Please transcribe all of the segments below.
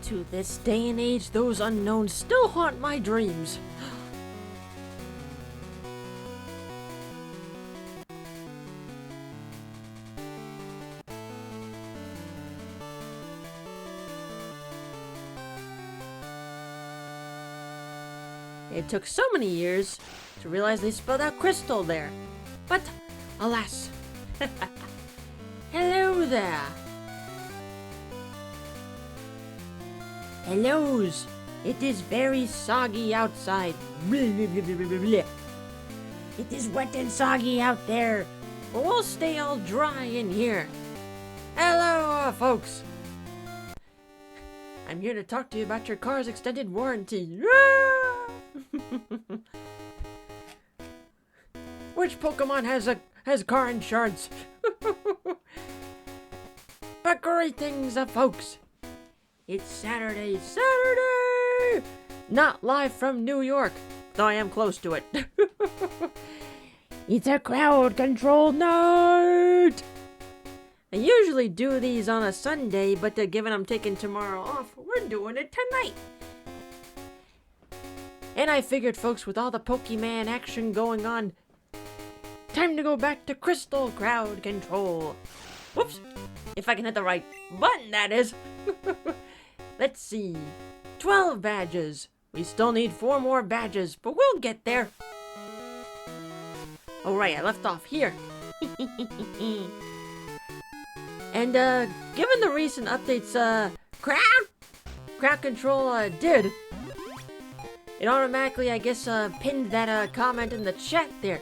To this day and age, those unknowns still haunt my dreams. It took so many years to realize they spelled out crystal there. But, alas. Hello there. Hellos. It is very soggy outside. It is wet and soggy out there. But we'll stay all dry in here. Hello, folks. I'm here to talk to you about your car's extended warranty. Which Pokemon has car insurance? But greetings, folks. It's Saturday. Not live from New York, though I am close to it. It's a crowd control night. I usually do these on a Sunday, but given I'm taking tomorrow off, we're doing it tonight. And I figured, folks, with all the Pokemon action going on, time to go back to Crystal Crowd Control. Whoops! If I can hit the right button, that is. Let's see. 12 badges. We still need 4 more badges, but we'll get there. Oh, right, I left off here. And, given the recent updates, Crowd Control, did. It automatically, I guess, pinned that, comment in the chat there.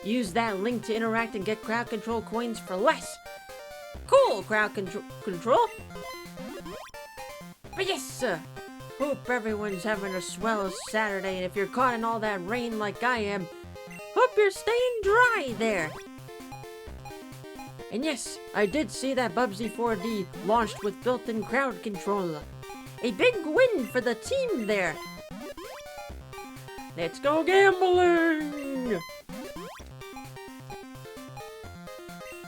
Use that link to interact and get crowd control coins for less. Cool, crowd control. But yes, hope everyone's having a swell Saturday, and if you're caught in all that rain like I am, hope you're staying dry there. And yes, I did see that Bubsy 4D launched with built-in crowd control. A big win for the team there. Let's go gambling!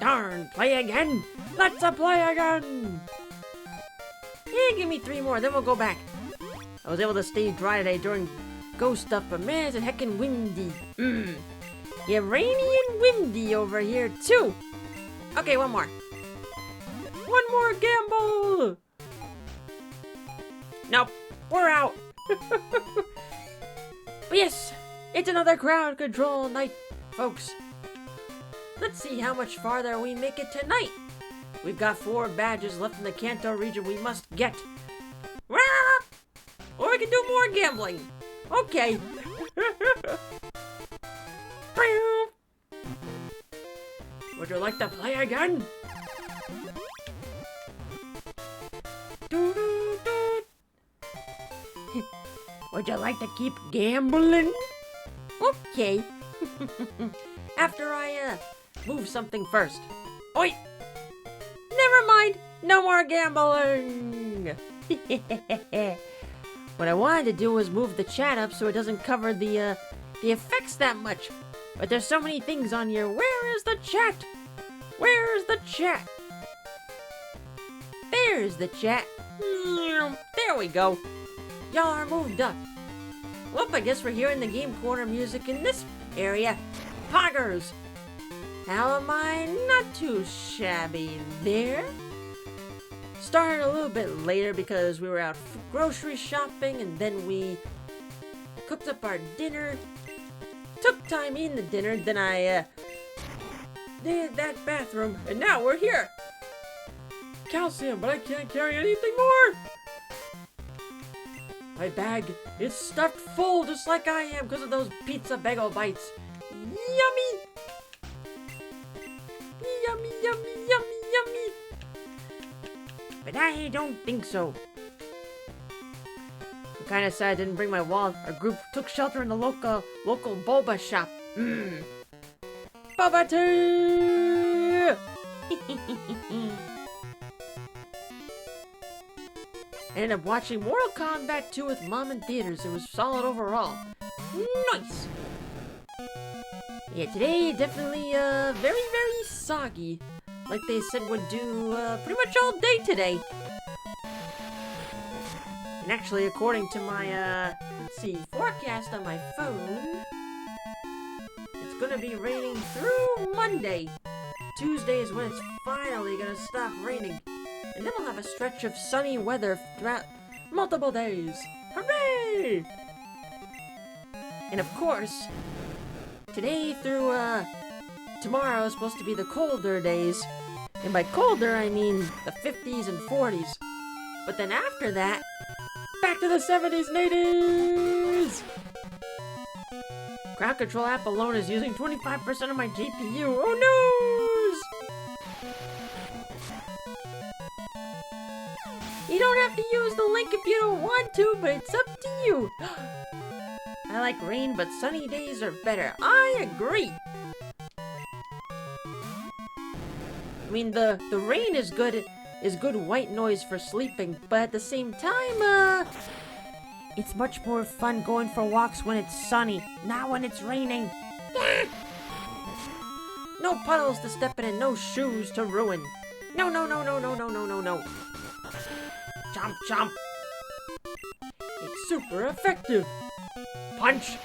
Darn, play again! Let's play again! Yeah, give me 3 more, then we'll go back. I was able to stay dry today during ghost stuff, but man, is it heckin' windy. Yeah, rainy and windy over here, too. Okay, one more. One more gamble! Nope, we're out. But yes, it's another crowd control night, folks. Let's see how much farther we make it tonight. We've got 4 badges left in the Kanto region we must get. Or we can do more gambling. Okay. Would you like to play again? Would you like to keep gambling? Okay. After I, move something first. Oi! Never mind! No more gambling! What I wanted to do was move the chat up so it doesn't cover the effects that much. But there's so many things on here. Where is the chat? Where's the chat? There's the chat. There we go. Y'all are moved up. Well, I guess we're hearing the Game Corner music in this area. Poggers! How am I not too shabby there? Started a little bit later because we were out grocery shopping, and then we cooked up our dinner. Took time eating the dinner, then I did that bathroom, and now we're here. Calcium, but I can't carry anything more. My bag is stuffed full just like I am because of those pizza bagel bites. Yummy! Yummy, yummy, yummy, yummy! But I don't think so. I'm kind of sad I didn't bring my wallet. Our group took shelter in the local boba shop. Boba tea! I ended up watching Mortal Kombat 2 with Mom in theaters. It was solid overall. Nice! Yeah, today definitely very, very soggy. Like they said would do pretty much all day today. And actually, according to my, let's see, forecast on my phone, it's gonna be raining through Monday. Tuesday is when it's finally gonna stop raining. And then we'll have a stretch of sunny weather throughout multiple days. Hooray! And of course, today through, tomorrow is supposed to be the colder days. And by colder, I mean the 50s and 40s. But then after that, back to the 70s and 80s! Crowd Control app alone is using 25% of my GPU. Oh no! You don't have to use the link if you don't want to, but it's up to you. I like rain, but sunny days are better. I agree. I mean, the rain is good white noise for sleeping, but at the same time, it's much more fun going for walks when it's sunny, not when it's raining. No puddles to step in and no shoes to ruin. No, no, no, no, no, no, no, no, no. Chomp, chomp. It's super effective. Punch.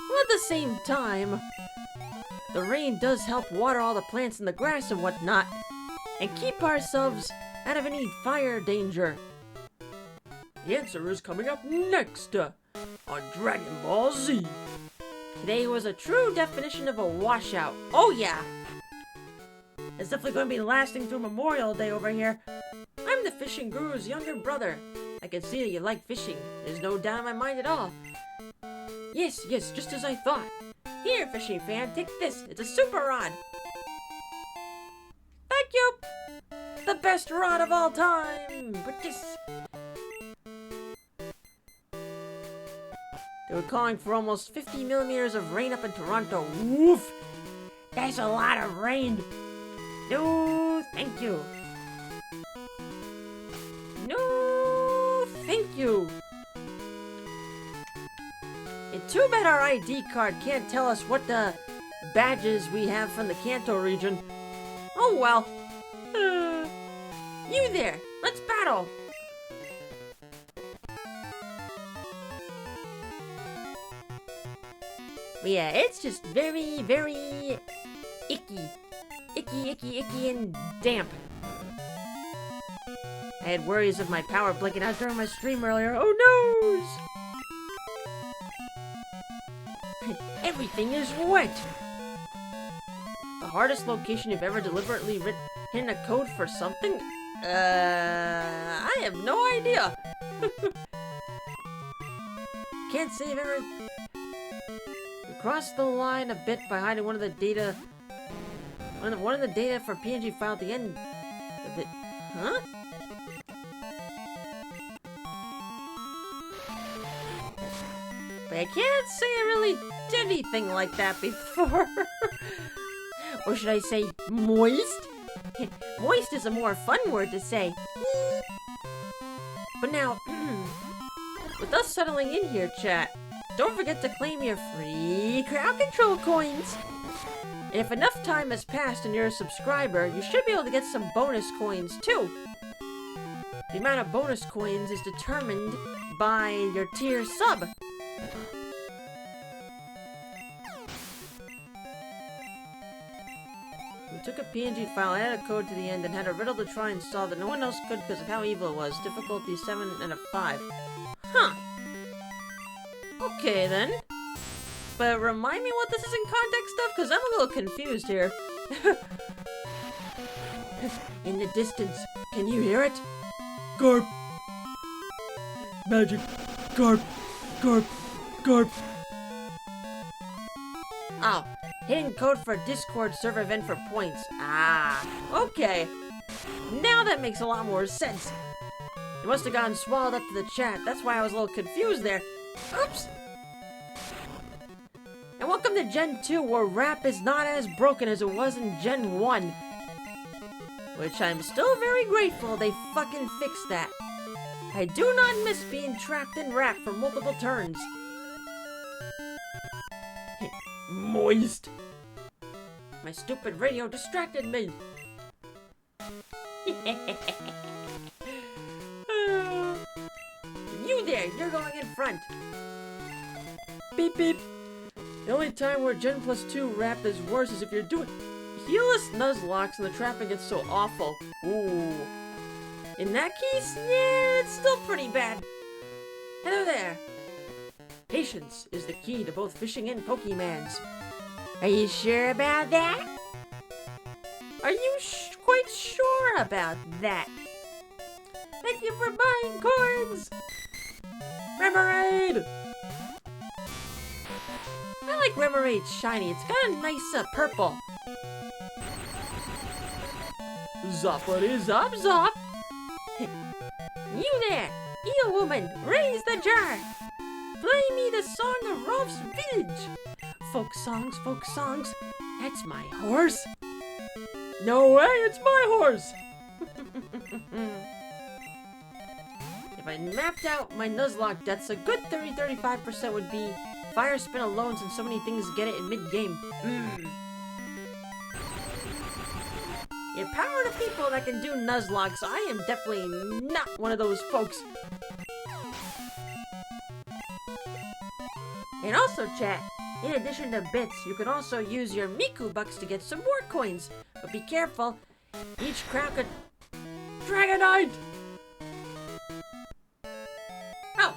Well, at the same time, the rain does help water all the plants and the grass and whatnot, and keep ourselves out of any fire danger. The answer is coming up next on Dragon Ball Z. Today was a true definition of a washout. Oh yeah! It's definitely going to be lasting through Memorial Day over here. I'm the fishing guru's younger brother. I can see that you like fishing. There's no doubt in my mind at all. Yes, yes, just as I thought. Here, fishing fan, take this. It's a super rod. Thank you! The best rod of all time! But this... They were calling for almost 50 millimeters of rain up in Toronto. Woof! That's a lot of rain! No, thank you. No, thank you. And too bad our ID card can't tell us what badges we have from the Kanto region. Oh well. You there, let's battle. But yeah, it's just very, very icky. Icky, icky, icky, and damp. I had worries of my power blinking out during my stream earlier. Oh no! Everything is wet! The hardest location you've ever deliberately written a code for something? I have no idea! Can't save everything. We crossed the line a bit by hiding one of the data for PNG file at the end of it. Huh? But I can't say I really did anything like that before. Or should I say moist? Moist is a more fun word to say. But now, with us settling in here, chat, don't forget to claim your free crowd control coins. And if enough time has passed and you're a subscriber, you should be able to get some bonus coins too. The amount of bonus coins is determined by your tier sub. We took a PNG file, added a code to the end, and had a riddle to try and solve that no one else could because of how evil it was. Difficulty 7 and a 5. Huh. Okay then. But remind me what this is in context of, because I'm a little confused here. In the distance, can you hear it? Garp. Magic. Garp. Garp. Garp. Oh, hidden code for Discord server event for points. Ah, okay. Now that makes a lot more sense. It must have gotten swallowed up to the chat. That's why I was a little confused there. Oops. And welcome to Gen 2, where rap is not as broken as it was in Gen 1. Which I'm still very grateful they fucking fixed that. I do not miss being trapped in rap for multiple turns. Moist. My stupid radio distracted me. You there, you're going in front. Beep beep. The only time where Gen Plus 2 rap is worse is if you're doing heelless Nuzlocke and the trapping gets so awful. Ooh. In that case, yeah, it's still pretty bad. Hello there. Patience is the key to both fishing and Pokemans. Are you sure about that? Are you quite sure about that? Thank you for buying coins! Remoraid! I like Remoraid's shiny. It's got a nice purple. Zoppity zop zop! You there! Eel woman, raise the jar! Play me the song of Rolf's village! Folk songs, that's my horse! No way, it's my horse! If I mapped out my Nuzlocke deaths, a good 30-35% would be Fire Spin alone since so many things get it in mid-game. Yeah, power to people that can do Nuzlocks. I am definitely not one of those folks. And also, chat, in addition to bits, you can also use your Miku bucks to get some more coins. But be careful, each crown could... Dragonite! Oh,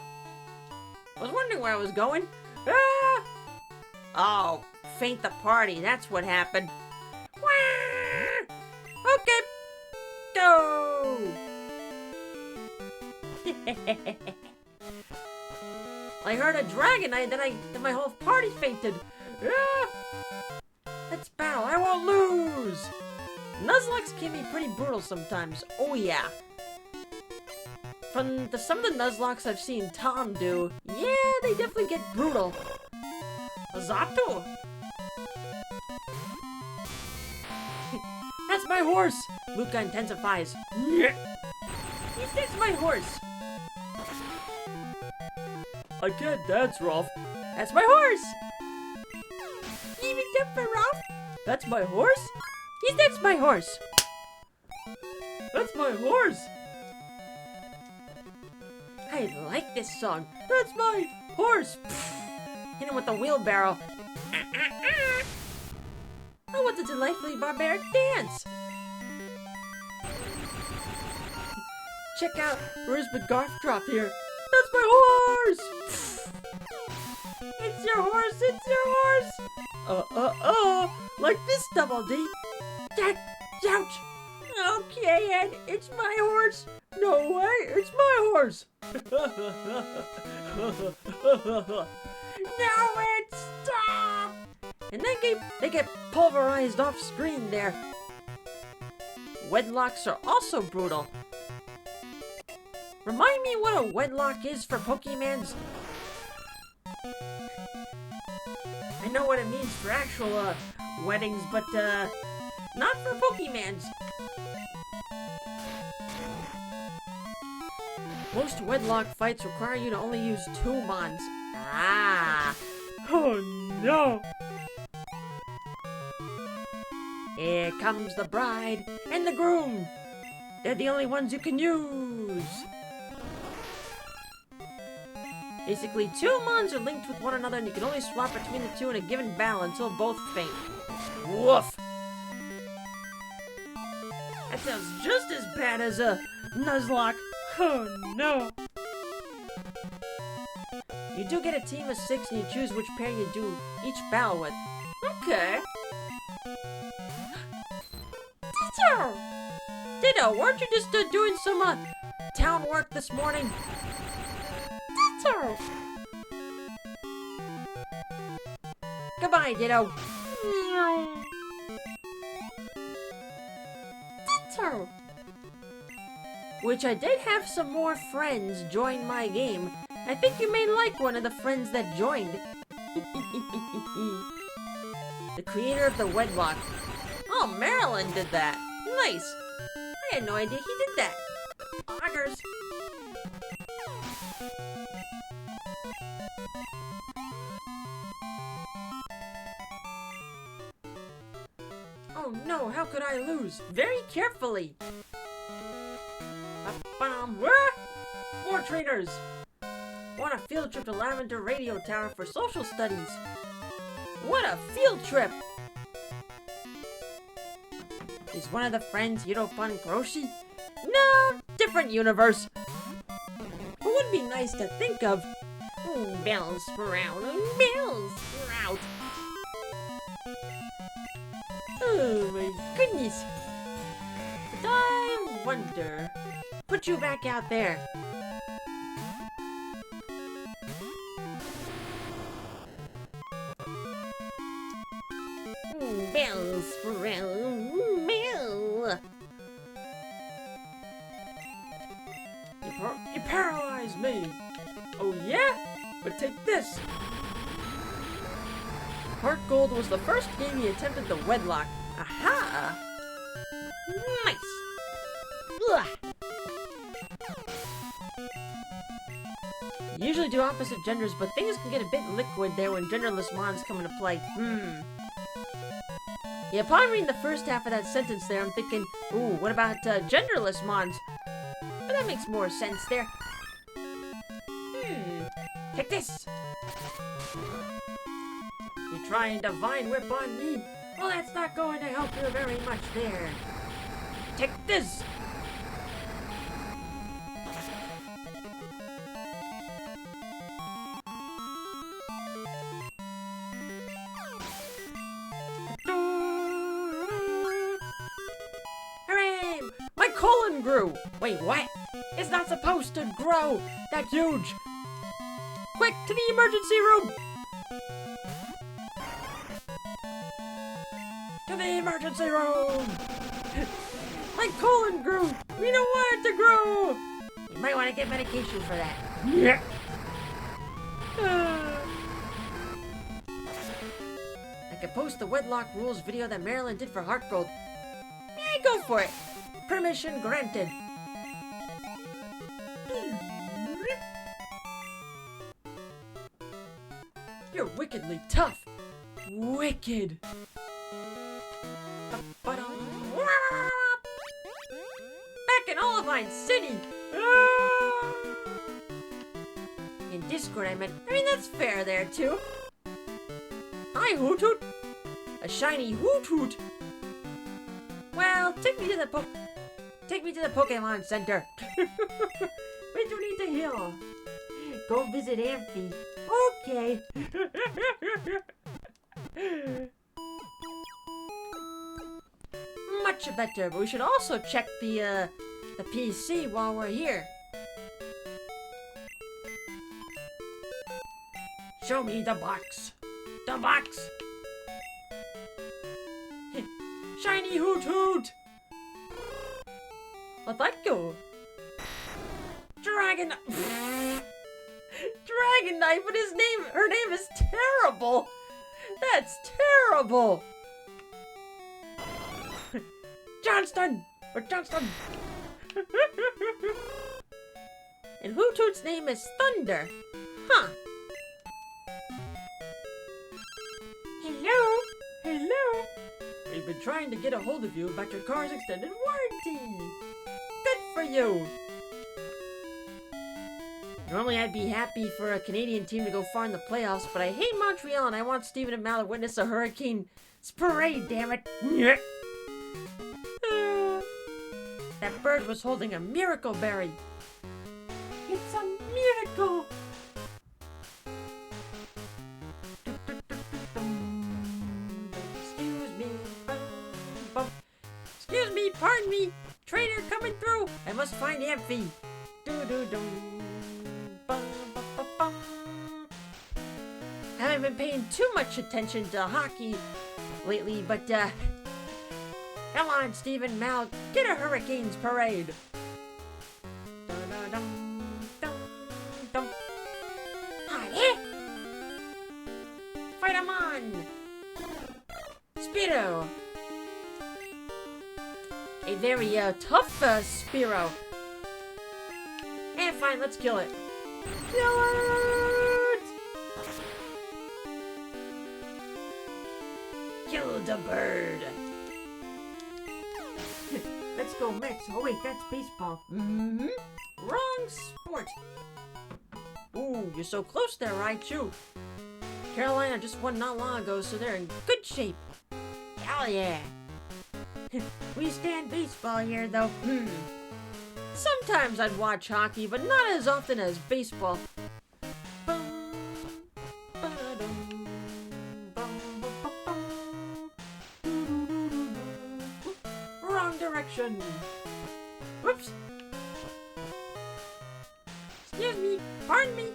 I was wondering where I was going. Ah! Oh, faint the party, that's what happened. Wah! Okay, go! I heard a Dragonite, then my whole party fainted. Ah! Let's battle, I won't lose! Nuzlocks can be pretty brutal sometimes, oh yeah. From some of the Nuzlocks I've seen Tom do, yeah, they definitely get brutal. Zato! That's my horse! Luca intensifies. He says my horse! I can't dance, Rolf. That's my horse! Even up for Rolf? That's my horse? That's my horse! That's my horse! I like this song. That's my horse! Hit him with the wheelbarrow. Oh, what a delightfully barbaric dance! Check out where's the Garf drop here. That's my horse! It's your horse, it's your horse! Like this, Double D. Ouch! Okay, Ed, it's my horse. No way, it's my horse. No, Ed, stop! And then they get pulverized off screen there. Wedlocks are also brutal. Remind me what a wedlock is for Pokemans? I know what it means for actual weddings, but not for Pokemans. Most wedlock fights require you to only use 2 Mons. Ah! Oh no! Here comes the bride and the groom! They're the only ones you can use! Basically, 2 Mons are linked with one another and you can only swap between the two in a given battle until both faint. Woof! That sounds just as bad as a Nuzlocke. Oh no! You do get a team of 6 and you choose which pair you do each battle with. Okay. Ditto, weren't you just doing some town work this morning? Ditto! Goodbye, Ditto. Ditto! Which I did have some more friends join my game. I think you may like one of the friends that joined. The creator of the wedlock. Oh, Marilyn did that. Nice. I had no idea he did that. Augers. Oh no, how could I lose? Very carefully. trainers! Want a field trip to Lavender Radio Tower for social studies. What a field trip! Is one of the friends Yidopun Groshi? No, different universe. It would be nice to think of. Bells sprout, bells sprout. Oh my goodness. But I wonder. Put you back out there. Bells sprout, bell. You paralyzed me. Oh yeah? But take this. Heart Gold was the first game he attempted to wedlock. Aha! Nice! Ugh. You usually do opposite genders, but things can get a bit liquid there when genderless mons come into play. Yeah, upon reading the first half of that sentence there, I'm thinking, ooh, what about genderless mons? But that makes more sense there. Take this! You're trying Divine Whip on me? Well, that's not going to help you very much there. Take this! Hooray! My colon grew! Wait, what? It's not supposed to grow! That's huge! Quick, to the emergency room! To the emergency room! My colon grew! We don't want it to grow! You might want to get medication for that. Yeah. I could post the wedlock rules video that Marilyn did for Heart Gold. Yeah, go for it. Permission granted. You're wickedly tough. Wicked. Back in Olivine City. In Discord, I mean, that's fair there, too. Hi, Hoot Hoot. A shiny Hoot Hoot. Well, take me to the Pokémon Center. We do need to heal. Go visit Amphi. Okay. Much better, but we should also check the PC while we're here. Show me the box. The box. Shiny Hoot Hoot. Well, thank you. Dragon Knight, but her name is terrible. That's terrible. Johnston! And Hoot Hoot's name is Thunder. Huh. Hello. We've been trying to get a hold of you about your car's extended warranty. Good for you. Normally I'd be happy for a Canadian team to go far in the playoffs, but I hate Montreal and I want Steven and Mal to witness a hurricane parade, damn it. That bird was holding a miracle berry. It's a miracle. Excuse me, pardon me. Trainer coming through. I must find Amphi. Haven't been paying too much attention to hockey lately, but come on, Steven, Mal, get a Hurricanes parade. Hi, fight 'em on. Speedo. A very tough Spearow. And fine, let's kill it. Kill it! Kill the bird. Let's go Mets. Oh wait, that's baseball. Wrong sport. Ooh, you're so close there, Raichu. Carolina just won not long ago, so they're in good shape. Hell yeah. We stand baseball here, though. Sometimes I'd watch hockey, but not as often as baseball. Wrong direction. Whoops. Excuse me. Pardon me.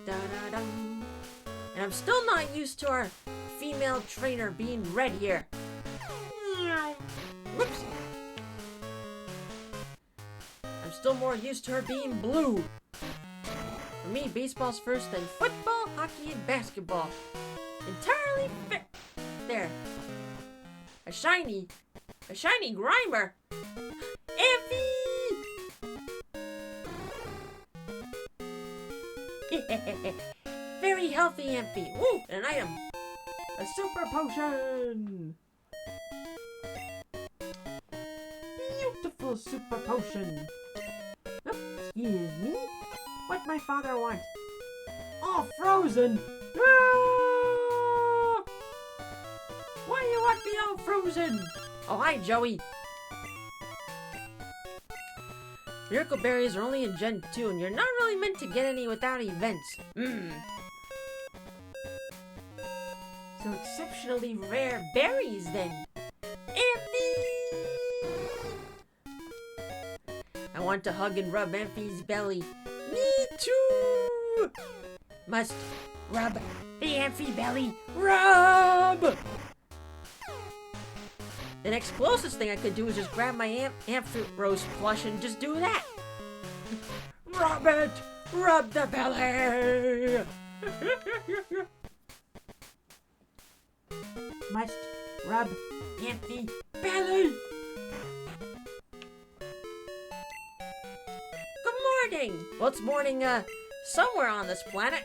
Da-da-dum. And I'm still not used to our female trainer being red here. Whoops. I'm still more used to her being blue. For me, baseball's first, then football, hockey, and basketball. Entirely fair. There. A shiny Grimer. Amphy! Very healthy Amphy. Woo! An item. A super potion. Beautiful super potion. Excuse me? What my father want? Oh, frozen! Ah! Why you want me all frozen? Oh, hi, Joey. Miracle berries are only in Gen 2, and you're not really meant to get any without events. So exceptionally rare berries, then. I want to hug and rub Amphy's belly. Me too! Must rub the Amphy belly. Rub! The next closest thing I could do is just grab my Ampharos plush and just do that. Rub it! Rub the belly! Must rub Amphy belly! Good morning! Well, it's morning, somewhere on this planet.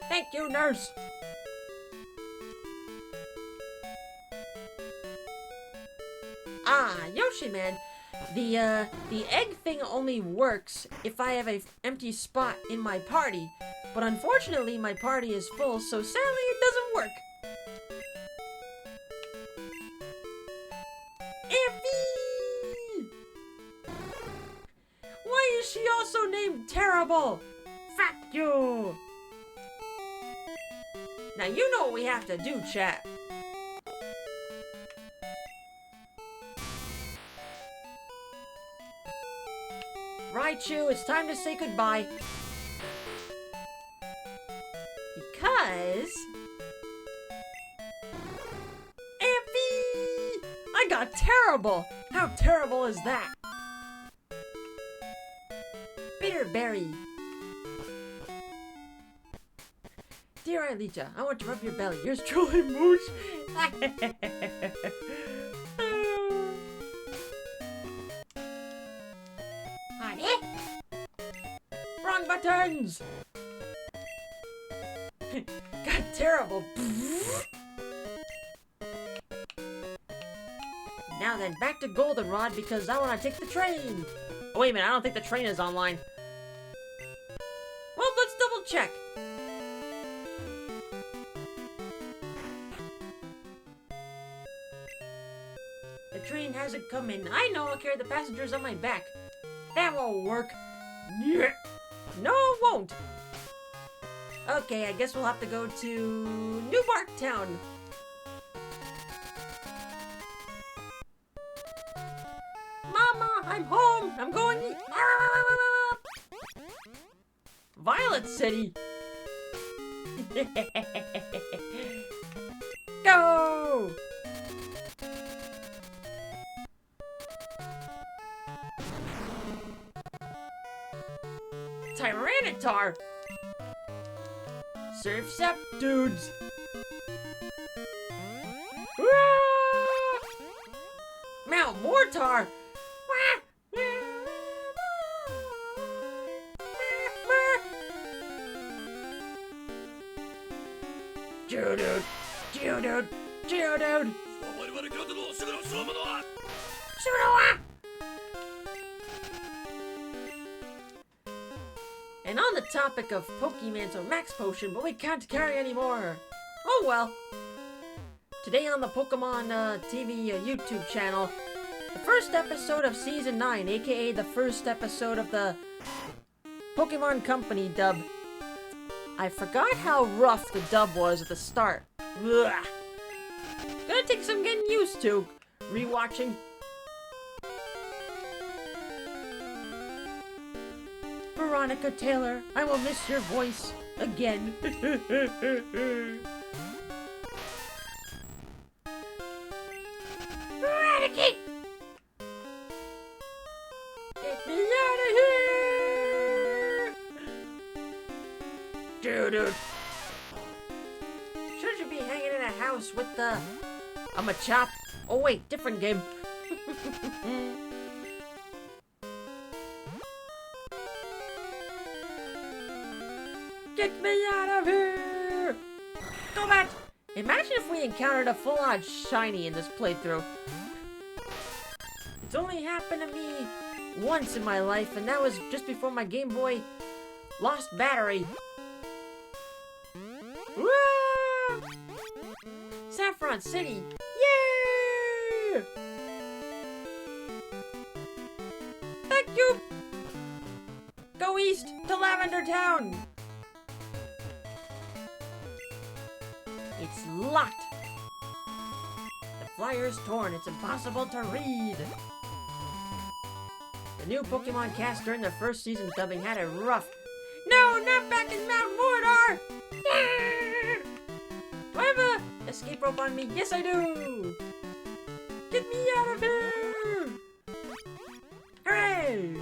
Thank you, nurse! Ah, Yoshi Man. The egg thing only works if I have an empty spot in my party. But unfortunately, my party is full, so sadly it doesn't work. Amphy! Why is she also named Terrible? Fuck you! Now you know what we have to do, chat. Raichu, it's time to say goodbye. Because... Amphy! I got Terrible! How terrible is that? Bitterberry. Dear Aelita, I want to rub your belly. Yours truly, Mooch. Honey? Wrong buttons! God, terrible. Now then, back to Goldenrod because I want to take the train. Oh, wait a minute, I don't think the train is online. Well, let's double check. The train hasn't come in. I know, I'll carry the passengers on my back. That won't work. Yeah. No, it won't. Okay, I guess we'll have to go to Newmark Town. Mama, I'm home. I'm going. Violet City. Go. Tyranitar! Surf's up, dudes! Mount Mortar! Geodude! And on the topic of Pokemon, so Max Potion, but we can't carry anymore. Oh well. Today on the Pokemon TV YouTube channel, the first episode of Season 9, aka the first episode of the Pokemon Company dub. I forgot how rough the dub was at the start. Ugh. Gonna take some getting used to. Rewatching. Veronica Taylor, I will miss your voice again. Eradicate! Get me out of here! Dude. Should be hanging in a house with the... I'm a chop. Oh wait, different game. Get me out of here! Go back! Imagine if we encountered a full-on shiny in this playthrough. It's only happened to me once in my life, and that was just before my Game Boy lost battery. Woo! Saffron City! Yay! Thank you! Go east to Lavender Town! It's locked! The flyer's torn, it's impossible to read! The new Pokemon cast during the first season dubbing had it rough. No, not back in Mount Mordor! Yeah! Do I have a escape rope on me? Yes, I do! Get me out of here! Hooray!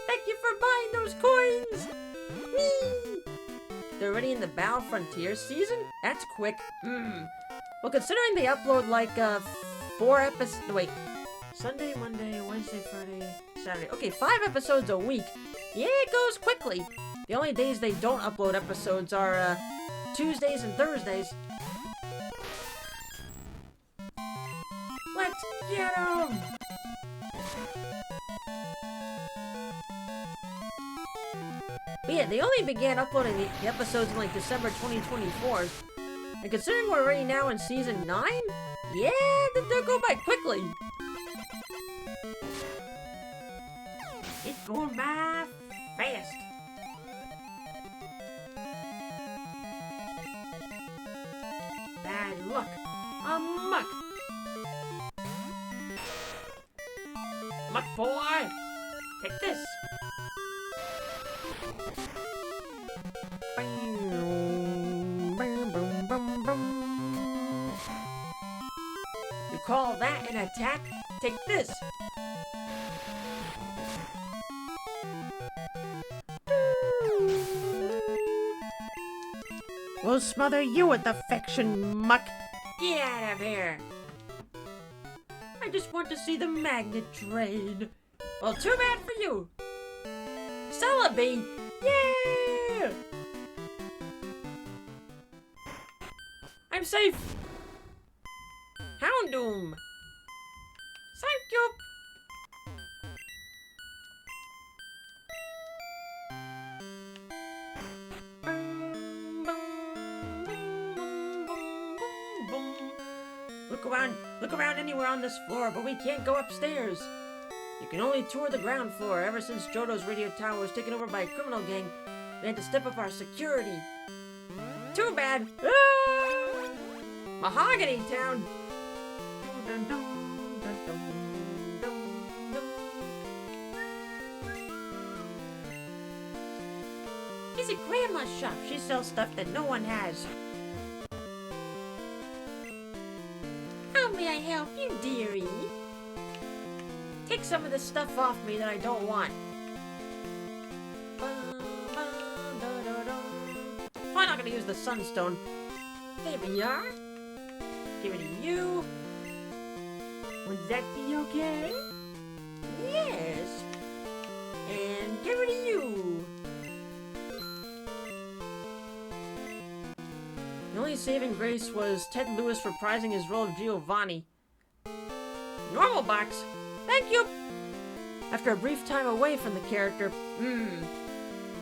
Thank you for buying those coins! Whee! They're already in the Battle Frontier season? That's quick. Well, considering they upload like 4 episodes. Wait. Sunday, Monday, Wednesday, Friday, Saturday. Okay, 5 episodes a week. Yeah, it goes quickly. The only days they don't upload episodes are Tuesdays and Thursdays. Let's get 'em! But yeah, they only began uploading the episodes in like December 2024. And considering we're already now in Season 9? Yeah, they'll go by quickly. It's going by fast. Bad luck. A muck. Muck boy! Take this! You call that an attack? Take this! We'll smother you with affection, muck! Get out of here! I just want to see the magnet train. Well, too bad for you! Celebi! Yeah! I'm safe! Houndoom! Thank you! Look around anywhere on this floor, but we can't go upstairs. You can only tour the ground floor. Ever since Johto's radio tower was taken over by a criminal gang, we had to step up our security. Too bad. Ah! Mahogany Town. It's a grandma's shop. She sells stuff that no one has. How may I help you, dearie? Take some of this stuff off me that I don't want. I'm not gonna use the sunstone. There we are. Give it to you. Would that be okay? Yes. And give it to you. The only saving grace was Ted Lewis reprising his role of Giovanni. Normal box. Thank you. After a brief time away from the character.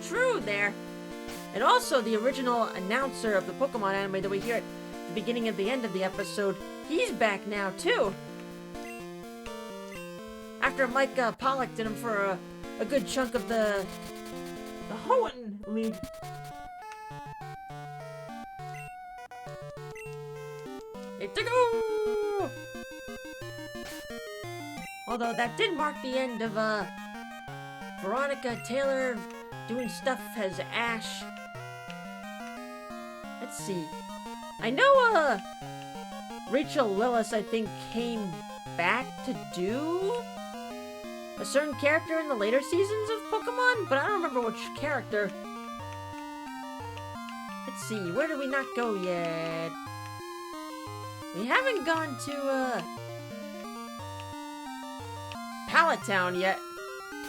True there. And also the original announcer of the Pokemon anime that we hear at the beginning and the end of the episode. He's back now too. After Mike Pollock did him for a good chunk of the Hoenn League. Go! Although that did mark the end of Veronica Taylor doing stuff as Ash. Let's see. I know Rachel Lillis, I think, came back to do a certain character in the later seasons of Pokemon, but I don't remember which character. Let's see, where did we not go yet? We haven't gone to, Pallet Town yet.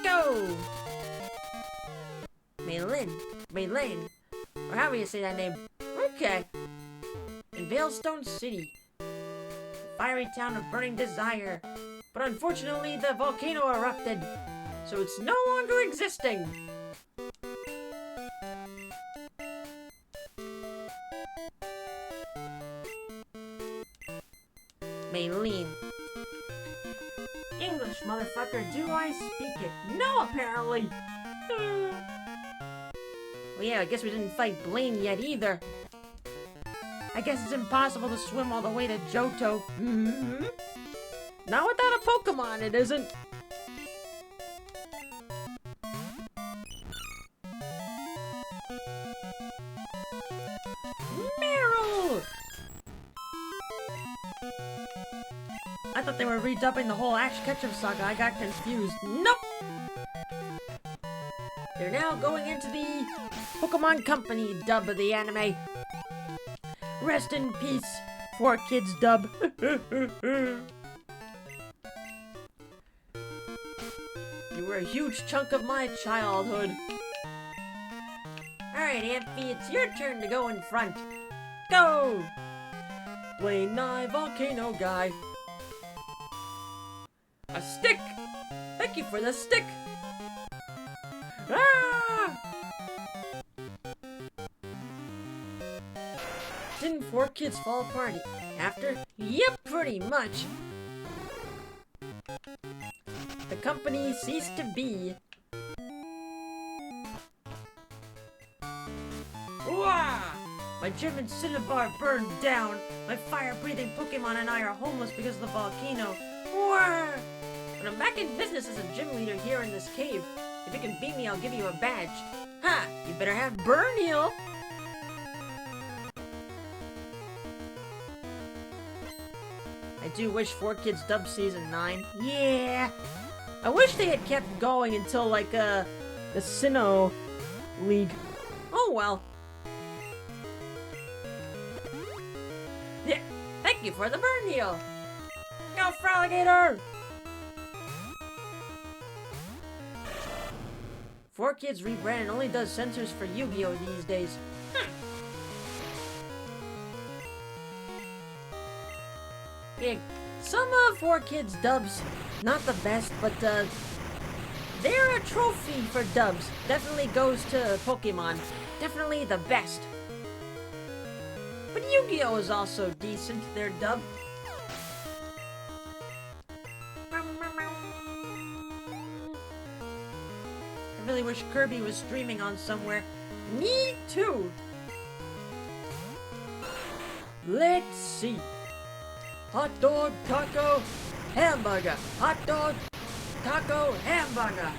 Go! Maylin, or however you say that name. Okay. In Veilstone City. The fiery town of burning desire. But unfortunately, the volcano erupted, so it's no longer existing. Maylene. English, motherfucker, do I speak it? No, apparently. Well, yeah, I guess we didn't fight Blaine yet either. I guess it's impossible to swim all the way to Johto. Not without a Pokemon, it isn't. Meryl! I thought they were redubbing the whole Ash Ketchum saga. I got confused. Nope! They're now going into the Pokemon Company dub of the anime. Rest in peace, 4Kids dub. You were a huge chunk of my childhood. Alright, Amphi, it's your turn to go in front. Go! Blaine Nye, Volcano Guy. A stick! Thank you for the stick! Ah! Didn't 4Kids fall apart after? Yep, pretty much. The company ceased to be. Wah! My gym and Cinnabar burned down. My fire-breathing Pokemon and I are homeless because of the volcano. Wah! But I'm back in business as a gym leader here in this cave. If you can beat me, I'll give you a badge. Ha! You better have Burn Heal. I do wish 4Kids dub season 9. Yeah! I wish they had kept going until, like, the Sinnoh League. Oh, well. Yeah, thank you for the Burn Heal. Go, Froligator! 4Kids rebrand and only does sensors for Yu-Gi-Oh! These days. Yeah, some 4Kids dubs, not the best, but they're a trophy for dubs. Definitely goes to Pokemon. Definitely the best. But Yu-Gi-Oh! Is also decent, their dub. I really wish Kirby was streaming on somewhere. Me too! Let's see. Hot dog, taco, hamburger. Hot dog, taco, hamburger.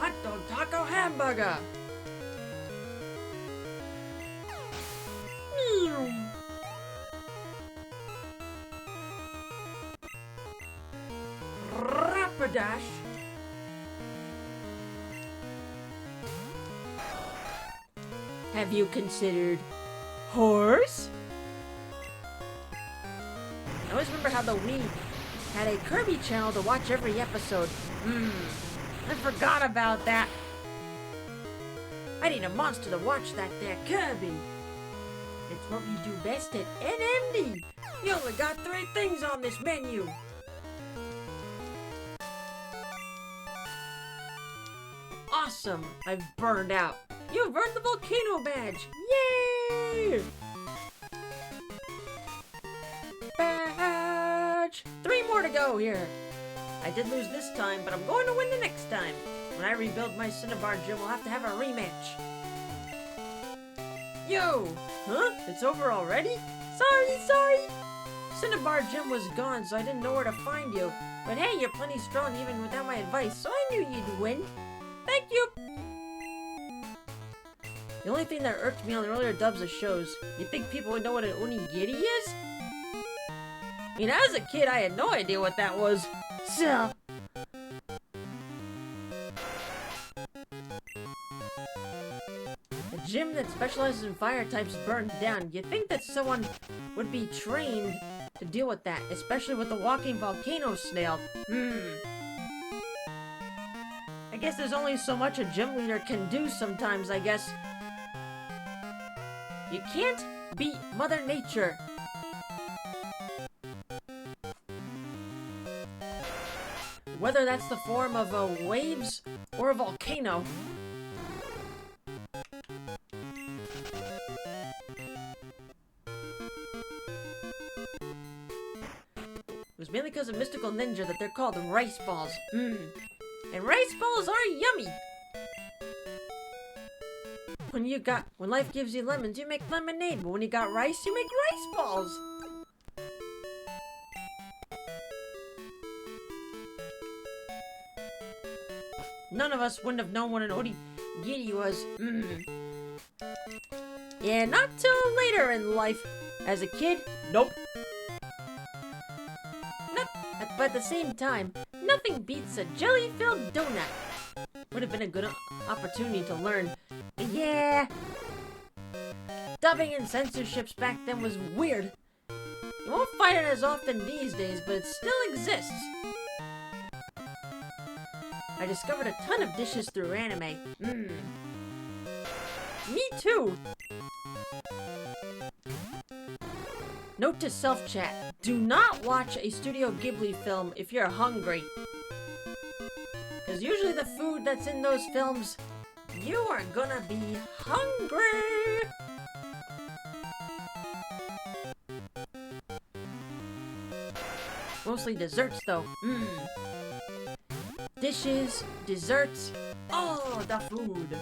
Hot dog, taco, hamburger. Rapidash. Have you considered horse? I always remember how the Wii had a Kirby channel to watch every episode. I forgot about that. I need a monster to watch that there Kirby. It's what we do best at NMD. You only got 3 things on this menu. Awesome! I've burned out. You've earned the volcano badge! Yay! Badge! 3 more to go here. I did lose this time, but I'm going to win the next time. When I rebuild my Cinnabar gym, we'll have to have a rematch. Yo! Huh? It's over already? Sorry! Cinnabar gym was gone, so I didn't know where to find you. But hey, you're plenty strong even without my advice, so I knew you'd win. Thank you! The only thing that irked me on the earlier dubs of shows, you'd think people would know what an onigiri is? I mean, as a kid, I had no idea what that was. So... The gym that specializes in fire types burned down. You'd think that someone would be trained to deal with that, especially with the walking volcano snail. I guess there's only so much a gym leader can do sometimes, I guess. You can't beat Mother Nature. Whether that's the form of waves or a volcano. It was mainly because of Mystical Ninja that they're called rice balls. And rice balls are yummy! When life gives you lemons, you make lemonade, but when you got rice, you make rice balls! None of us wouldn't have known what an onigiri was. Yeah, not till later in life. As a kid, nope. But at the same time, nothing beats a jelly-filled donut. Would have been a good opportunity to learn. But yeah, dubbing and censorships back then was weird. You won't find it as often these days, but it still exists. I discovered a ton of dishes through anime. Me too! Note to self-chat. Do not watch a Studio Ghibli film if you're hungry. Because usually the food that's in those films, you are gonna be hungry! Mostly desserts though. Dishes, desserts, oh, the food!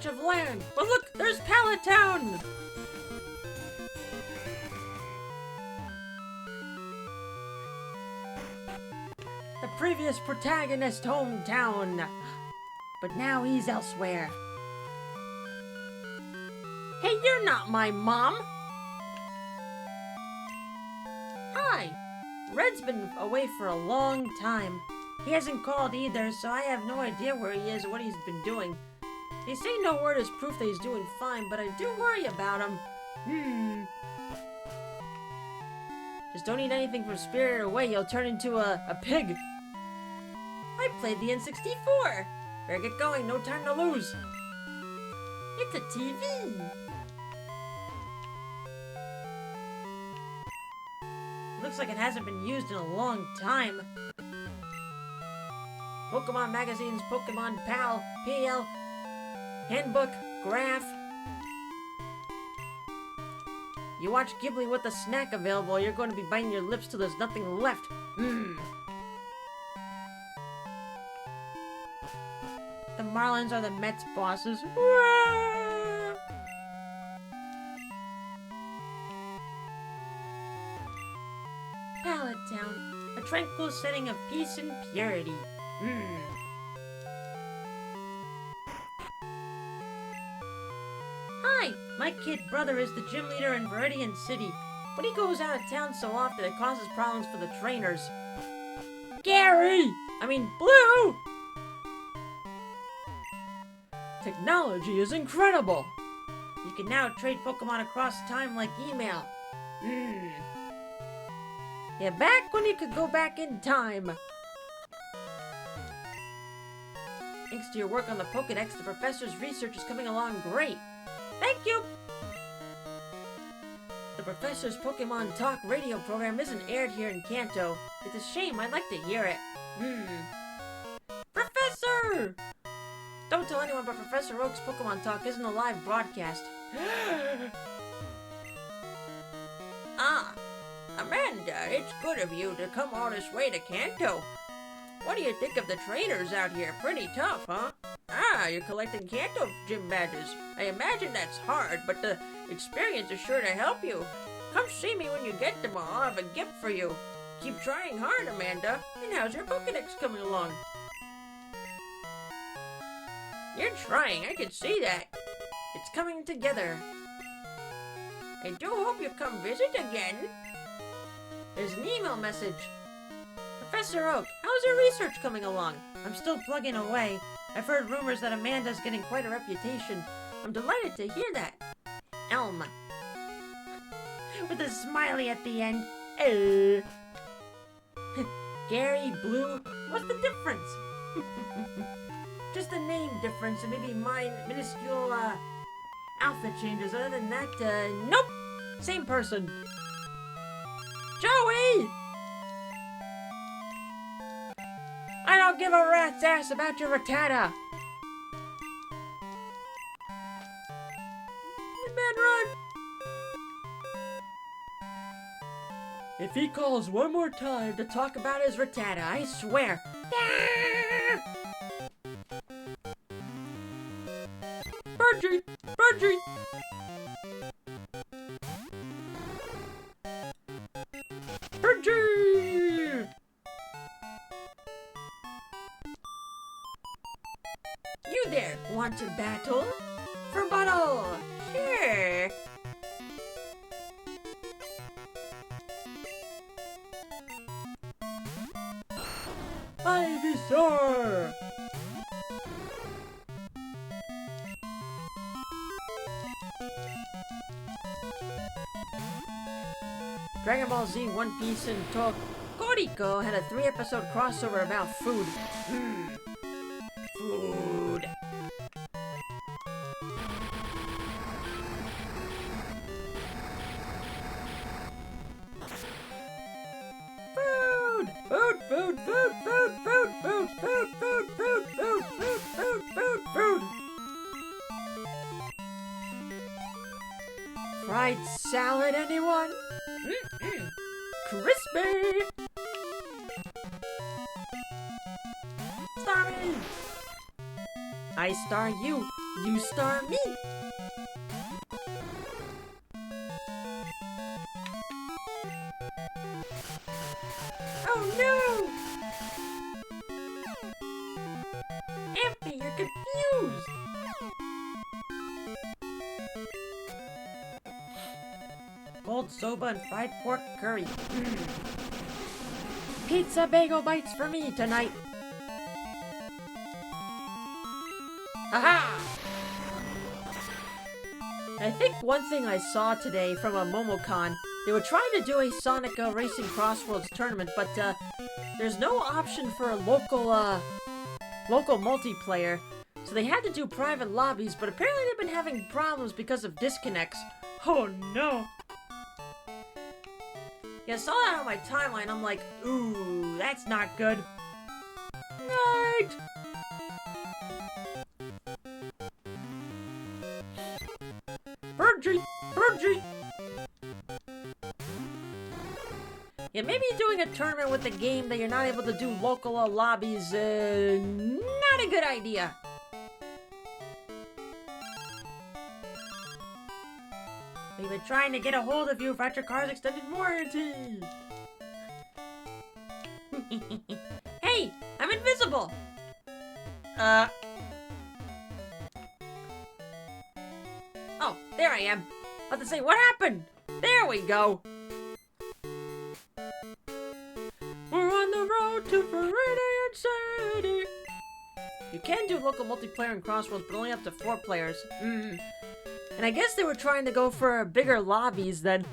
Of land. But look, there's Pallet Town! The previous protagonist's hometown. But now he's elsewhere. Hey, you're not my mom! Hi! Red's been away for a long time. He hasn't called either, so I have no idea where he is or what he's been doing. They say no word is proof that he's doing fine, but I do worry about him. Just don't eat anything from Spirited Away, you'll turn into a pig. I played the N64. Better get going, no time to lose. It's a TV. Looks like it hasn't been used in a long time. Pokemon magazines, Pokemon Pal, PL, Handbook, Graph. You watch Ghibli with a snack available, you're going to be biting your lips till there's nothing left. The Marlins are the Mets bosses. Pallet Town, a tranquil setting of peace and purity. Hi, my kid brother is the gym leader in Viridian City, but he goes out of town so often it causes problems for the trainers. Gary! I mean, Blue! Technology is incredible! You can now trade Pokemon across time like email. You're back when you could go back in time. Thanks to your work on the Pokédex, the professor's research is coming along great. Thank you! The professor's Pokemon Talk radio program isn't aired here in Kanto. It's a shame, I'd like to hear it. Professor! Don't tell anyone, but Professor Oak's Pokemon Talk isn't a live broadcast. Ah, Amanda, it's good of you to come all this way to Kanto. What do you think of the trainers out here? Pretty tough, huh? Ah, you're collecting Kanto gym badges. I imagine that's hard, but the experience is sure to help you. Come see me when you get them. I'll have a gift for you. Keep trying hard, Amanda. And how's your Pokédex coming along? You're trying, I can see that. It's coming together. I do hope you come visit again. There's an email message. Professor Oak, how's your research coming along? I'm still plugging away. I've heard rumors that Amanda's getting quite a reputation. I'm delighted to hear that. Elm. With a smiley at the end. Gary, Blue, what's the difference? Just a name difference and maybe minuscule outfit changes. Other than that, nope. Same person. Joey! I don't give a rat's ass about your Rattata. Man, run! If he calls one more time to talk about his Rattata, I swear. Virgie! Virgie! Virgie! You there, want to battle? For battle! Sure! Ivysaur! Dragon Ball Z, One Piece, and Toriko had a 3-episode crossover about food. Food. Food. Fried salad, anyone? Crispy! Star me! I star you, you star me! Oh no! Ampy, you're confused! Cold soba and fried pork curry. Pizza bagel bites for me tonight. Aha! I think one thing I saw today from a Momocon, they were trying to do a Sonic Racing Crossroads tournament, but there's no option for a local multiplayer, so they had to do private lobbies, but apparently they've been having problems because of disconnects. Oh no! Yeah, I saw that on my timeline, I'm like, ooh, that's not good. Night! Virgie! Virgie! Yeah, maybe doing a tournament with a game that you're not able to do local lobbies, not a good idea. We've been trying to get a hold of you about your car's extended warranty. Hey, I'm invisible. Oh, there I am. About to say, what happened? There we go. We're on the road to Viridian City. You can do local multiplayer in Crossroads, but only up to 4 players. And I guess they were trying to go for bigger lobbies then.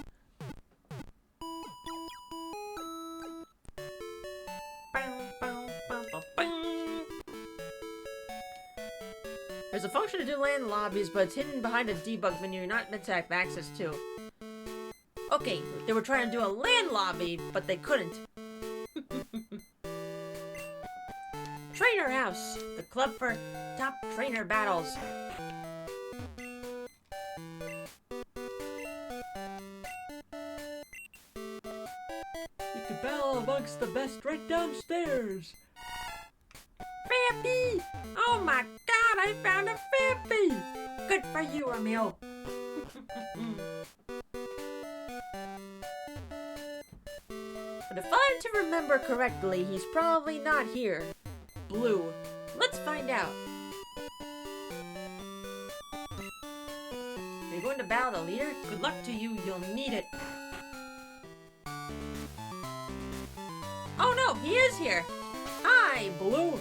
There's a function to do land lobbies, but it's hidden behind a debug menu you're not meant to have access to. Okay, they were trying to do a land lobby, but they couldn't. Trainer House, the club for top trainer battles. You can battle amongst the best right downstairs. Fappy! Oh my god, I found a Fappy! Good for you, Emil. But if I'm to remember correctly, he's probably not here. Blue. Let's find out. You're going to battle the leader? Good luck to you, you'll need it. Oh no, he is here! Hi, Blue!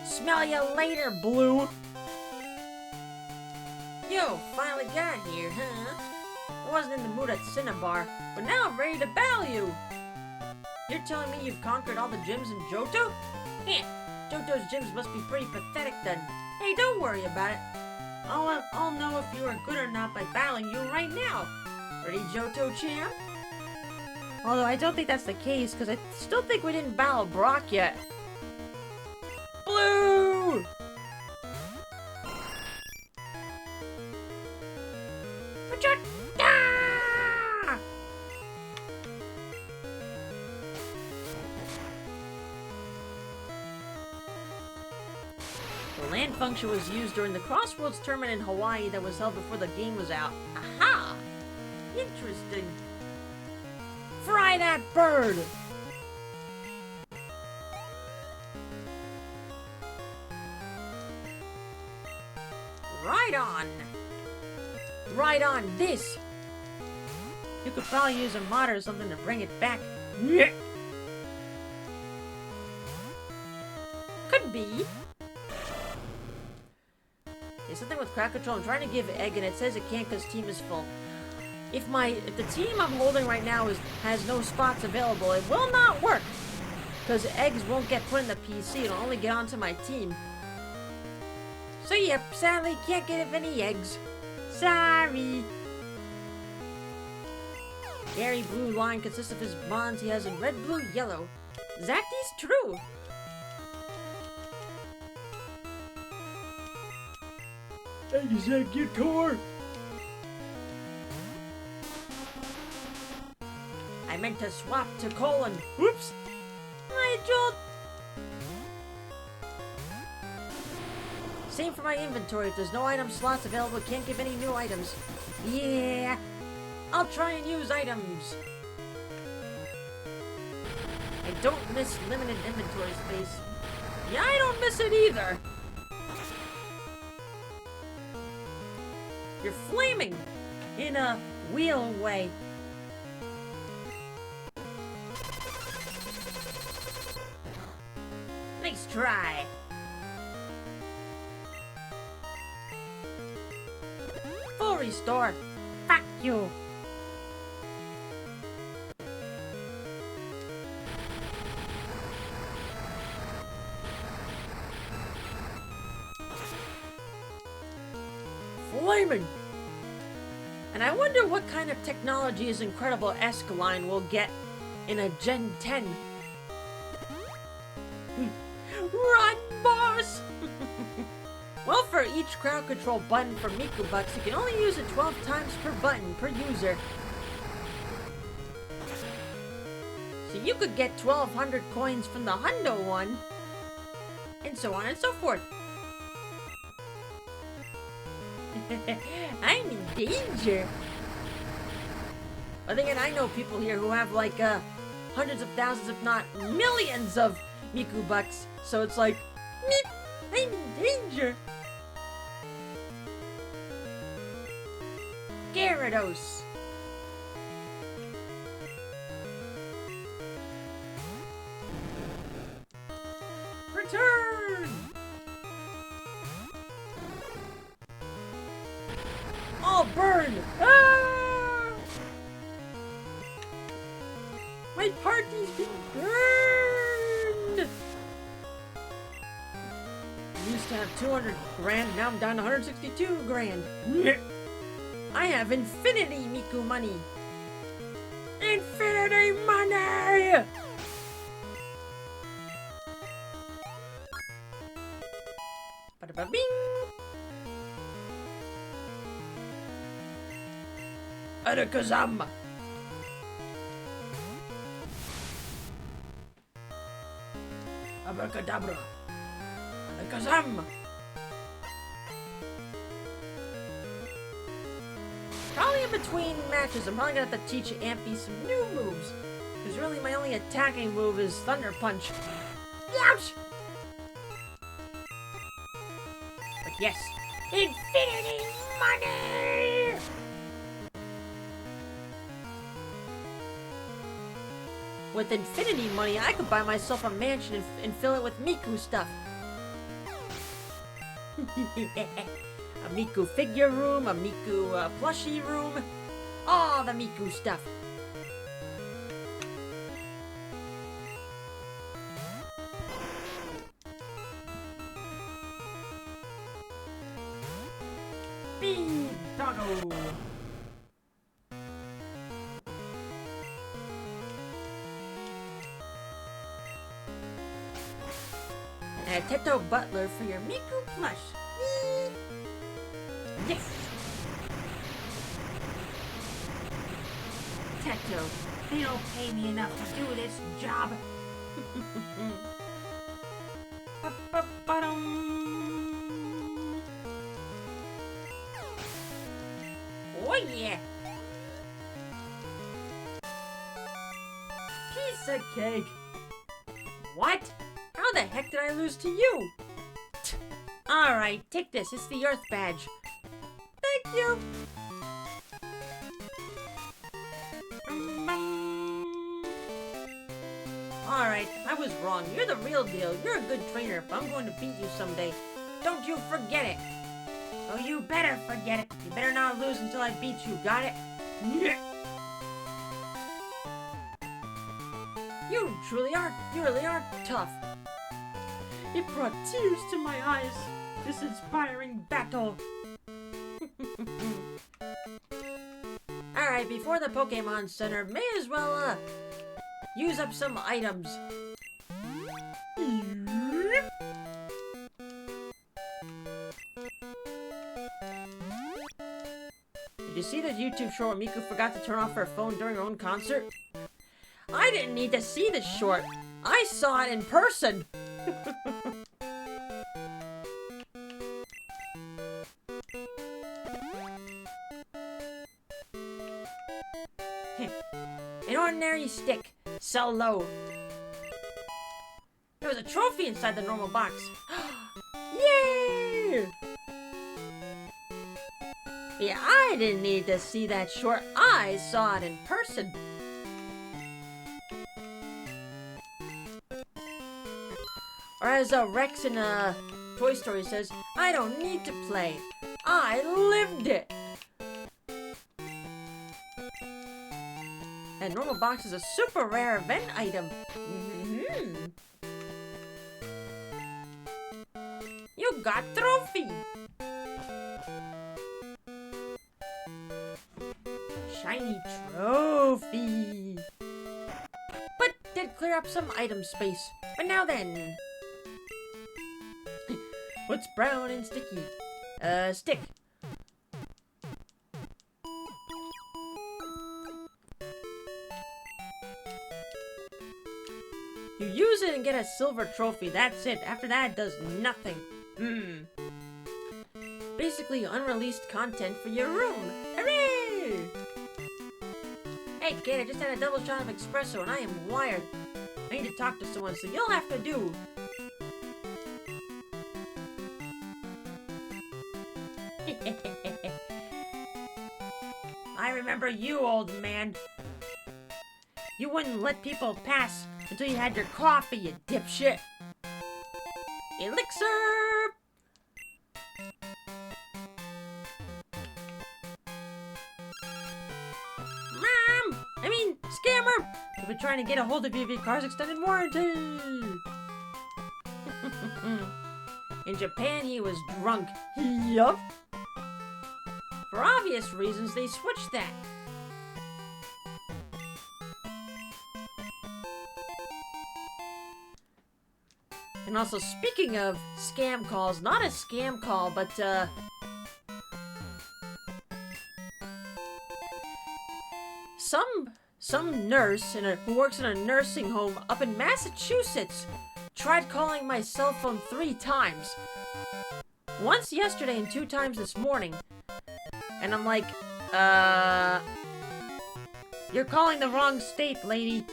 Smell you later, Blue! Yo, finally got here, huh? I wasn't in the mood at Cinnabar, but now I'm ready to battle you! You're telling me you've conquered all the gyms in Johto? Heh, Johto's gyms must be pretty pathetic then. Hey, don't worry about it. I'll know if you are good or not by battling you right now. Ready, Johto champ? Although I don't think that's the case, because I still think we didn't battle Brock yet. Blue! Ah! The land function was used during the Crossroads tournament in Hawaii that was held before the game was out. Aha! Interesting. Fry that bird! Right on! Right on this! You could probably use a mod or something to bring it back. Could be. There's something with crowd control. I'm trying to give Egg and it says it can't because team is full. If the team I'm holding right now has no spots available, it will not work. Because eggs won't get put in the PC, it'll only get onto my team. So yep, sadly can't get any eggs. Sorry. Gary Blue line consists of his bonds he has in red, blue, yellow. Exactly's true. Executor! I meant to swap to colon. Whoops! My jolt! Same for my inventory. If there's no item slots available, can't give any new items. Yeah! I'll try and use items. I don't miss limited inventory space. Yeah, I don't miss it either. You're flaming in a wheel way. Nice try. Full restore. Fuck you. Flaming. And I wonder what kind of technology his incredible Escaline will get in a Gen 10. Run, boss! Well, for each crowd control button for Miku Bucks, you can only use it 12 times per button per user. So you could get 1,200 coins from the Hundo one, and so on and so forth. I'm in danger. But then again, I know people here who have like hundreds of thousands, if not millions of Miku Bucks. So it's like, meep, I'm in danger. Gyarados. Return! All burn! Ah! My party's been burned! I used to have 200 grand, now I'm down to 162 grand. I have infinity Miku money! Infinity money! Bada-ba-bing! Arakazam! Abracadabra! Arakazam! Probably in between matches, I'm probably gonna have to teach Ampy some new moves. Because really my only attacking move is Thunder Punch. Ouch! But yes, infinity money! With infinity money, I could buy myself a mansion and fill it with Miku stuff. A Miku figure room, a Miku plushie room, all the Miku stuff. Big doggo! And a Teto Butler for your Miku plush. Yes! Teto, they don't pay me enough to do this job. Oh yeah! Piece of cake! What? How the heck did I lose to you? Alright, take this. It's the Earth badge. Thank you! Alright, I was wrong. You're the real deal. You're a good trainer, but I'm going to beat you someday. Don't you forget it! Oh, you better forget it. You better not lose until I beat you, got it? You really are tough. It brought tears to my eyes, this inspiring battle. Alright, before the Pokémon Center, may as well, use up some items. Did you see the YouTube short where Miku forgot to turn off her phone during her own concert? I didn't need to see the short. I saw it in person. An ordinary stick. Sell low. There was a trophy inside the normal box. Yay! Yeah, I didn't need to see that short. I saw it in person. Or as Rex in Toy Story says, I don't need to play. I lived it. And normal box is a super rare event item. You got trophy. Shiny trophy. But did clear up some item space. But now then. What's brown and sticky? Stick. You use it and get a silver trophy. That's it. After that, it does nothing. Basically, unreleased content for your room. Hooray! Hey, kid, I just had a double shot of espresso and I am wired. I need to talk to someone, so you'll have to do. I remember you, old man. You wouldn't let people pass until you had your coffee, you dipshit. Elixir! Mom! I mean, scammer! We've been trying to get a hold of you via car's extended warranty. In Japan, he was drunk. Yup. For obvious reasons, they switched that. And also, speaking of scam calls, not a scam call, but, some nurse who works in a nursing home up in Massachusetts tried calling my cell phone 3 times. Once yesterday and 2 times this morning. And I'm like, you're calling the wrong state, lady.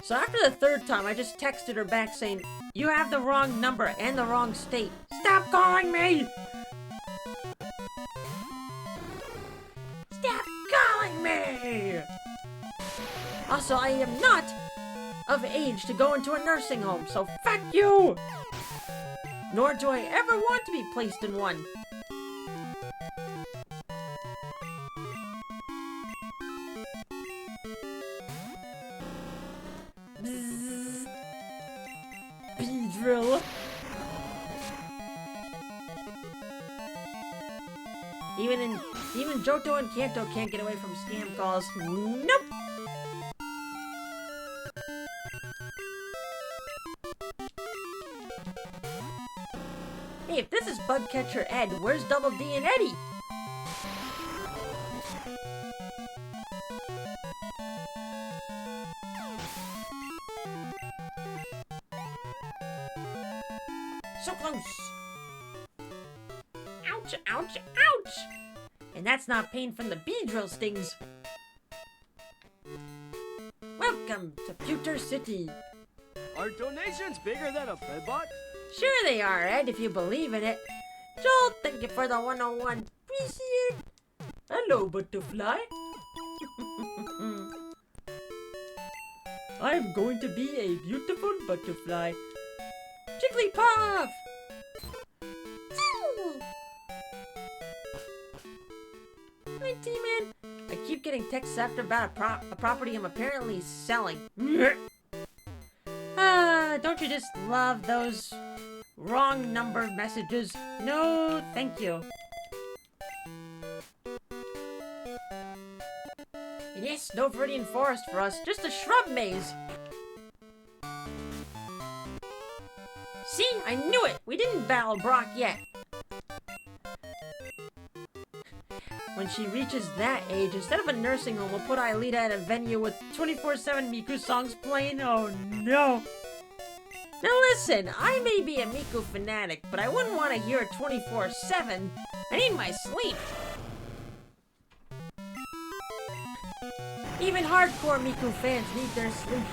So after the 3rd time, I just texted her back saying, you have the wrong number and the wrong state. Stop calling me! Stop calling me! Also, I am not of age to go into a nursing home, so fuck you! Nor do I ever want to be placed in one. Bzzz. Beedrill. Even Johto and Kanto can't get away from scam calls. Nope! Hey, if this is Bugcatcher Ed, where's Double D and Eddie? So close! Ouch, ouch, ouch! And that's not pain from the Beedrill stings. Welcome to Pewter City. Are donations bigger than a bread box? Sure they are, Ed, if you believe in it. Joel, thank you for the 101. Appreciate. Hello, butterfly. I'm going to be a beautiful butterfly. Jigglypuff! Hi, T-Man. I keep getting texts after about a property I'm apparently selling. Don't you just love those wrong number messages? No, thank you. Yes, no Viridian Forest for us, just a shrub maze. See, I knew it! We didn't battle Brock yet. When she reaches that age, instead of a nursing home, we'll put Aelita at a venue with 24/7 Miku songs playing. Oh no! Now listen, I may be a Miku fanatic, but I wouldn't want to hear it 24/7. I need my sleep. Even hardcore Miku fans need their sleep.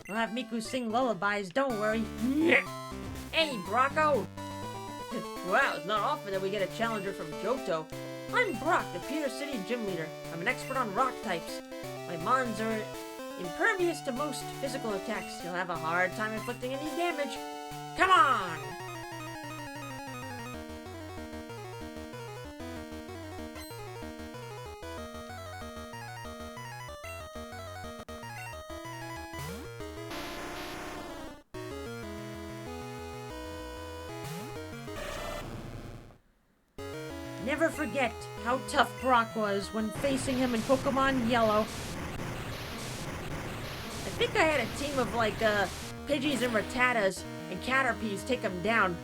I'll have Miku sing lullabies, don't worry. Hey, Brocco! Wow, it's not often that we get a challenger from Johto. I'm Brock, the Pewter City gym leader. I'm an expert on rock types. My mons are impervious to most physical attacks. You'll have a hard time inflicting any damage. Come on! Never forget how tough Brock was when facing him in Pokémon Yellow. I think I had a team of like Pidgeys and Rattatas and Caterpies take him down.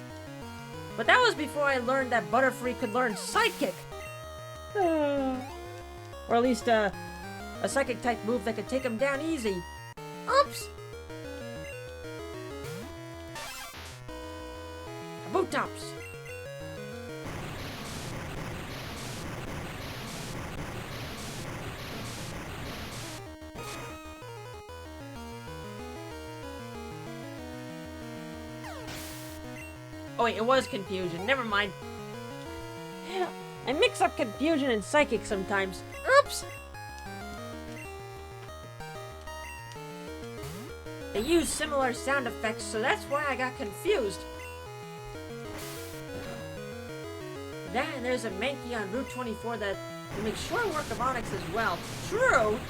But that was before I learned that Butterfree could learn Psychic. Or at least a Psychic type move that could take him down easy. Oops! Kabutops! Oh wait, it was Confusion. Never mind. I mix up Confusion and Psychic sometimes. Oops! They use similar sound effects, so that's why I got confused. Then there's a Mankey on Route 24 that will make short work of Onyx as well. True!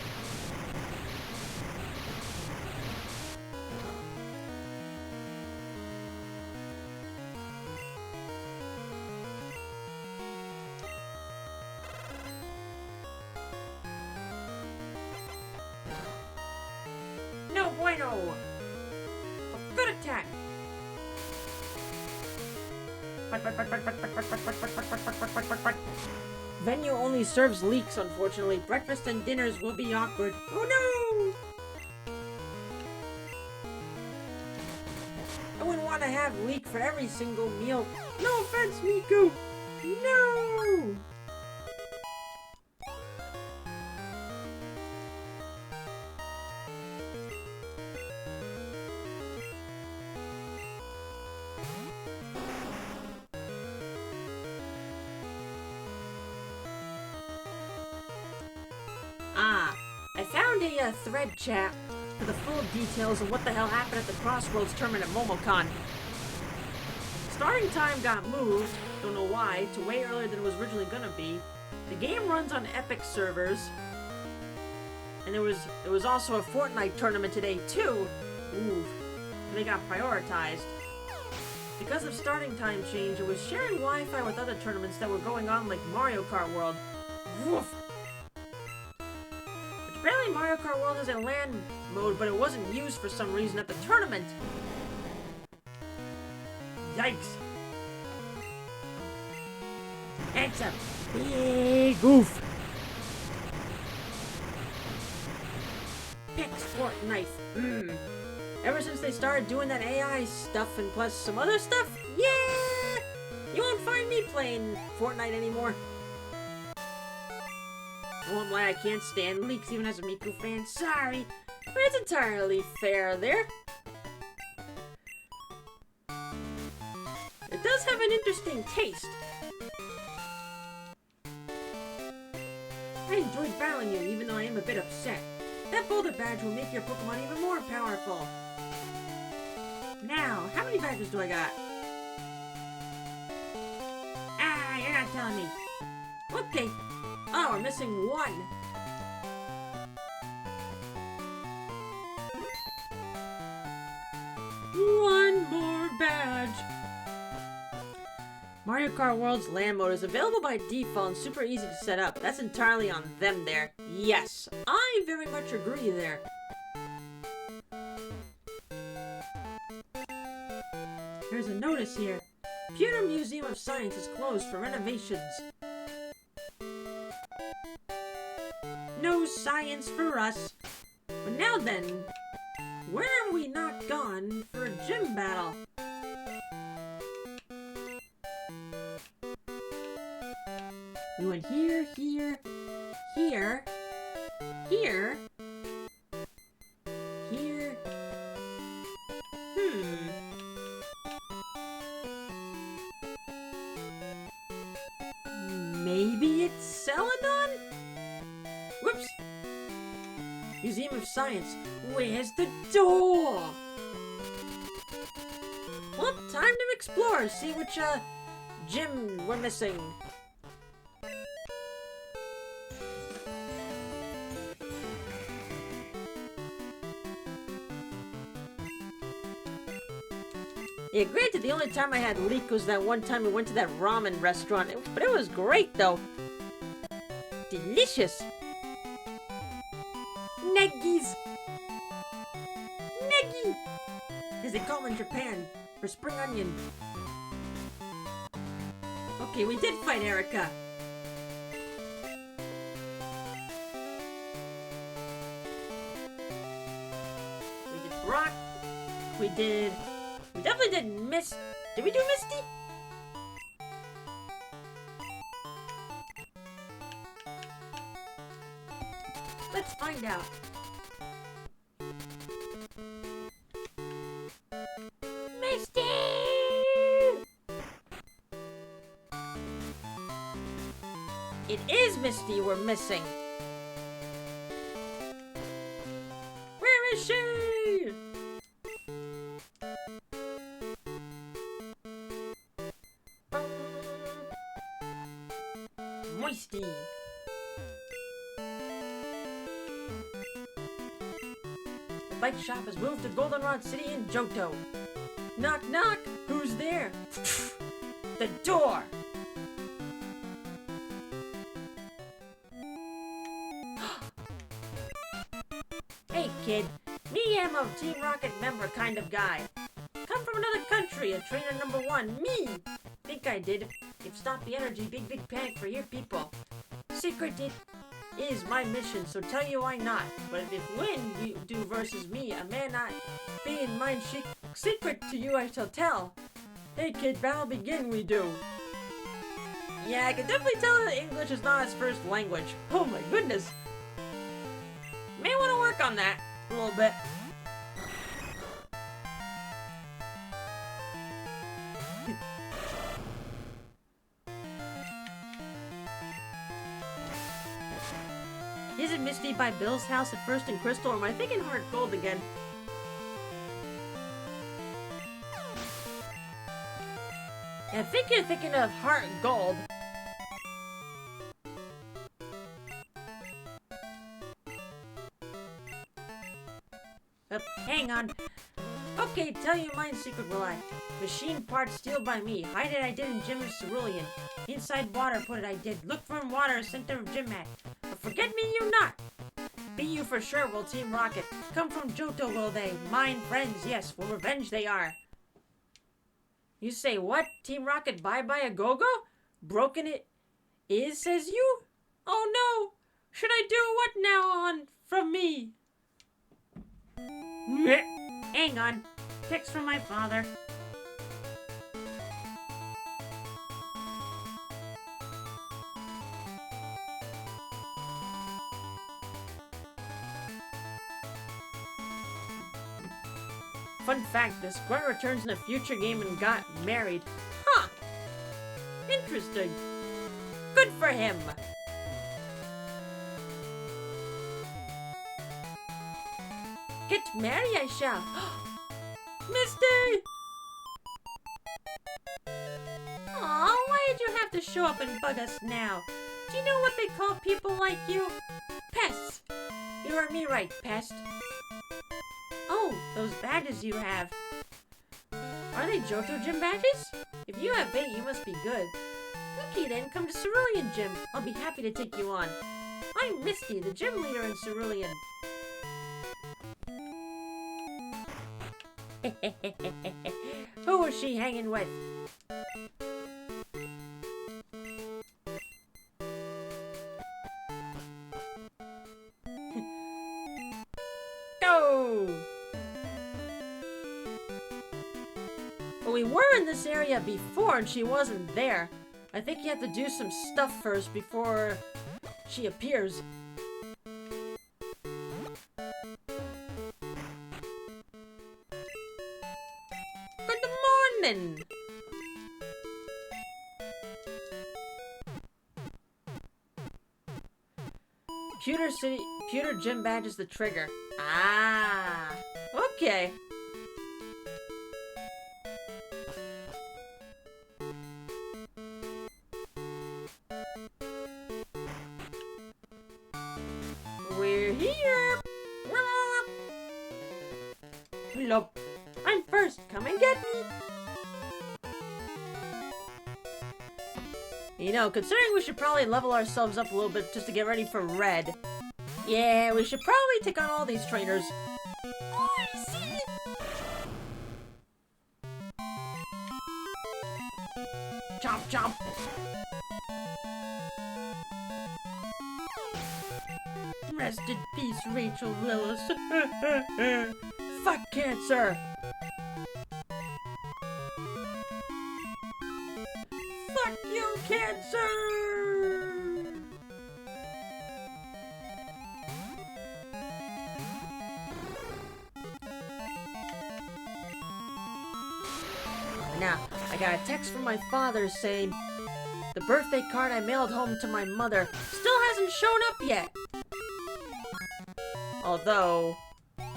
No bueno! A good attack! Venue only serves leeks, unfortunately. Breakfast and dinners will be awkward. Oh no! I wouldn't want to have leek for every single meal. No offense, Miku! No! I found a thread chat for the full details of what the hell happened at the Crossroads tournament at Momocon. Starting time got moved, don't know why, to way earlier than it was originally gonna be. The game runs on Epic servers, and there was also a Fortnite tournament today too. Ooh, they got prioritized. Because of starting time change, it was sharing Wi-Fi with other tournaments that were going on like Mario Kart World. Woof. Apparently Mario Kart World has a LAN mode, but it wasn't used for some reason at the tournament. Yikes. It's a big oof. Pick sport knife. Ever since they started doing that AI stuff and plus some other stuff, yeah! You won't find me playing Fortnite anymore. I won't lie, I can't stand leaks even as a Miku fan. Sorry, but it's entirely fair there. It does have an interesting taste. I enjoyed battling you, even though I am a bit upset. That boulder badge will make your Pokemon even more powerful. Now, how many badges do I got? Ah, you're not telling me. Okay. Oh, we're missing one. One more badge. Mario Kart World's LAN mode is available by default and super easy to set up. That's entirely on them there. Yes, I very much agree there. There's a notice here. Computer Museum of Science is closed for renovations. No science for us. But now then, where have we not gone for a gym battle? We went here, here, here, here, here. Maybe it's Celadon? Whoops! Museum of Science. Where's the door? Well, time to explore. See which, gym we're missing. Yeah, granted, the only time I had leek was that one time we went to that ramen restaurant. But it was great, though. Delicious. Neggies. Neggy. As they call them in Japan, for spring onion. Okay, we did fight Erica. We did Brock. We definitely did Miss... Did we do Misty? Let's find out. Misty! It is Misty we're missing. Where is she? Moisty. The bike shop has moved to Goldenrod City in Johto. Knock knock, who's there? The door! Hey kid, me am a Team Rocket member kind of guy. Come from another country, a trainer number 1, me! Think I did. You've stopped the energy, big panic for your people. Secret it is my mission, so tell you why not. But if win you do versus me, a man not being mine secret to you I shall tell. Hey kid, battle begin we do. Yeah, I can definitely tell that English is not his first language. Oh my goodness. May want to work on that a little bit. Isn't Misty by Bill's house at first in Crystal, or am I thinking Heart Gold again? I think you're thinking of Heart Gold. Hang on. Okay, tell you mine secret will I. Machine parts steal by me. Hide it I did in Gym of Cerulean. Inside water put it I did. Look for water, center of Gym Mat. But forget me you not. Be you for sure will Team Rocket. Come from Johto will they. Mine friends, yes, for revenge they are. You say what? Team Rocket bye-bye a go-go? Broken it is, says you? Oh no! Should I do what now on from me? Hang on. Text from my father. Fun fact, this Gwen returns in a future game and got married. Huh! Interesting. Good for him! Get married I shall. Misty! Aw, why did you have to show up and bug us now? Do you know what they call people like you? Pests! You heard me right, pest. Oh, those badges you have. Are they Johto Gym badges? If you have 8, you must be good. Okay then, come to Cerulean Gym. I'll be happy to take you on. I'm Misty, the gym leader in Cerulean. Who was she hanging with? Go! Well, we were in this area before and she wasn't there. I think you have to do some stuff first before she appears. Good morning! Pewter gym badge is the trigger. Ah, okay. We're here. Hello. I'm first. Come and get me. You know, considering we should probably level ourselves up a little bit just to get ready for Red. Yeah, we should probably take on all these trainers. Oh, I see. Chomp, chomp. Rest in peace, Rachel Willis. Fuck cancer. Fuck you, cancer! Now, I got a text from my father saying the birthday card I mailed home to my mother still hasn't shown up yet. Although,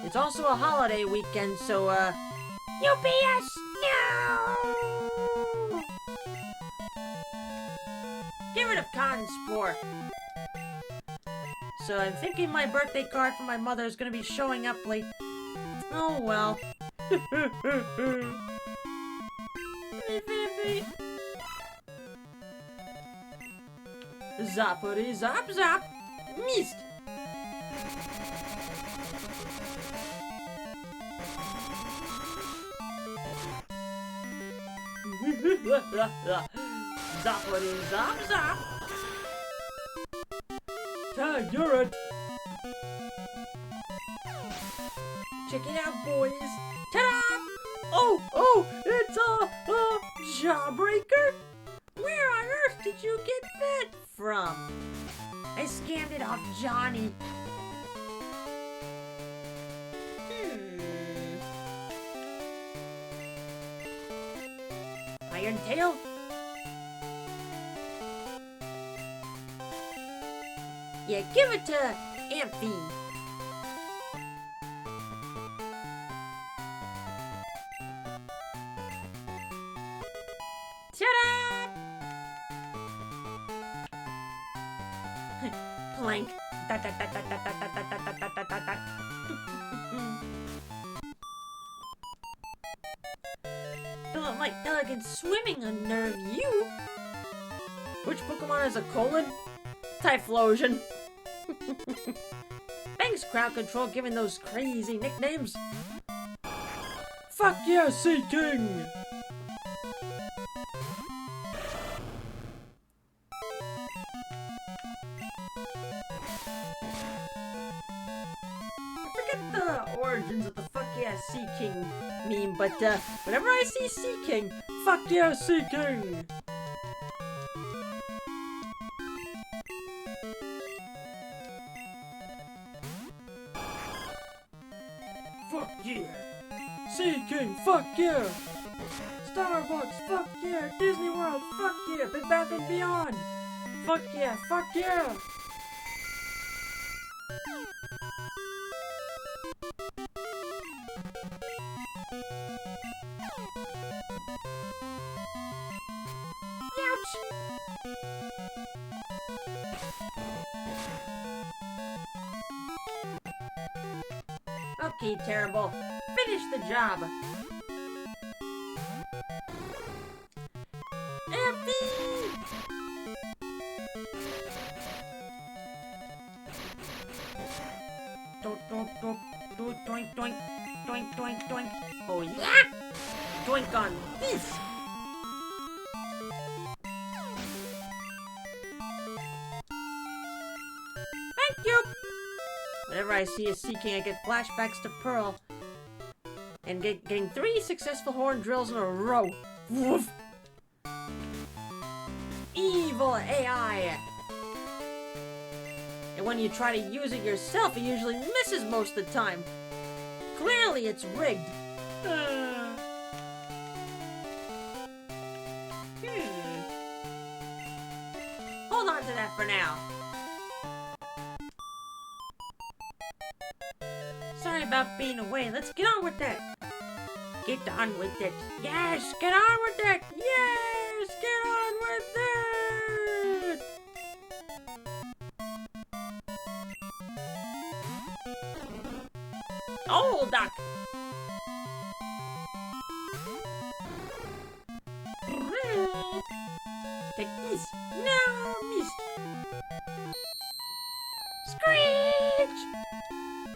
it's also a holiday weekend, so, UPS! No! Get rid of cotton spore. So I'm thinking my birthday card from my mother is gonna be showing up late. Oh well. Zappity zap zap! Missed! Zappity zap zap! Tag, you're it. Check it out, boys! Ta-da! Oh, it's a Jawbreaker? Where on earth did you get that from? I scammed it off Johnny. Iron Tail? Yeah, give it to Amphi. Ta-da! Plank. Don't let my elegant swimming unnerve you. Which Pokemon has a colon? Typhlosion. Thanks, crowd control, giving those crazy nicknames. Fuck yeah, Sea King. The origins of the fuck yeah Sea King meme, but whenever I see Sea King, Fuck yeah, Sea King. Fuck yeah. Sea King, fuck yeah. Starbucks, fuck yeah. Disney World, fuck yeah. Bed Bath and Beyond. Fuck yeah, fuck yeah. Okay, terrible. Finish the job. Empty! Doink, doink, doink, doink, doink. Oh yeah! Doink on this! Thank you! Whenever I see a Sea King, I get flashbacks to Pearl. And getting 3 successful horn drills in a row. Woof! Evil AI! And when you try to use it yourself, it usually misses most of the time. Clearly, it's rigged. Hold on to that for now. Sorry about being away. Let's get on with that. Get on with it. Yes, get on with it. Yes, get on with it. Oh, duck. Take this. No, missed. Screech!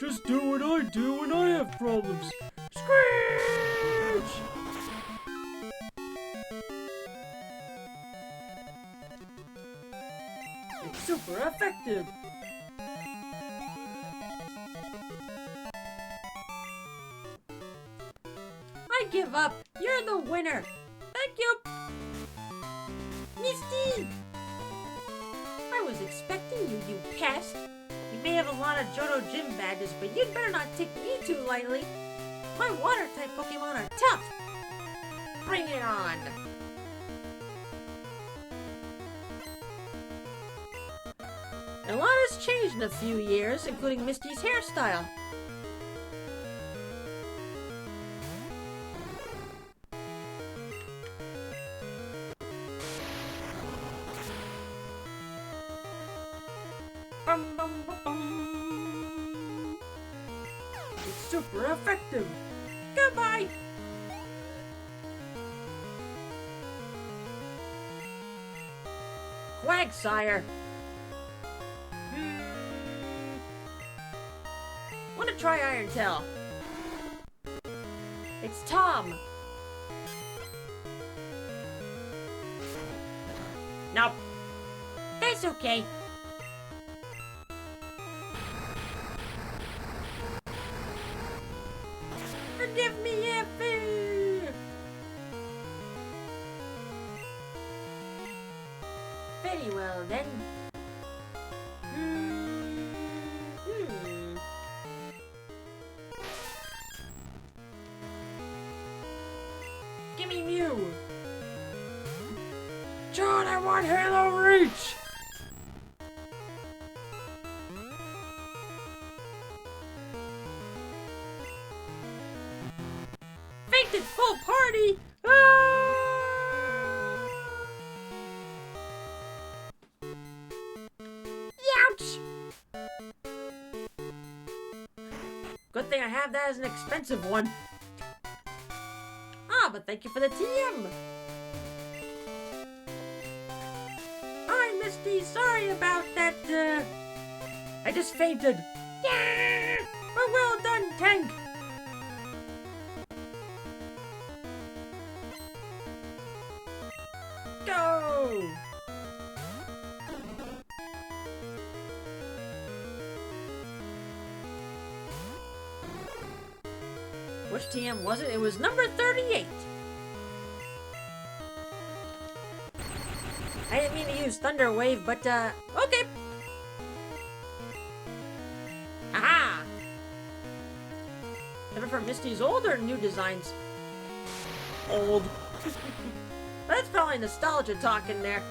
Just do what I do when I have problems. Screech! It's super effective. I give up. You're the winner. Thank you. Misty! I was expecting you, you pest. You may have a lot of Johto Gym badges, but you'd better not take me too lightly. My water-type Pokemon are tough. Bring it on. A lot has changed in a few years, including Misty's hairstyle. Bum, bum, bum, bum. It's super effective. Goodbye. Quagsire. Want to try Iron Tail? It's Tom. Nope. That's okay. Forgive me, Effie. Very well then. Gimme Mew. John, I want Halo Reach! Fainted full party. Ouch! Good thing I have that as an expensive one. Ah, but thank you for the TM. Hi, Misty. Sorry about that, I just fainted. Yeah! But well done, Tank. Go! Which TM was it? It was number 38. I didn't mean to use Thunder Wave, but, okay. Aha! Ever for Misty's old or new designs? Old. That's probably nostalgia talking there.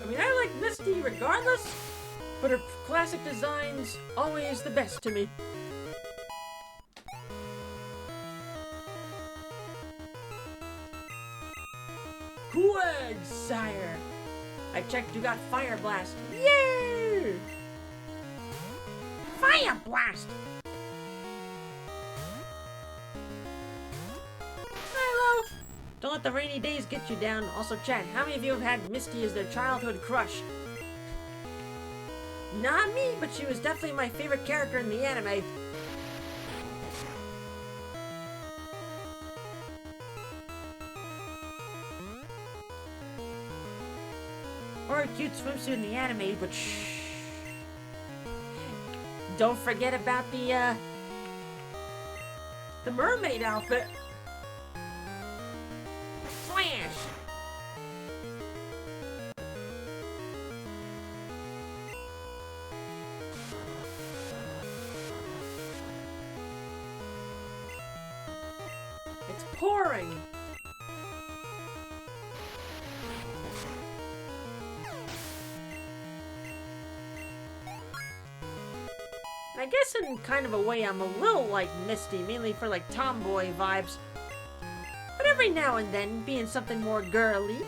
I mean, I like Misty regardless, but her classic designs always the best to me. Quagsire! I checked you got Fire Blast. Yay! Fire Blast! Hello! Don't let the rainy days get you down. Also, chat, how many of you have had Misty as their childhood crush? Not me, but she was definitely my favorite character in the anime. Or a cute swimsuit in the anime, but shh. Don't forget about the mermaid outfit. Slash! It's pouring! I guess in kind of a way I'm a little like Misty, mainly for like tomboy vibes. But every now and then, being something more girly.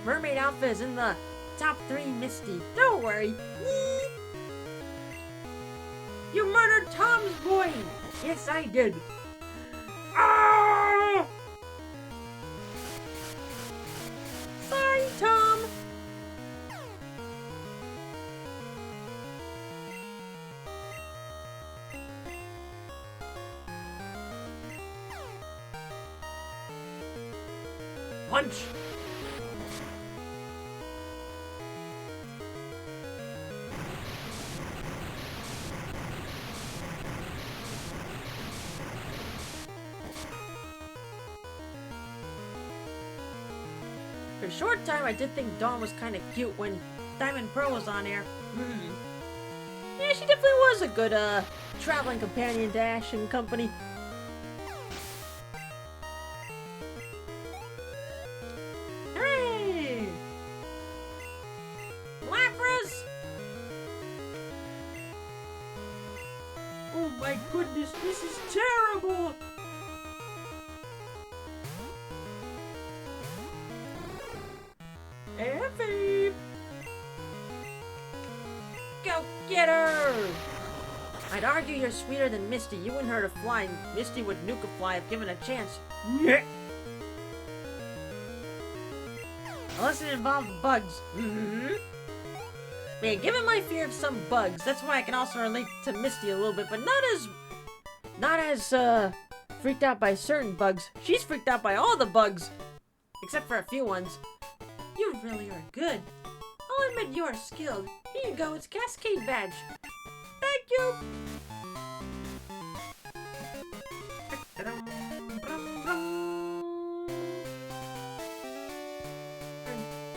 Mermaid outfit is in the top 3 Misty. Don't worry. You murdered Tom's boy! Yes, I did. Ah! Sorry, Tom. Punch! For a short time, I did think Dawn was kind of cute when Diamond Pearl was on air. Yeah, she definitely was a good, traveling companion to Ash and company. Hooray! Lapras! Oh my goodness, this is terrible! heavy. Go get her! I'd argue you're sweeter than Misty. You wouldn't hurt a fly. Misty would nuke a fly if given a chance. Unless it involved bugs. Man, given my fear of some bugs, that's why I can also relate to Misty a little bit, but not as freaked out by certain bugs. She's freaked out by all the bugs, except for a few ones. You really are good. I'll admit you are skilled. Here you go, it's a Cascade badge. Thank you!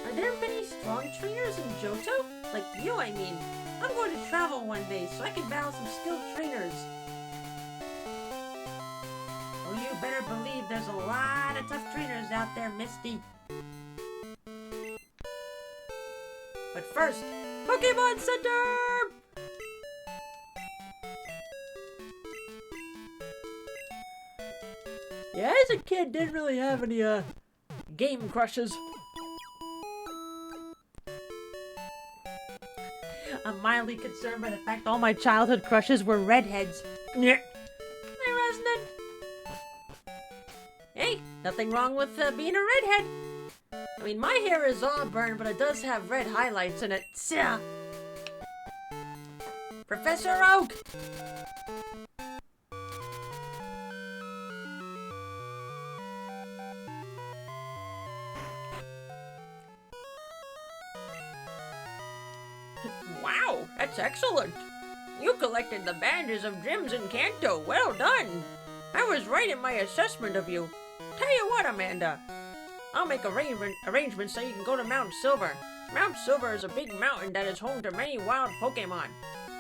Are there many strong trainers in Johto? Like you, I mean. I'm going to travel one day, so I can battle some skilled trainers. Oh, you better believe there's a lot of tough trainers out there, Misty. But first, Pokémon Center! Yeah, as a kid, didn't really have any, game crushes. I'm mildly concerned by the fact all my childhood crushes were redheads. Hey, Resonant! Hey, nothing wrong with being a redhead. I mean, my hair is auburn, but it does have red highlights in it. Professor Oak! Wow, that's excellent. You collected the badges of gyms in Kanto. Well done. I was right in my assessment of you. Tell you what, Amanda. I'll make arrangements so you can go to Mount Silver. Mount Silver is a big mountain that is home to many wild Pokémon.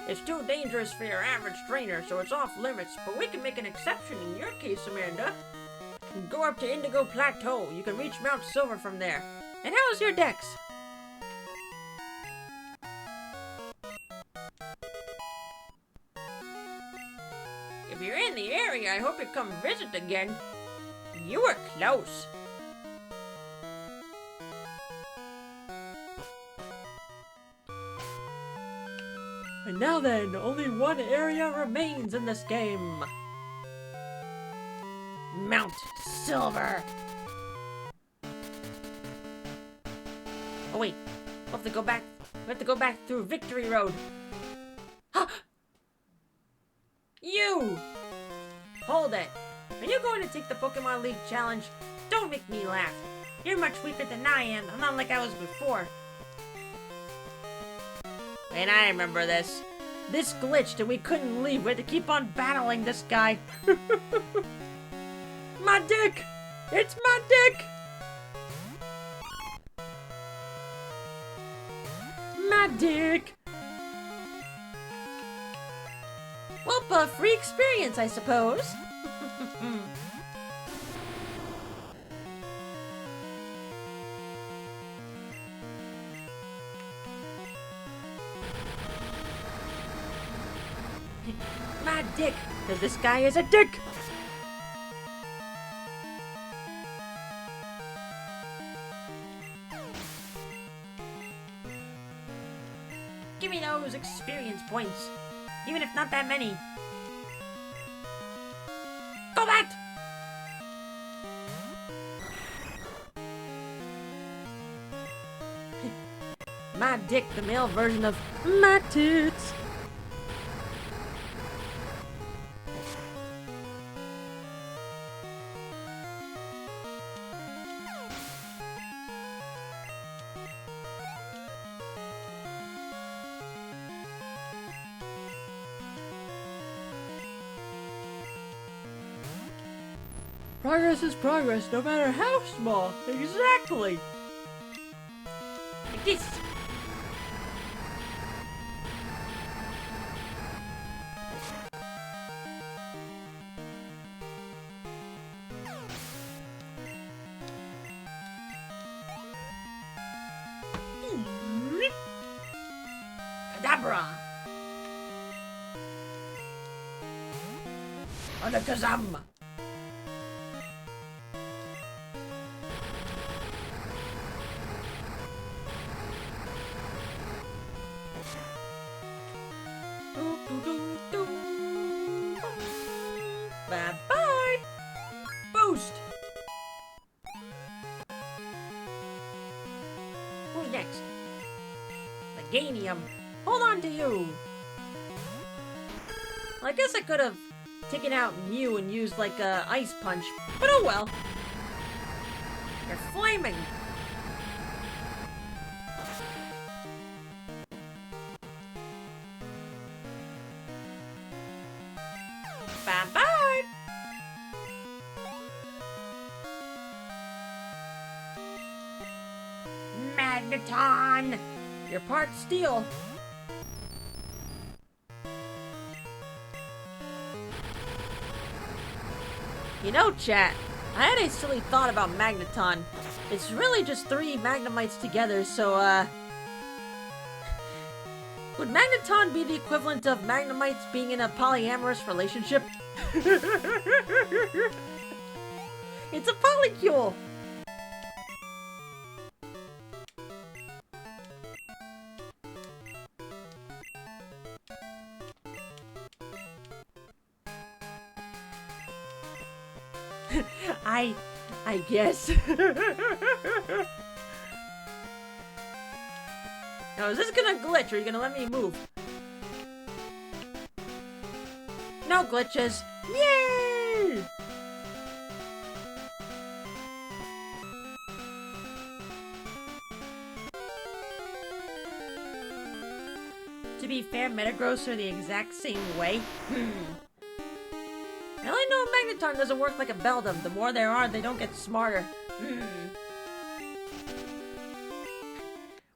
It's too dangerous for your average trainer, so it's off limits, but we can make an exception in your case, Amanda. Go up to Indigo Plateau. You can reach Mount Silver from there. And how's your dex? If you're in the area, I hope you come visit again. You were close. And now then, only one area remains in this game. Mount Silver. Oh wait, we'll have to go back. We have to go back through Victory Road. You! Hold it. Are you going to take the Pokemon League challenge? Don't make me laugh. You're much weaker than I am. I'm not like I was before. And I remember this. This glitched and we couldn't leave. We had to keep on battling this guy. My dick! It's my dick! My dick! Well, a free experience, I suppose. My dick, because this guy is a dick. Give me those experience points. Even if not that many. Go back! My dick, the male version of my tits. Progress is progress, no matter how small. Exactly. Like this. Kadabra. Alakazam. next? Leganium. Hold on to you. Well, I guess I could have taken out Mew and used like a ice punch, but oh well. You're flaming. Bye-bye. Magneton. You're part steel. You know, chat, I had a silly thought about Magneton. It's really just 3 Magnemites together, so, would Magneton be the equivalent of Magnemites being in a polyamorous relationship? It's a polycule! I guess. Now, is this gonna glitch or are you gonna let me move? No glitches. Yay! To be fair, Metagross are the exact same way. I only know Magneton doesn't work like a Beldum. The more there are, they don't get smarter.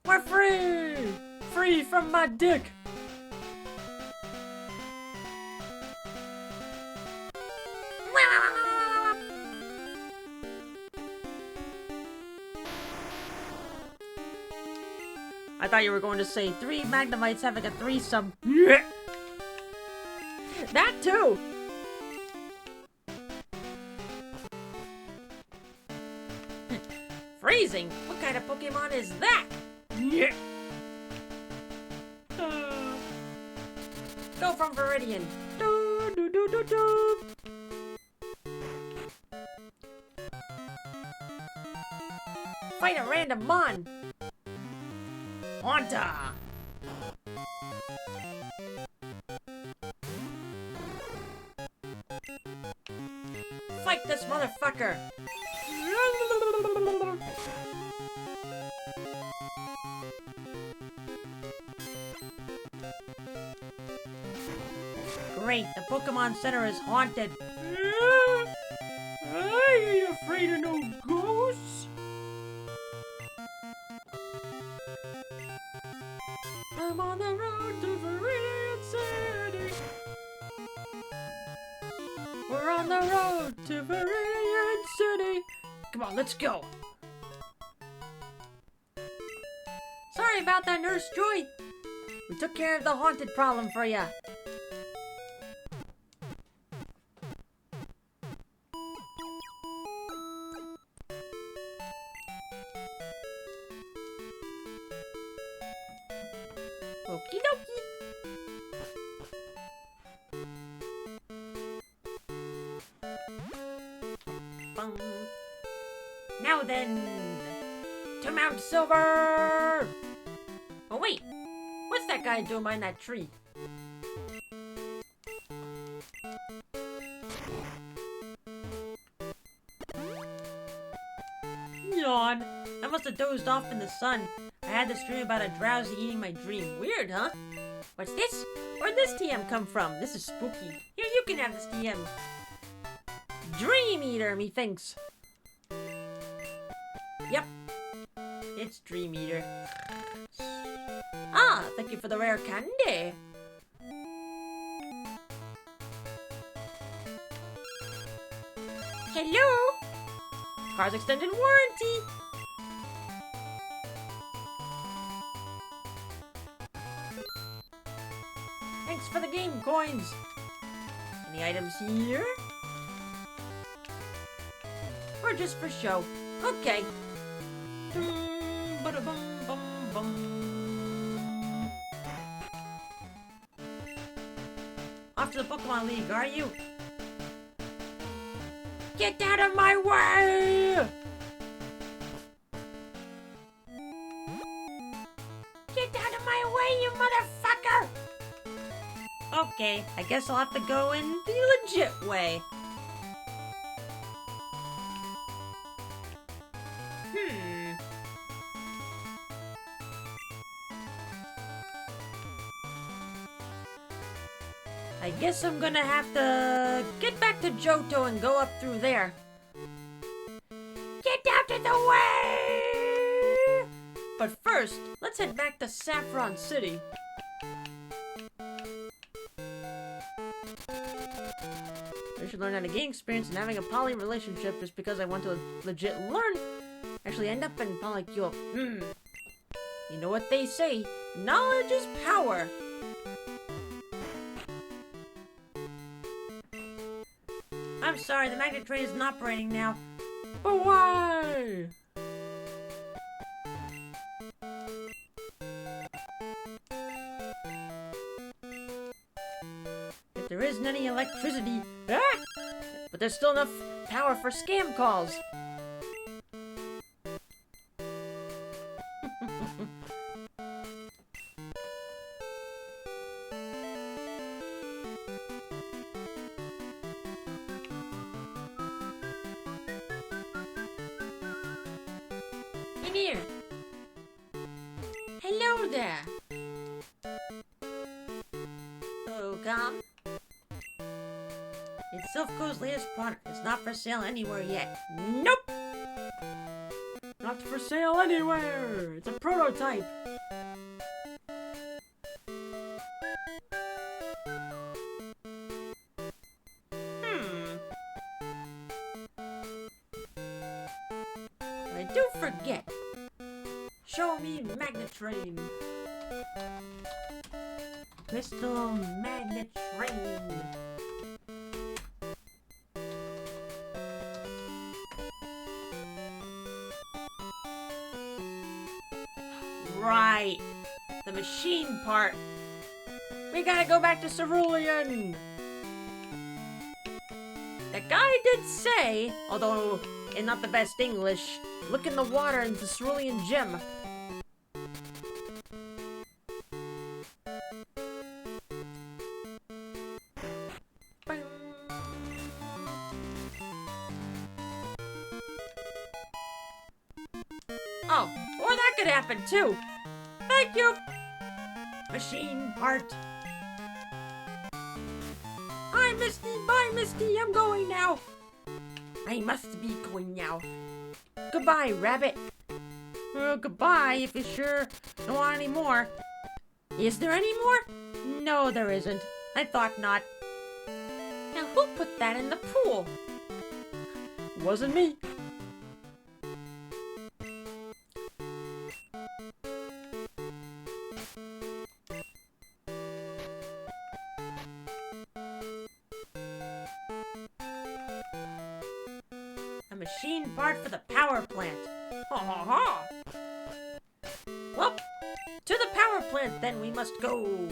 We're free! Free from my dick! I thought you were going to say 3 Magnemites having a threesome. That too! Freezing? What kind of Pokemon is that? Yeah. Go from Viridian. Do, do, do, do, do. Fight a random mon. Haunter. Fight this motherfucker. Great, the Pokemon Center is haunted. I ain't afraid of no ghosts. I'm on the road to Viridian City. We're on the road to Viridian City. Come on, let's go. Sorry about that, Nurse Joy. We took care of the haunted problem for ya. Okie dokie. Bum. Now then, to Mount Silver! Oh wait, what's that guy doing behind that tree? Yawn. I must have dozed off in the sun. I had this dream about a drowsy eating my dream. Weird, huh? What's this? Where'd this TM come from? This is spooky. Here, you can have this TM. Dream Eater, methinks. Yep. It's Dream Eater. Ah, thank you for the rare candy. Hello? Car's extended warranty. Thanks for the game coins. Any items here? Or just for show? Okay. Off to the Pokemon League, are you? Get out of my way! you motherfucker! Okay, I guess I'll have to go in the legit way. I guess I'm gonna have to get back to Johto and go up through there. Get out of the way! But first, let's head back to Saffron City. I should learn how to gain experience in having a poly relationship just because I want to legit learn. Actually end up in Polycule. You know what they say, knowledge is power. I'm sorry, the magnet train isn't operating now. But why? If there isn't any electricity, but there's still enough power for scam calls. In here. Hello there. Oh, come. It's Silphco's latest product. It's not for sale anywhere yet. Nope! Not for sale anywhere! It's a prototype! I do forget. Show me Magnet Train. Crystal Magnet Train. Right. The machine part. We gotta go back to Cerulean. The guy did say, although in not the best English, look in the water in the Cerulean Gym. Oh, or that could happen too. Thank you. Machine part. Hi, Misty. Bye, Misty. I'm going now. I must be going now. Goodbye, Rabbit. Goodbye, if you sure don't want any more. Is there any more? No, there isn't. I thought not. Now, who put that in the pool? Wasn't me. A machine part for the power plant. Ha ha ha! Well, to the power plant then we must go.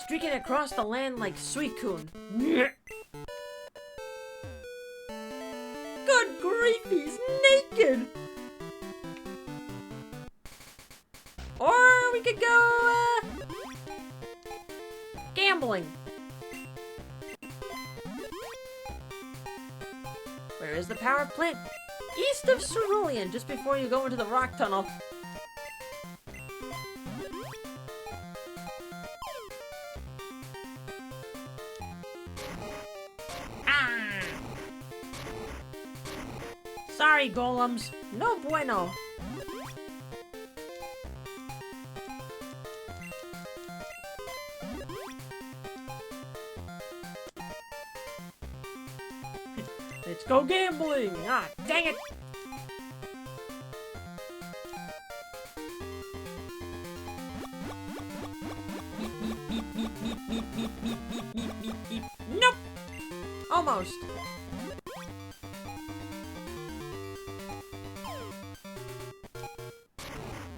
Streaking across the land like Suicune. Good grief, he's naked! Or we could go, gambling. Where is the power plant? East of Cerulean, just before you go into the rock tunnel. Ah! Sorry, golems. No bueno. Let's go gambling! Ah, dang it! Nope! Almost.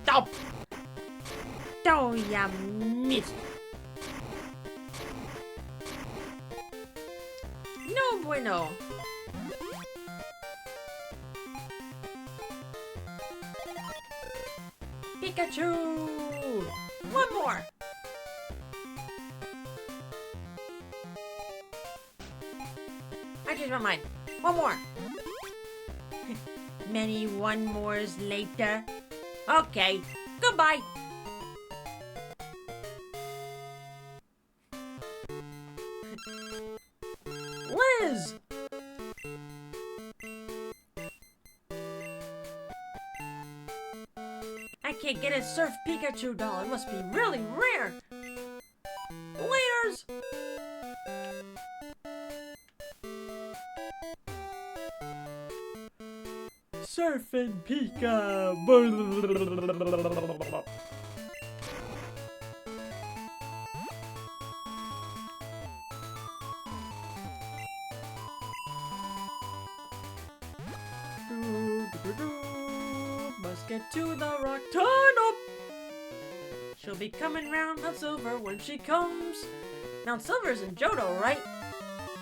Oh! Oh, ya missed. bueno. Pikachu! One more! I changed my mind. One more. Many one mores later. Okay, goodbye. Liz! I can't get a Surf Pikachu doll. It must be really rare. Layers! Surfing Pika. Must get to the rock tunnel. She'll be coming round Mount Silver when she comes. Mount Silver's in Johto, right?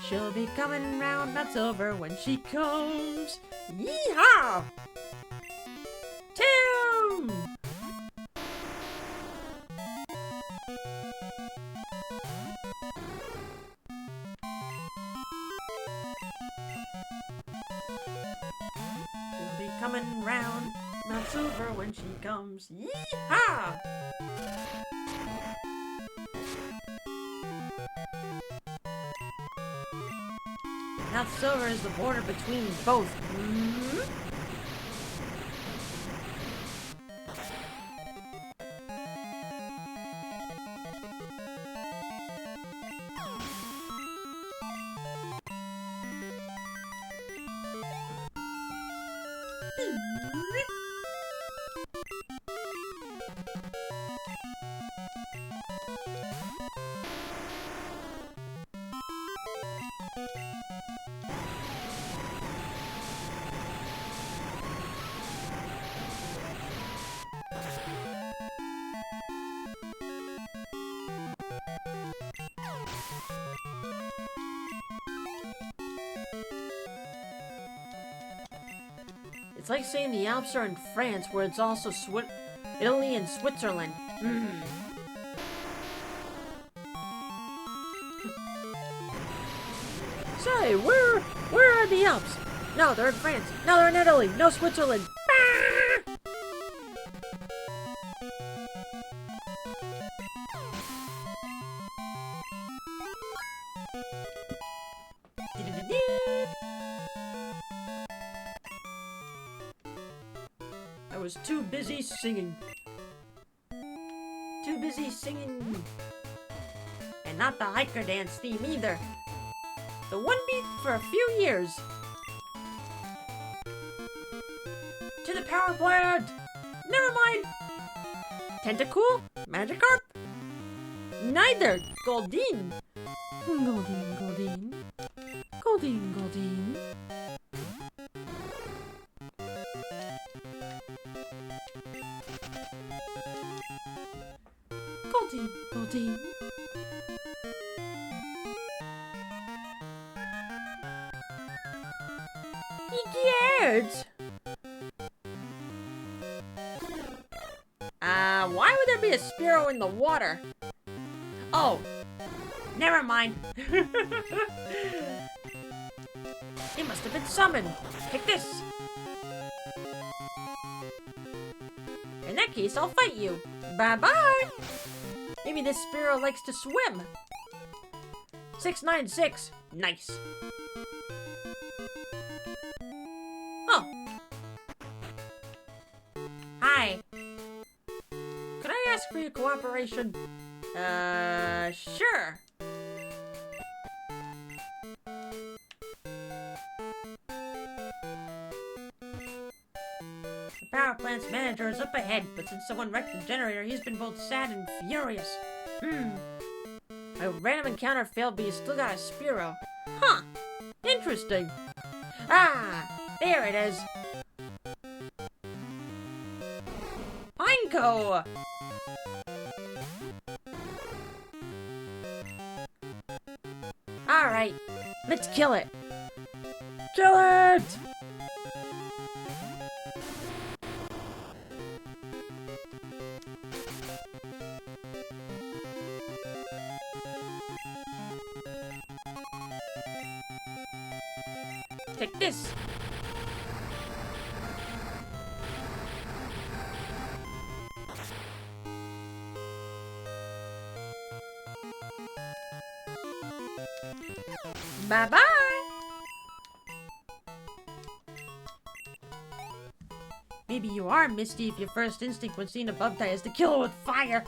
She'll be coming round Mount Silver when she comes. Yeehaw! Tim! She'll be coming round Mount Silver when she comes. Yeehaw! Mount Silver is the border between both. It's like saying the Alps are in France, where it's also Italy and Switzerland. Say, where are the Alps? No, they're in France. No, they're in Italy. No, Switzerland. I was too busy singing. Too busy singing. And not the hiker dance theme either. The one beat for a few years. To the power plant! Never mind! Tentacool? Magikarp? Neither! Goldeen! Goldeen. Goldeen. Idiot! Why would there be a Spearow in the water? Oh, never mind. It must have been summoned. Take this. In that case, I'll fight you. Bye-bye. Maybe this Spearow likes to swim. 696. Nice. Oh. Hi. Could I ask for your cooperation? Sure. The power plant's manager is up ahead, but since someone wrecked the generator, he's been both sad and furious. A random encounter failed, but you still got a Spearow. Huh. Interesting. Ah, there it is. Pineco! Alright, let's kill it. Kill it! Take this. Bye-bye. Maybe you are Misty if your first instinct when seeing a bug tie is to kill it with fire.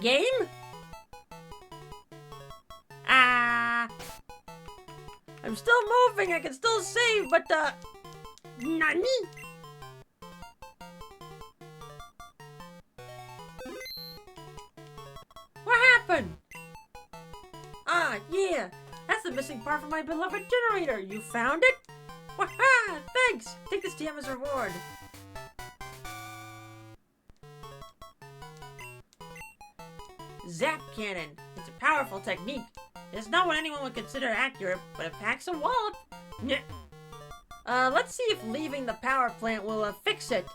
Game? I'm still moving, I can still save, but, nani? What happened? Ah, yeah, that's the missing part from my beloved generator. You found it? Waha! Thanks! Take this TM as a reward. Zap Cannon. It's a powerful technique. It's not what anyone would consider accurate, but it packs a wallop. Let's see if leaving the power plant will fix it.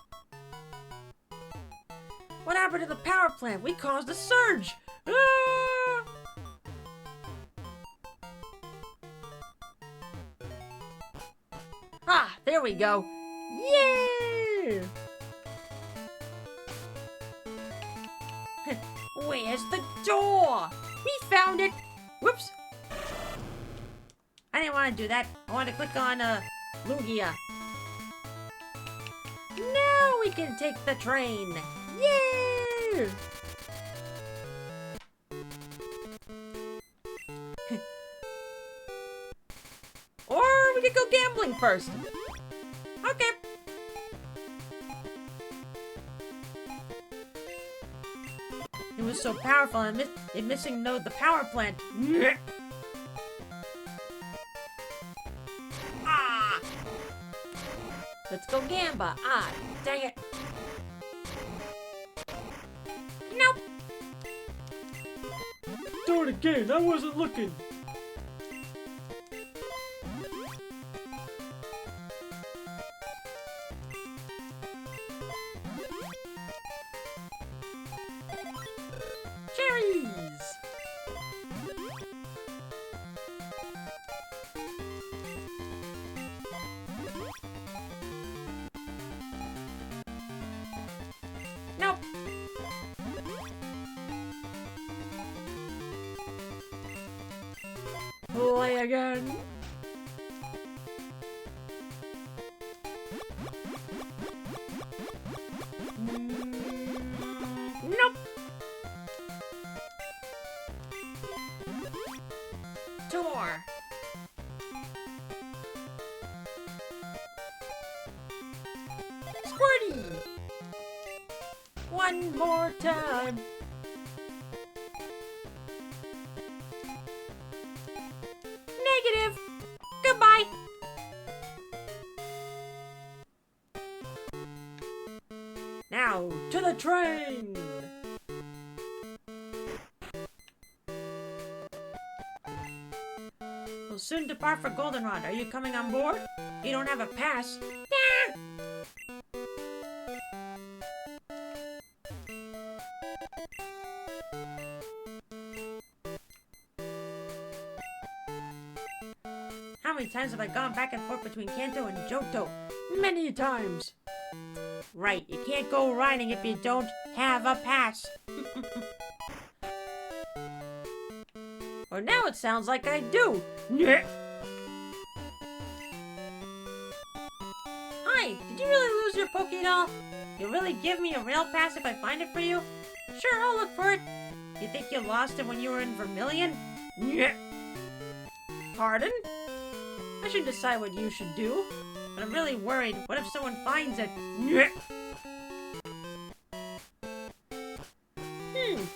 What happened to the power plant? We caused a surge! Ah! Ah, there we go. Yay! Where's the door? We found it! Whoops! I didn't want to do that. I wanted to click on, Lugia. Now we can take the train! Yay! Or we could go gambling first. Okay. It was so powerful, it missing the power plant. Ah! Let's go Gamba. Ah, dang it. Nope. Do it again, I wasn't looking. Cherries! Nope. Play again. Nope. Tour. Squirty. One more time. Negative. Goodbye. Now to the train. We'll soon depart for Goldenrod. Are you coming on board? You don't have a pass. Ah! How many times have I gone back and forth between Kanto and Johto? Many times. Right, you can't go riding if you don't have a pass. Or now it sounds like I do. Hi, did you really lose your Pokédoll? You'll really give me a rail pass if I find it for you? Sure, I'll look for it. You think you lost it when you were in Vermilion? Pardon? I should decide what you should do. But I'm really worried. What if someone finds it?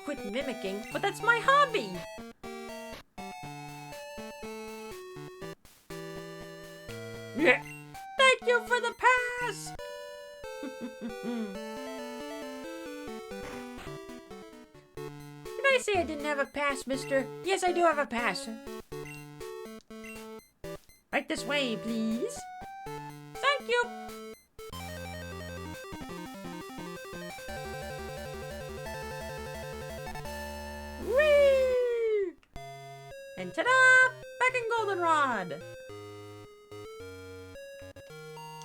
Quit mimicking. But that's my hobby! Thank you for the pass! Can I I say I didn't have a pass, mister? Yes, I do have a pass. Right this way, please. Thank you. Whee! And ta-da! Back in Goldenrod.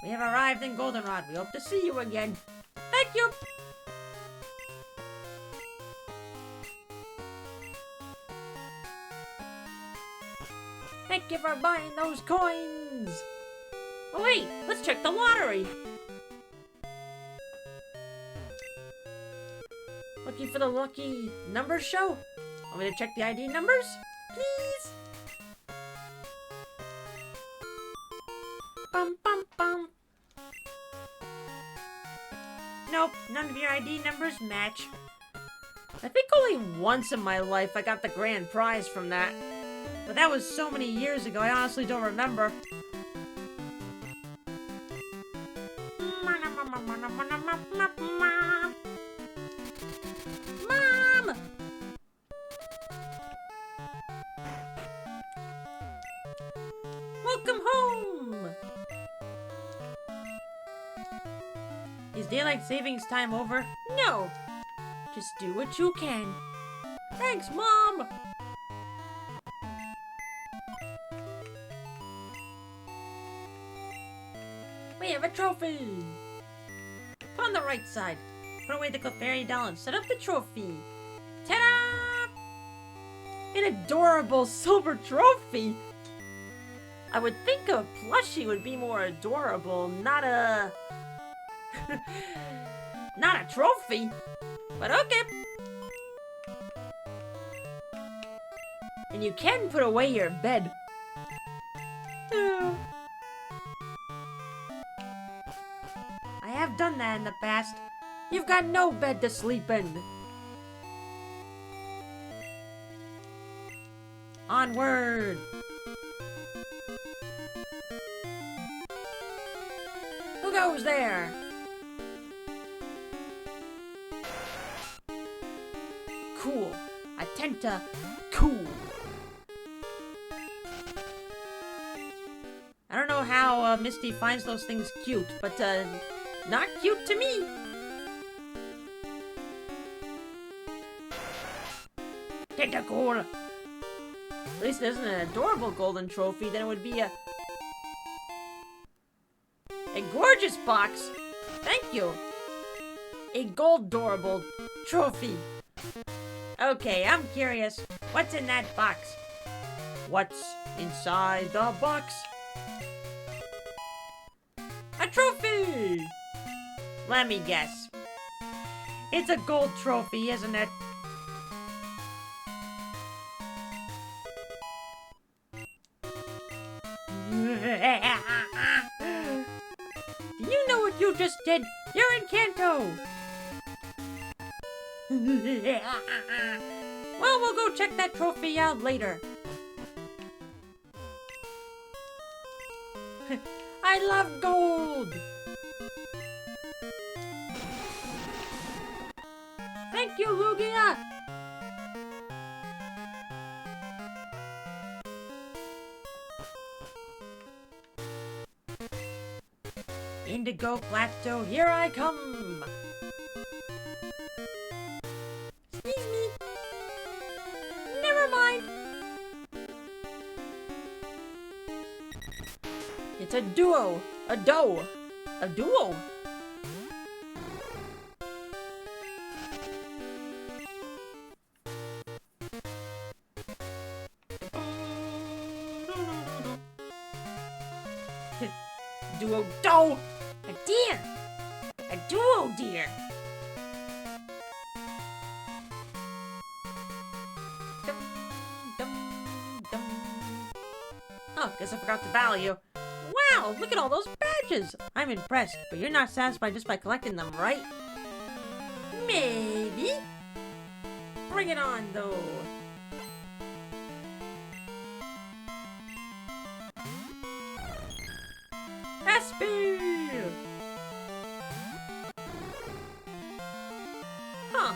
We have arrived in Goldenrod. We hope to see you again. Thank you. Thank you for buying those coins. Oh wait, let's check the lottery. Looking for the lucky numbers show? Want me to check the ID numbers? Please? Bum bum bum. Nope, none of your ID numbers match. I think only once in my life I got the grand prize from that. But that was so many years ago, I honestly don't remember. Mom! Welcome home! Is daylight savings time over? No! Just do what you can. Thanks, Mom! We have a trophy! Put on the right side. Put away the Clefairy doll and set up the trophy. Ta-da! An adorable silver trophy! I would think a plushie would be more adorable, not a... not a trophy! But okay! And you can put away your bed. I have done that in the past. You've got no bed to sleep in. Onward! Who goes there? Cool. Attenta. Cool. I don't know how Misty finds those things cute, but not cute to me. Tentacle. At least it isn't an adorable golden trophy, then it would be a gorgeous box. Thank you. A gold-dorable trophy. Okay, I'm curious. What's in that box? What's inside the box? A trophy! Let me guess. It's a gold trophy, isn't it? Do you know what you just did? You're in Kanto! Well, we'll go check that trophy out later. I love gold! Thank you, Lugia! Indigo Plateau, here I come! Excuse me. Never mind. It's a duo. A doe. A duo. Duo doe. A deer. A duo deer. Oh, guess I forgot to battle you. Wow, look at all those badges! I'm impressed, but you're not satisfied just by collecting them, right? Maybe. Bring it on, though. Espy! Huh.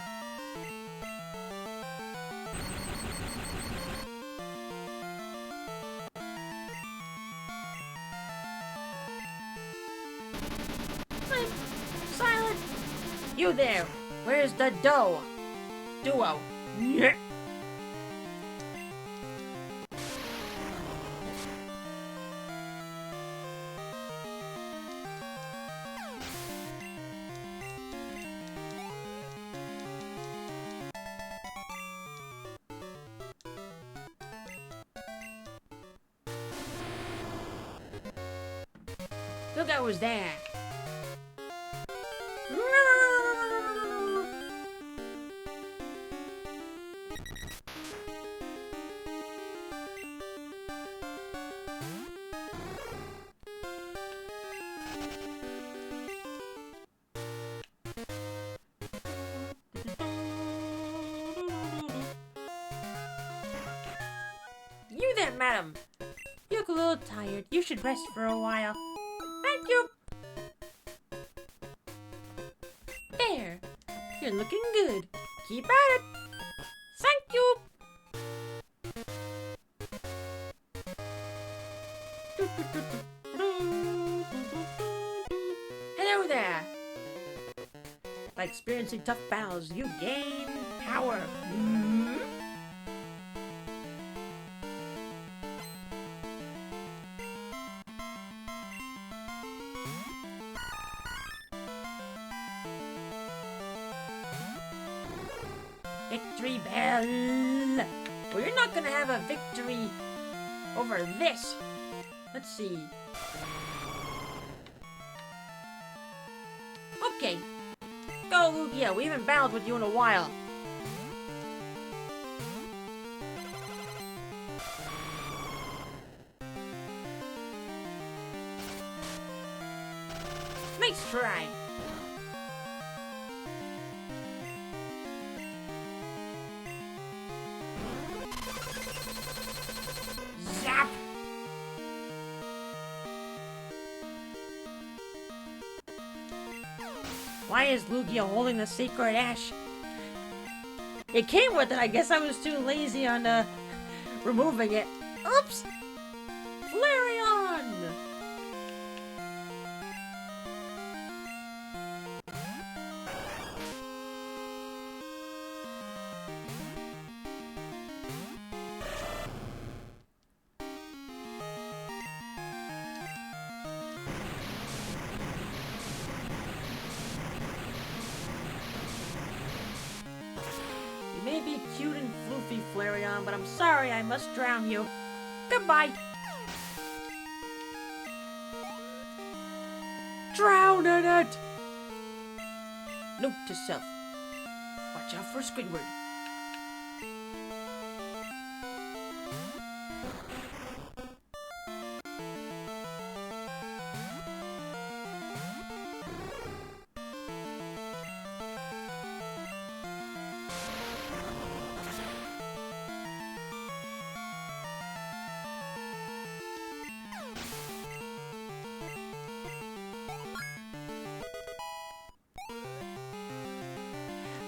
You there! Where's the duo? Yeah. Look what was there. You there, madam. You look a little tired. You should rest for a while. Thank you. There. You're looking good. Keep at it. Thank you. Hello there. By experiencing tough battles, you gain power. Victory bell! Well, you're not gonna have a victory over this. Let's see. Okay. Go, Lugia. We haven't battled with you in a while. Nice try. Zap! Why is Lugia holding the sacred ash? It came with it. I guess I was too lazy on removing it. Oops! Flareon! You may be cute and floofy, Flareon, but I'm sorry I must drown you. Goodbye! Drown in it! Note to self. Watch out for Squidward.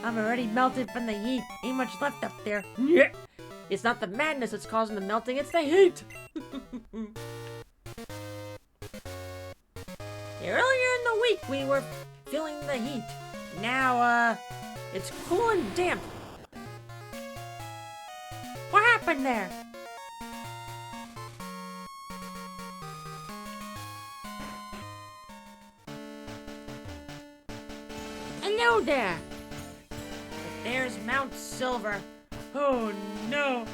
I'm already melted from the heat. Ain't much left up there. It's not the madness that's causing the melting, it's the heat! Earlier in the week, we were feeling the heat. Now, it's cool and damp. What happened there? Hello there! There's Mount Silver. Oh no!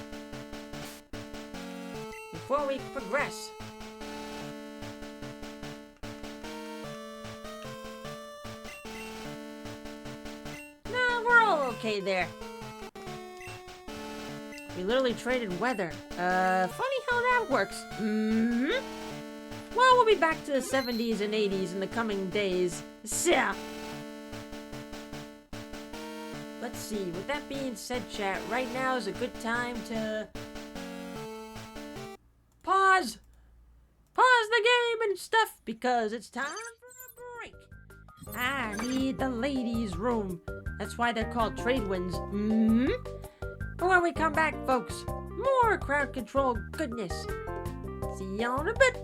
Before we progress, no, we're all okay there. We literally traded weather. Funny how that works. Well, we'll be back to the 70s and 80s in the coming days. Yeah. Let's see, with that being said, chat, right now is a good time to pause the game and stuff, because it's time for a break. I need the ladies' room. That's why they're called trade winds. But when we come back, folks, more crowd control goodness. See y'all in a bit.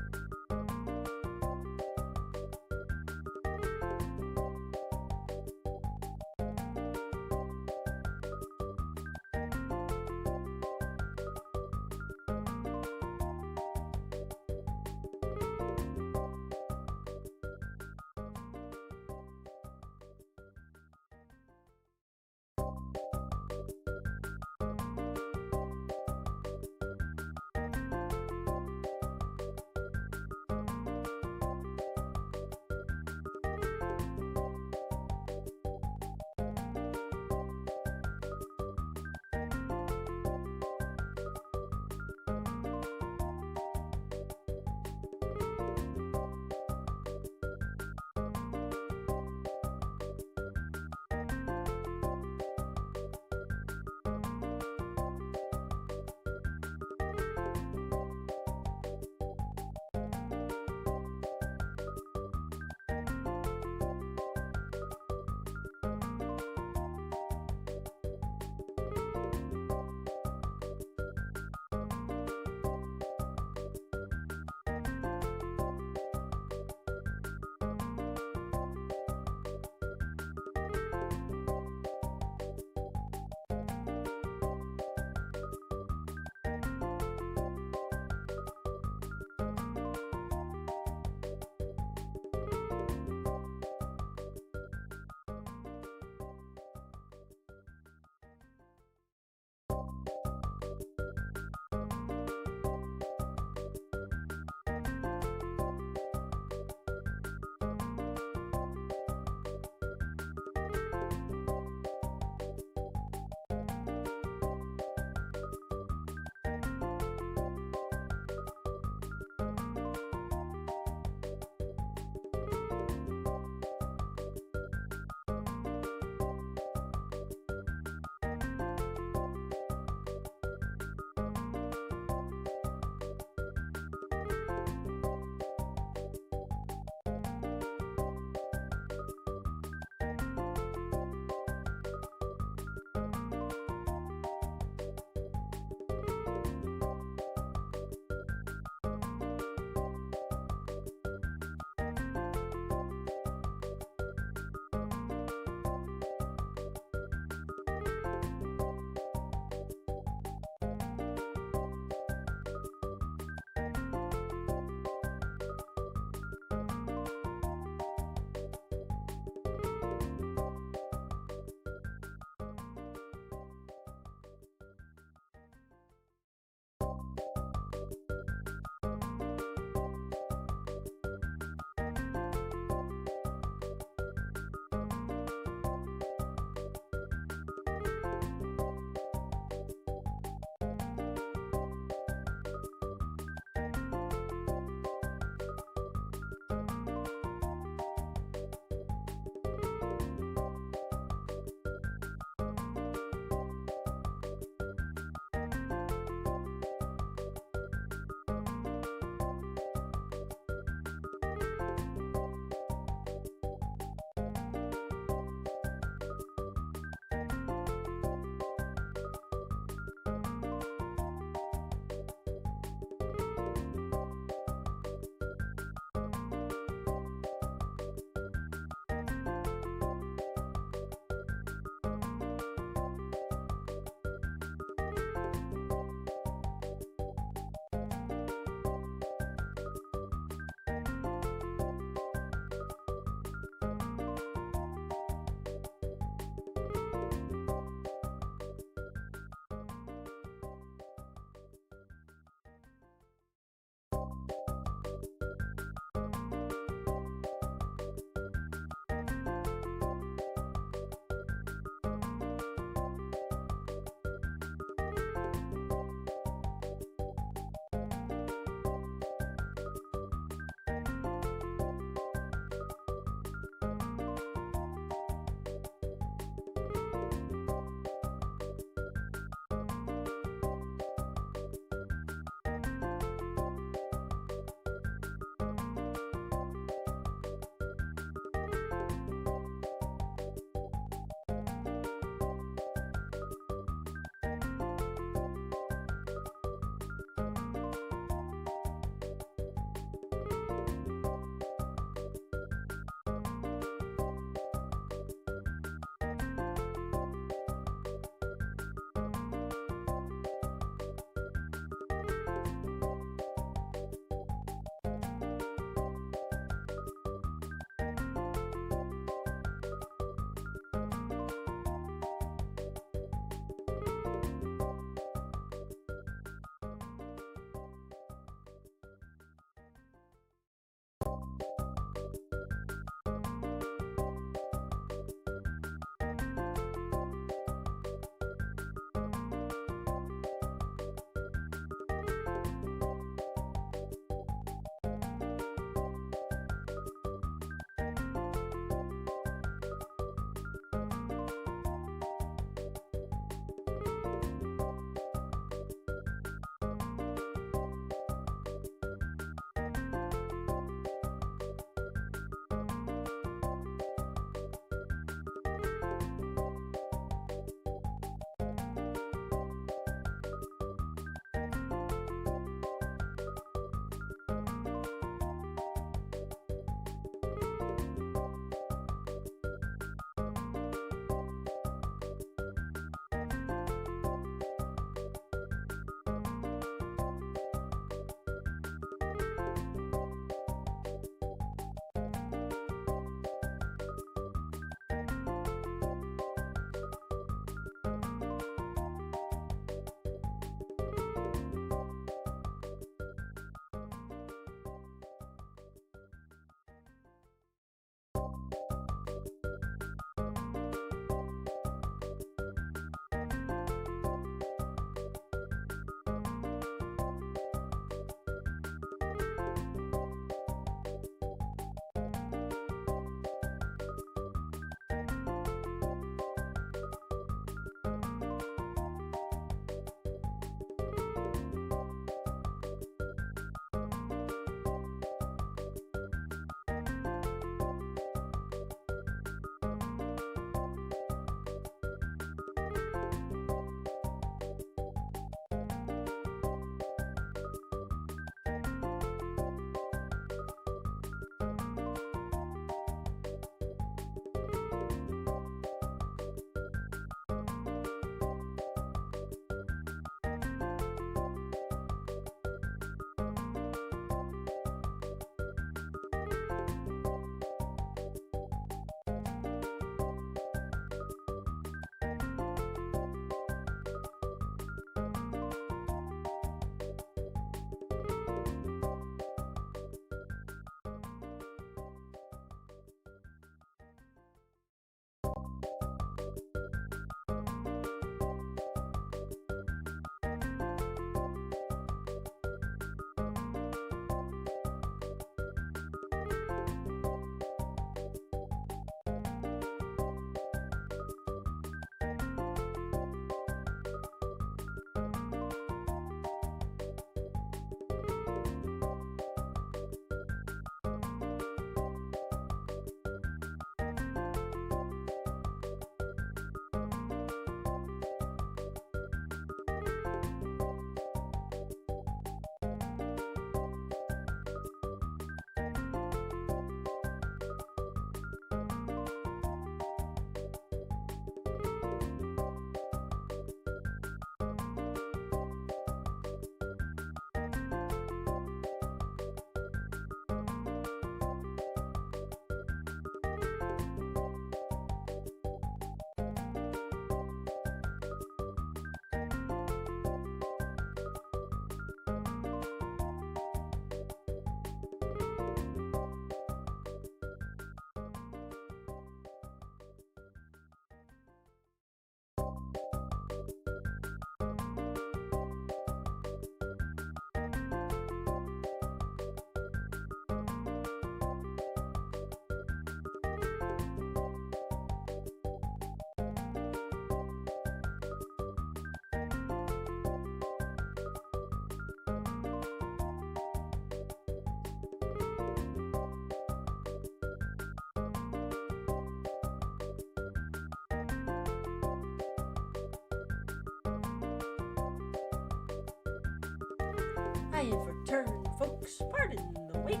I have returned, folks. Pardon the wait.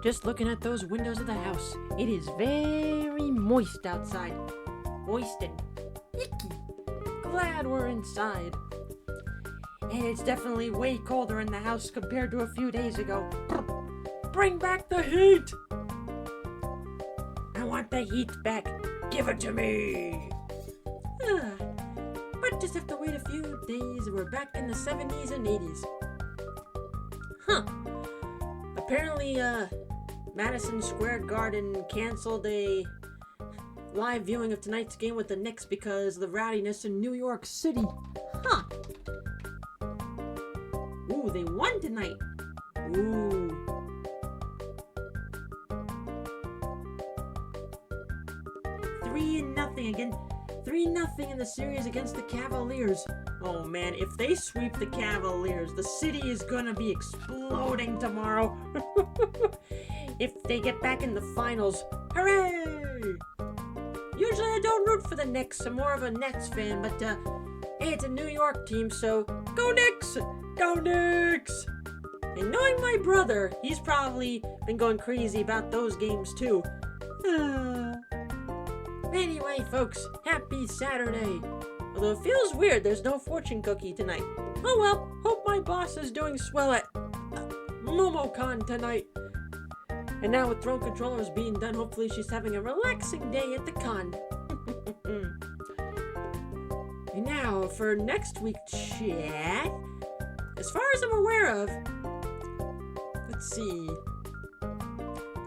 Just looking at those windows of the house, it is very moist outside. Moist and icky. Glad we're inside. And it's definitely way colder in the house compared to a few days ago. Bring back the heat! I want the heat back. Give it to me! But just have to wait a few days and we're back in the 70s and 80s. Huh. Apparently, Madison Square Garden canceled a live viewing of tonight's game with the Knicks because of the rowdiness in New York City. Huh. Ooh, they won tonight. Ooh. Three and nothing again. 3-0 in the series against the Cavaliers. Oh man, if they sweep the Cavaliers, the city is gonna be exploding tomorrow. If they get back in the finals, hooray! Usually I don't root for the Knicks. I'm more of a Nets fan, but hey, it's a New York team, so go Knicks! Go Knicks! And knowing my brother, he's probably been going crazy about those games too. Anyway, folks, happy Saturday. Although it feels weird, there's no fortune cookie tonight. Oh well, hope my boss is doing swell at MomoCon tonight. And now with Throne Controllers being done, hopefully she's having a relaxing day at the con. And now for next week's chat. As far as I'm aware of, let's see.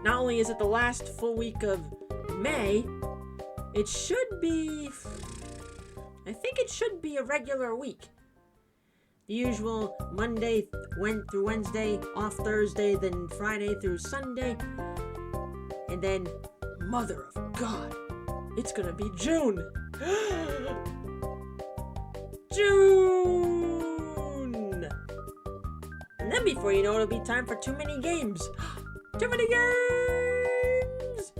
Not only is it the last full week of May, it should be, I think it should be a regular week. The usual Monday through Wednesday, off Thursday, then Friday through Sunday. And then, mother of God, it's gonna be June. June! And then before you know it, it'll be time for too many games. Too many games!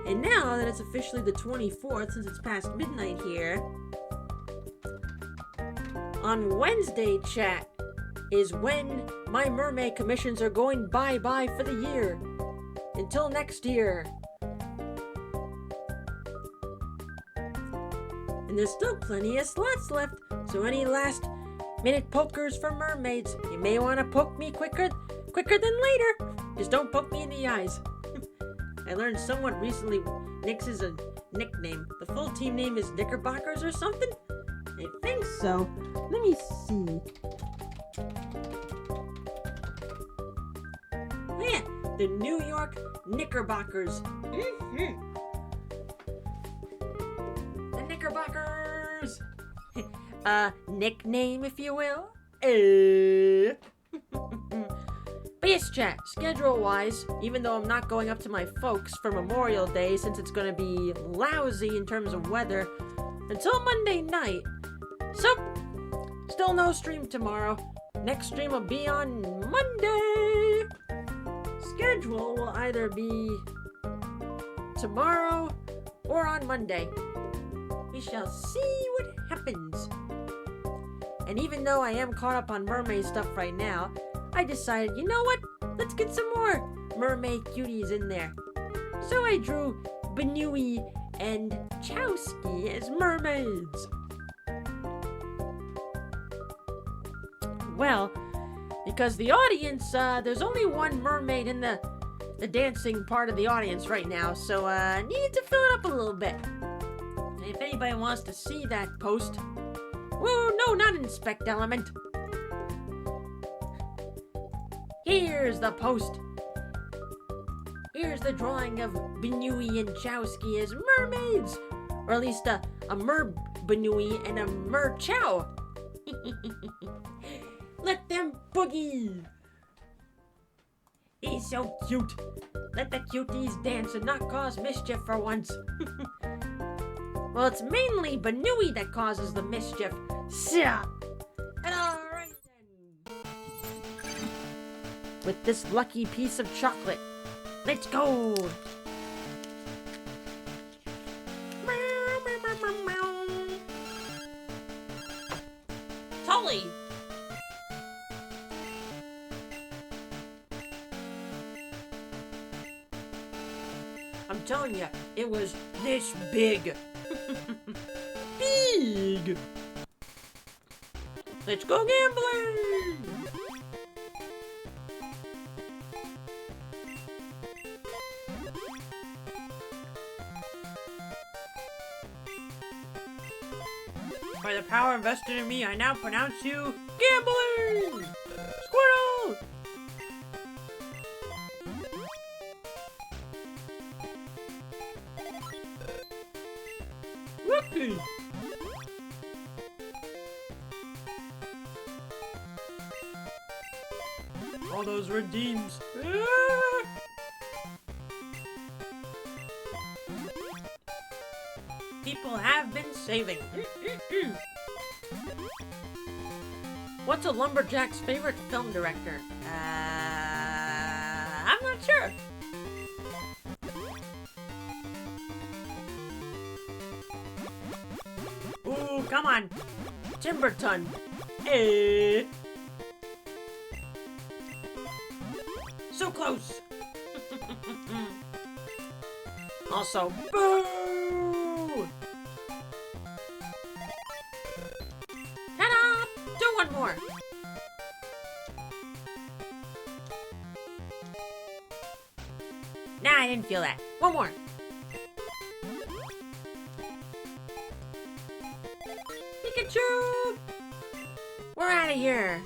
And now that it's officially the 24th, since it's past midnight here, on Wednesday, chat, is when my mermaid commissions are going bye-bye for the year. Until next year. And there's still plenty of slots left, so any last-minute pokers for mermaids, you may want to poke me quicker than later. Just don't poke me in the eyes. I learned somewhat recently Knicks is a nickname. The full team name is Knickerbockers or something? I think so. Let me see. Yeah, the New York Knickerbockers. The Knickerbockers. Nickname, if you will. But yes, chat, schedule-wise, even though I'm not going up to my folks for Memorial Day since it's going to be lousy in terms of weather, until Monday night. So, still no stream tomorrow. Next stream will be on Monday. Schedule will either be tomorrow or on Monday. We shall see what happens. And even though I am caught up on mermaid stuff right now, I decided, you know what? Let's get some more mermaid cuties in there. So I drew Benui and Chowski as mermaids. Well, because the audience, there's only one mermaid in the dancing part of the audience right now, so I needed to fill it up a little bit. And if anybody wants to see that post, whoa, no, not Inspect Element. Here's the post. Here's the drawing of Benui and Chowski as mermaids. Or at least a mer Benui and a mer Chow. Let them boogie. He's so cute. Let the cuties dance and not cause mischief for once. Well, it's mainly Benui that causes the mischief. And alright then. With this lucky piece of chocolate, let's go. Tully. telling you, it was this big. Big! Let's go gambling! By the power invested in me, I now pronounce you gambling! Squirrel! Rookie! All those redeems. Ah! People have been saving. What's a lumberjack's favorite film director? I'm not sure. Ooh, come on. Timberton. Eh. So close. Also, boo! Ta-da! Do one more. Nah, I didn't feel that. One more. Pikachu! We're out of here.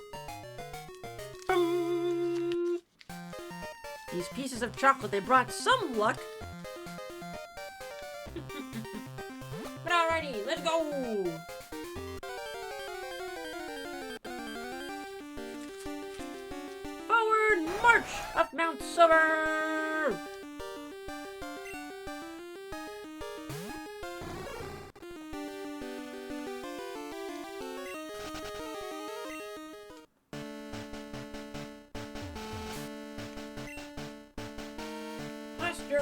These pieces of chocolate, they brought some luck. But alrighty, let's go! Forward march up Mount Silver! Master!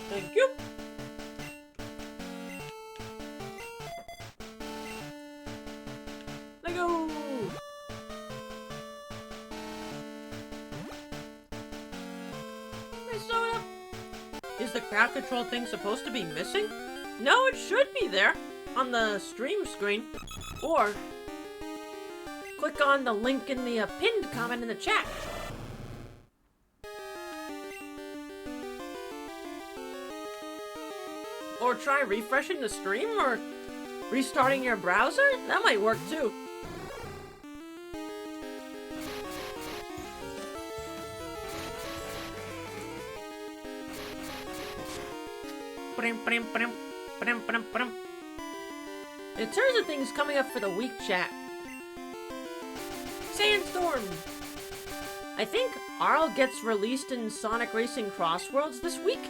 Thank you! Let go! Hey, Soda! Is the crowd control thing supposed to be missing? No, it should be there on the stream screen. Or click on the link in the pinned comment in the chat. Or try refreshing the stream or restarting your browser? That might work too. In terms of things coming up for the week, chat. Sandstorm! I think Arl gets released in Sonic Racing Crossworlds this week.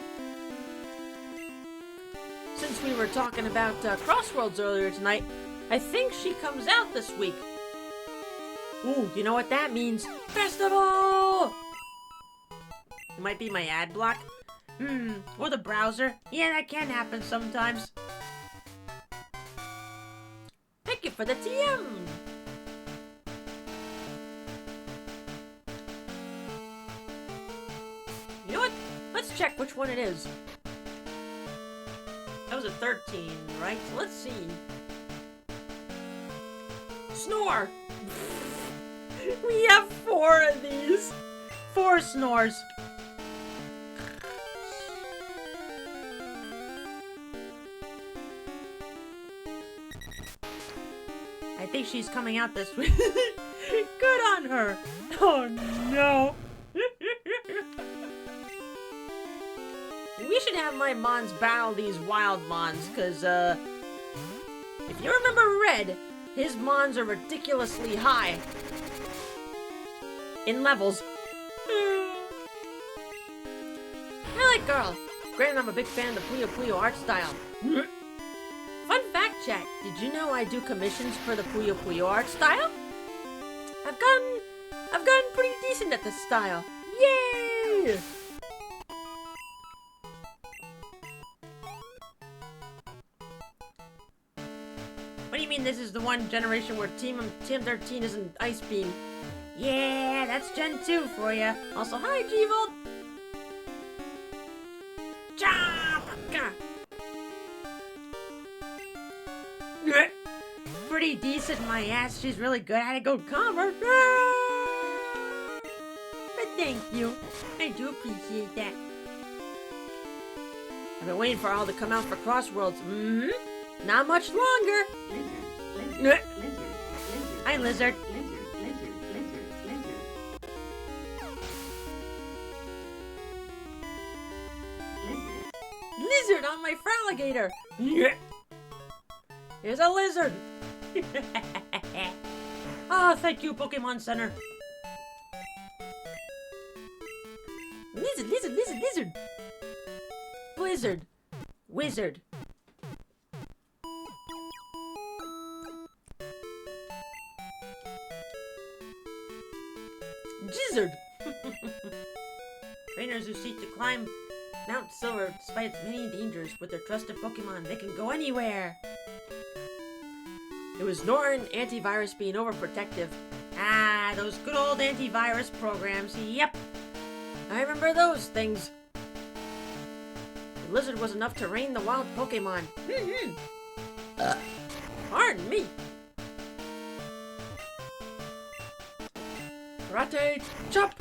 Since we were talking about Crossworlds earlier tonight, I think she comes out this week. Ooh, you know what that means? Festival! It might be my ad block. Or the browser. Yeah, that can happen sometimes. Thank you for the TM! You know what? Let's check which one it is. That was a 13, right? Let's see. Snore! We have 4 of these. 4 snores. I think she's coming out this week. Good on her. Oh no. We should have my Mons battle these wild Mons, cause if you remember Red, his Mons are ridiculously high in levels. I like Girl. Granted, I'm a big fan of the Puyo Puyo art style. Fun fact, chat. Did you know I do commissions for the Puyo Puyo art style? I've gotten pretty decent at this style. Yay! What do you mean this is the one generation where Team 13 isn't Ice Beam? Yeah, that's Gen 2 for ya. Also, hi, G-Volt! pretty decent, my ass. She's really good. I had to go calm her. But thank you. I do appreciate that. I've been waiting for all to come out for Crossworlds. Not much longer. Hi, Lizard. Lizard on my fraligator. Here's a lizard. Oh, thank you, Pokemon Center. Lizard, lizard, lizard, lizard. Blizzard. Wizard. Gizzard. Trainers who seek to climb Mount Silver, despite its many dangers, with their trusted Pokemon, they can go anywhere. It was Norton antivirus being overprotective. Ah, those good old antivirus programs. Yep. I remember those things. The lizard was enough to rein the wild Pokemon. Pardon me. Karate chop!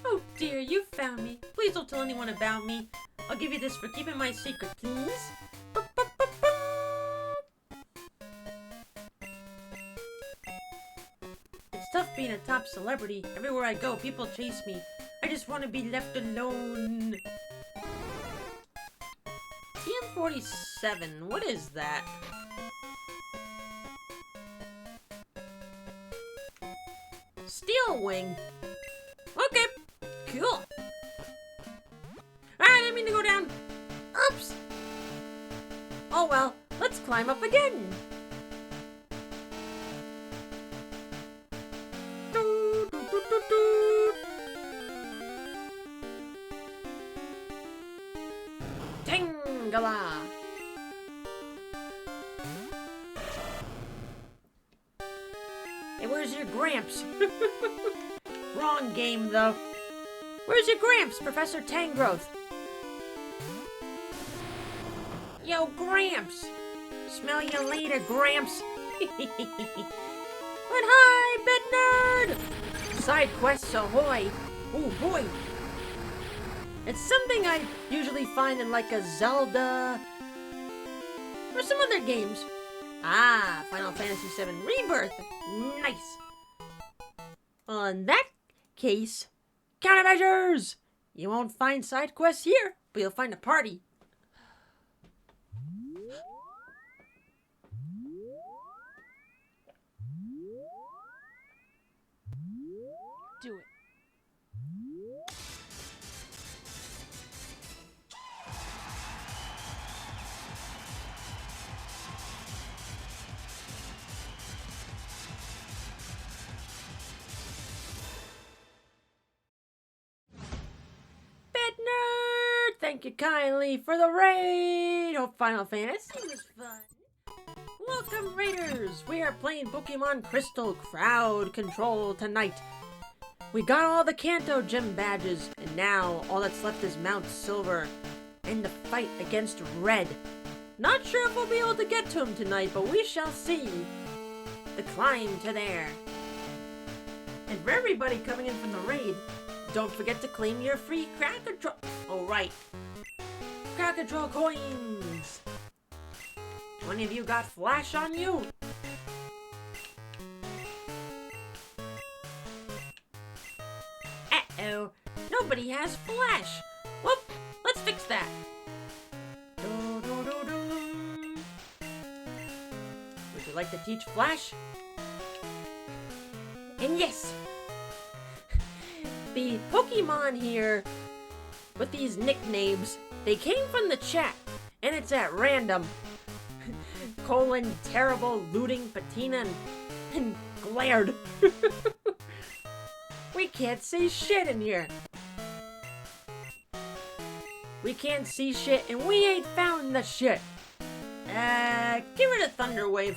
Oh dear, you found me. Please don't tell anyone about me. I'll give you this for keeping my secret, please. It's tough being a top celebrity. Everywhere I go, people chase me. I just want to be left alone. TM47, what is that? Steel Wing. Okay, cool. I didn't mean to go down. Oops. Oh well, let's climb up again. Tangela. Hey, where's your Gramps? Wrong game, though. Where's your Gramps, Professor Tangrowth? Yo, Gramps! Smell you later, Gramps! But hi, Bed Nerd! Side quests ahoy! Oh boy! It's something I usually find in like a Zelda or some other games. Ah, Final Fantasy VII Rebirth! Nice! Well, in that case, countermeasures! You won't find side quests here, but you'll find a party. Do it. Bed Nerd! Thank you kindly for the raid! Hope Final Fantasy was fun. Welcome, Raiders! We are playing Pokemon Crystal Crowd Control tonight. We got all the Kanto Gym badges, and now all that's left is Mount Silver and the fight against Red. Not sure if we'll be able to get to him tonight, but we shall see. The climb to there. And for everybody coming in from the raid, don't forget to claim your free Crowd Control. Oh, right. Crowd Control coins. 20 of you got Flash on you? Uh-oh. Nobody has Flash. Whoop. Let's fix that. Would you like to teach Flash? And yes, the Pokemon here with these nicknames, they came from the chat, and it's at random. Colon, terrible, looting, patina, and glared. We can't see shit in here. We can't see shit, and we ain't found the shit. Get rid of Thunder Wave.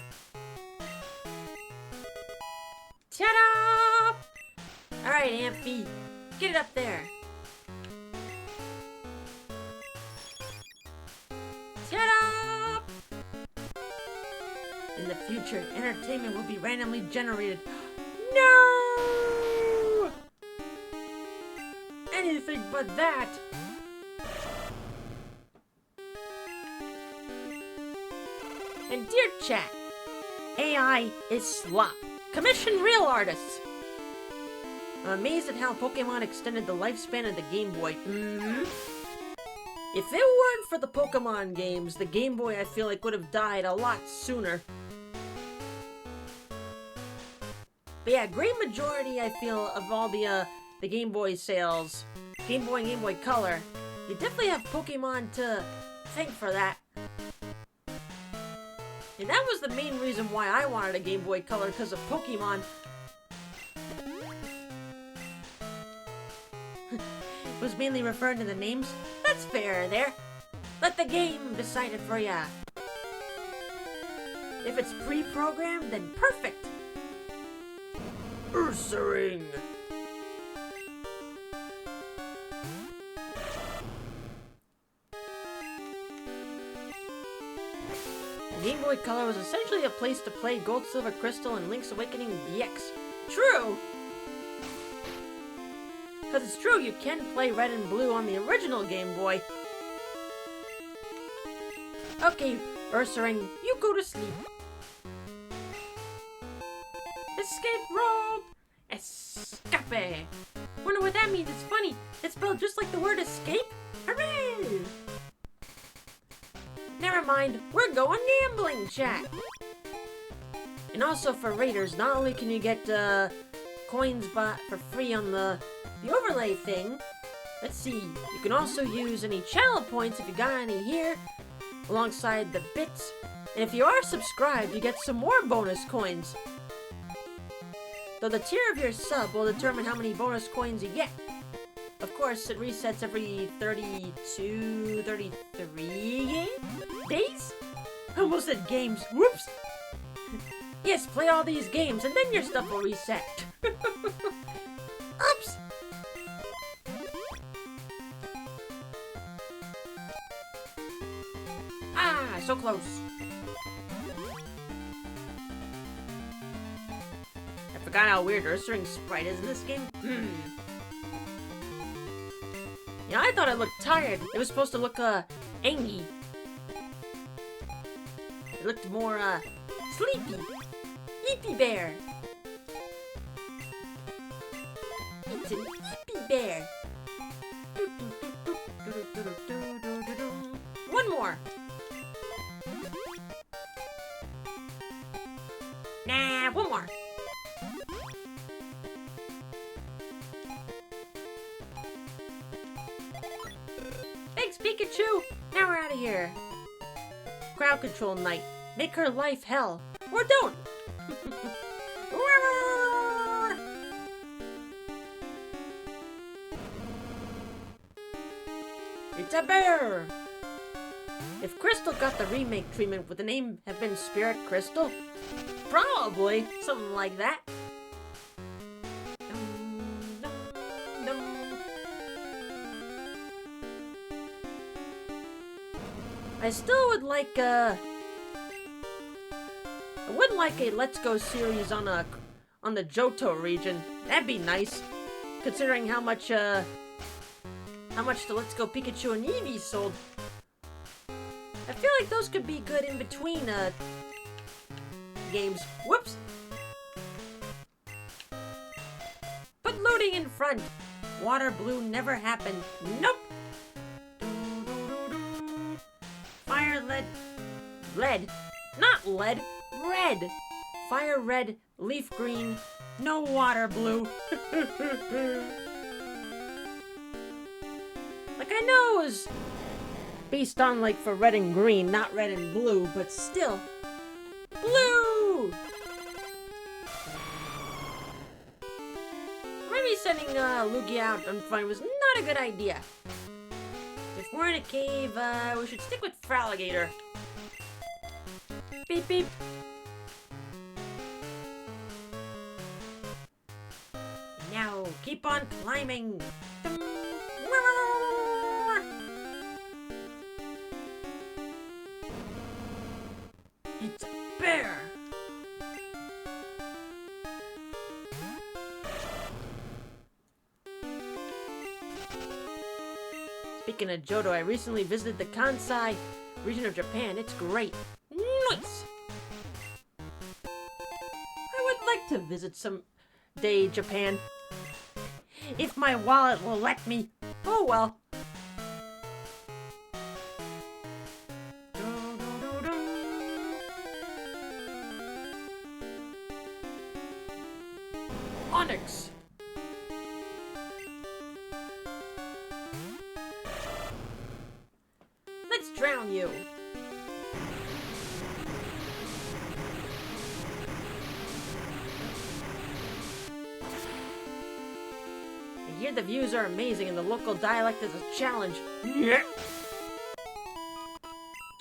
Ta-da! Alright, Amphi, get it up there. future, entertainment will be randomly generated. No! Anything but that. And dear chat, AI is slop. Commission real artists. I'm amazed at how Pokemon extended the lifespan of the Game Boy. If it weren't for the Pokemon games, the Game Boy I feel like would have died a lot sooner. But yeah, great majority I feel of all the Game Boy sales, Game Boy and Game Boy Color, you definitely have Pokemon to thank for that. And that was the main reason why I wanted a Game Boy Color, because of Pokemon. Was mainly referring to the names. That's fair there. Let the game decide it for ya. If it's pre-programmed, then perfect. Ursaring. Game Boy Color was essentially a place to play Gold, Silver, Crystal, and Link's Awakening DX. True! Because it's true, you can play Red and Blue on the original Game Boy. Okay, Ursaring, you go to sleep. Escape rope! Escape! Wonder what that means, it's funny. It's spelled just like the word escape. Hooray! Never mind, we're going gambling, chat! And also for raiders, not only can you get coins for free on the overlay thing, let's see, you can also use any channel points if you got any here, alongside the bits. And if you are subscribed, you get some more bonus coins. Though the tier of your sub will determine how many bonus coins you get. Of course, it resets every 32, 33 days? I almost said games. Whoops! Yes, play all these games and then your stuff will reset. Oops! Ah, so close. I forgot how weird Ursaring's sprite is in this game. Yeah, I thought it looked tired. It was supposed to look, angry. It looked more, sleepy. Eepy bear. It's an eepy bear. One more. Nah, one more. Thanks, Pikachu! Now we're out of here. Crowd control night. Make her life hell. Or don't! It's a bear! If Crystal got the remake treatment, would the name have been Spirit Crystal? Probably. Something like that. I still would like I would like a Let's Go series on the Johto region. That'd be nice, considering how much the Let's Go Pikachu and Eevee sold. I feel like those could be good in between games. Whoops. Put loading in front. Water blue never happened. Nope. Fire lead, not lead, red. Fire red, leaf green, no water blue. Like, I know it was based on, like, for red and green, not red and blue, but still. Blue! Maybe sending Lugia out on fun was not a good idea. If we're in a cave, we should stick with Fraligator. Beep beep. Now, keep on climbing. It's a bear. Speaking of Johto, I recently visited the Kansai region of Japan. It's great. Nice! I would like to visit someday Japan. If my wallet will let me. Oh well. Onyx. Let's drown you. I hear the views are amazing and the local dialect is a challenge. Yeah.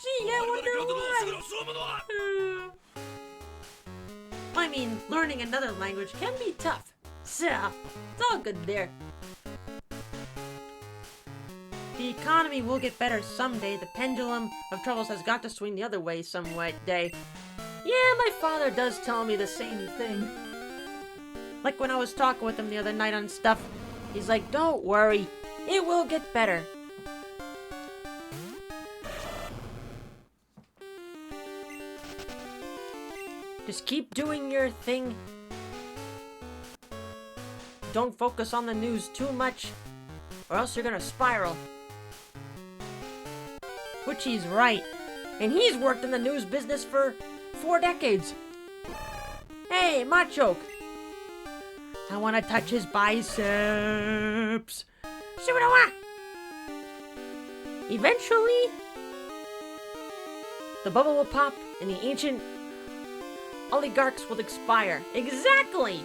Gee, I wonder why. I mean, learning another language can be tough. So, it's all good there. The economy will get better someday. The pendulum of troubles has got to swing the other way some day. Yeah, my father does tell me the same thing. Like when I was talking with him the other night on stuff, he's like, don't worry, it will get better. Just keep doing your thing. Don't focus on the news too much, or else you're gonna spiral. Which he's right. And he's worked in the news business for 4 decades. Hey, Machoke. I want to touch his biceps. See what I want. Eventually, the bubble will pop and the ancient oligarchs will expire. Exactly!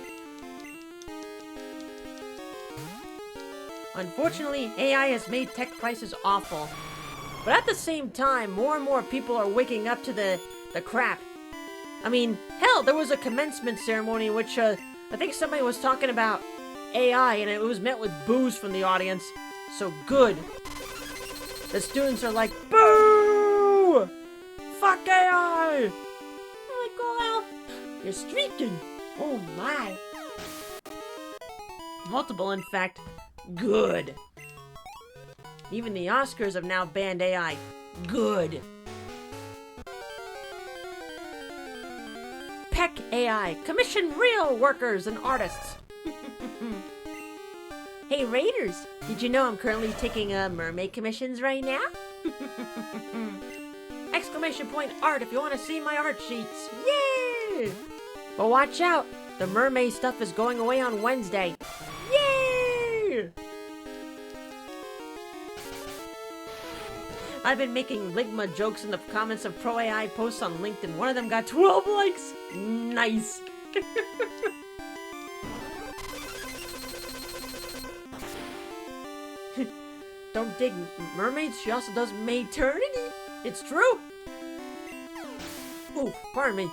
Unfortunately, AI has made tech prices awful. But at the same time, more and more people are waking up to the crap. I mean, hell, there was a commencement ceremony in which I think somebody was talking about AI and it was met with boos from the audience. So good. The students are like, boo! Fuck AI! I'm like, well, you're streaking. Oh my. Multiple, in fact. Good. Even the Oscars have now banned AI. Good. Peck AI. Commission real workers and artists. Hey Raiders, did you know I'm currently taking mermaid commissions right now? Exclamation point art if you want to see my art sheets. Yay! But watch out, the mermaid stuff is going away on Wednesday. Yay! I've been making Ligma jokes in the comments of Pro AI posts on LinkedIn. One of them got 12 likes. Nice. Don't dig mermaids. She also does maternity. It's true. Ooh, pardon me.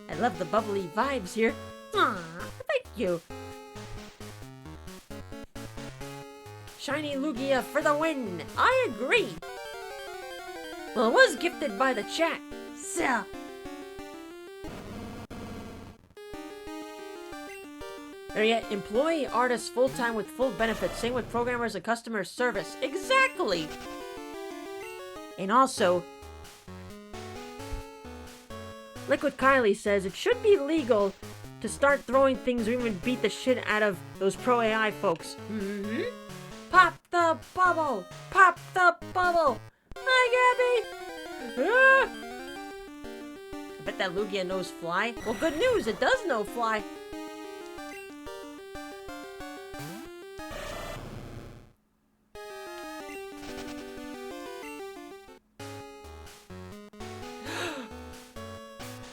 I love the bubbly vibes here. Aw, thank you. Shiny Lugia for the win! I agree! Well, it was gifted by the chat, so... There yet, employee artists full-time with full benefits, same with programmers and customer service. Exactly! And also... Liquid Kylie says it should be legal to start throwing things or even beat the shit out of those pro AI folks. Mm-hmm. Pop the bubble! Pop the bubble! Hi, Gabby! Ah! I bet that Lugia knows fly. Well, good news, it does know fly.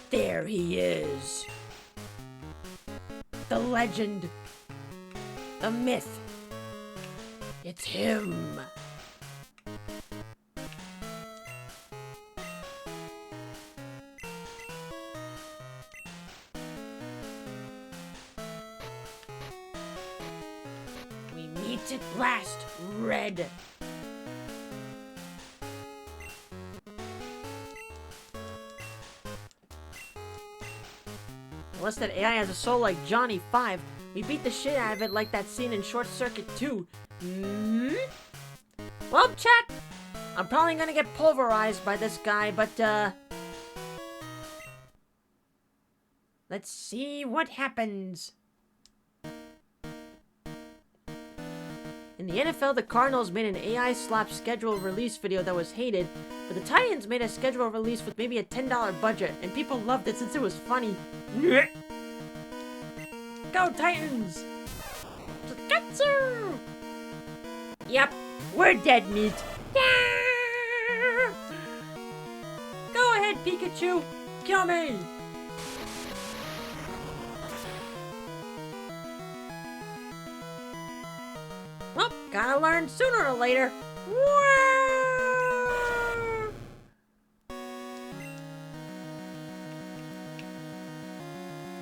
There he is. The legend. The myth. It's him. We meet at last, Red. Unless that AI has a soul like Johnny 5, we beat the shit out of it like that scene in Short Circuit 2. Well, chat, I'm probably gonna get pulverized by this guy, but, let's see what happens. In the NFL, the Cardinals made an AI slap schedule release video that was hated, but the Titans made a schedule release with maybe a $10 budget, and people loved it since it was funny. Go Titans! Gekatsu! Yep, we're dead meat. Go ahead, Pikachu! Kill me! Well, gotta learn sooner or later.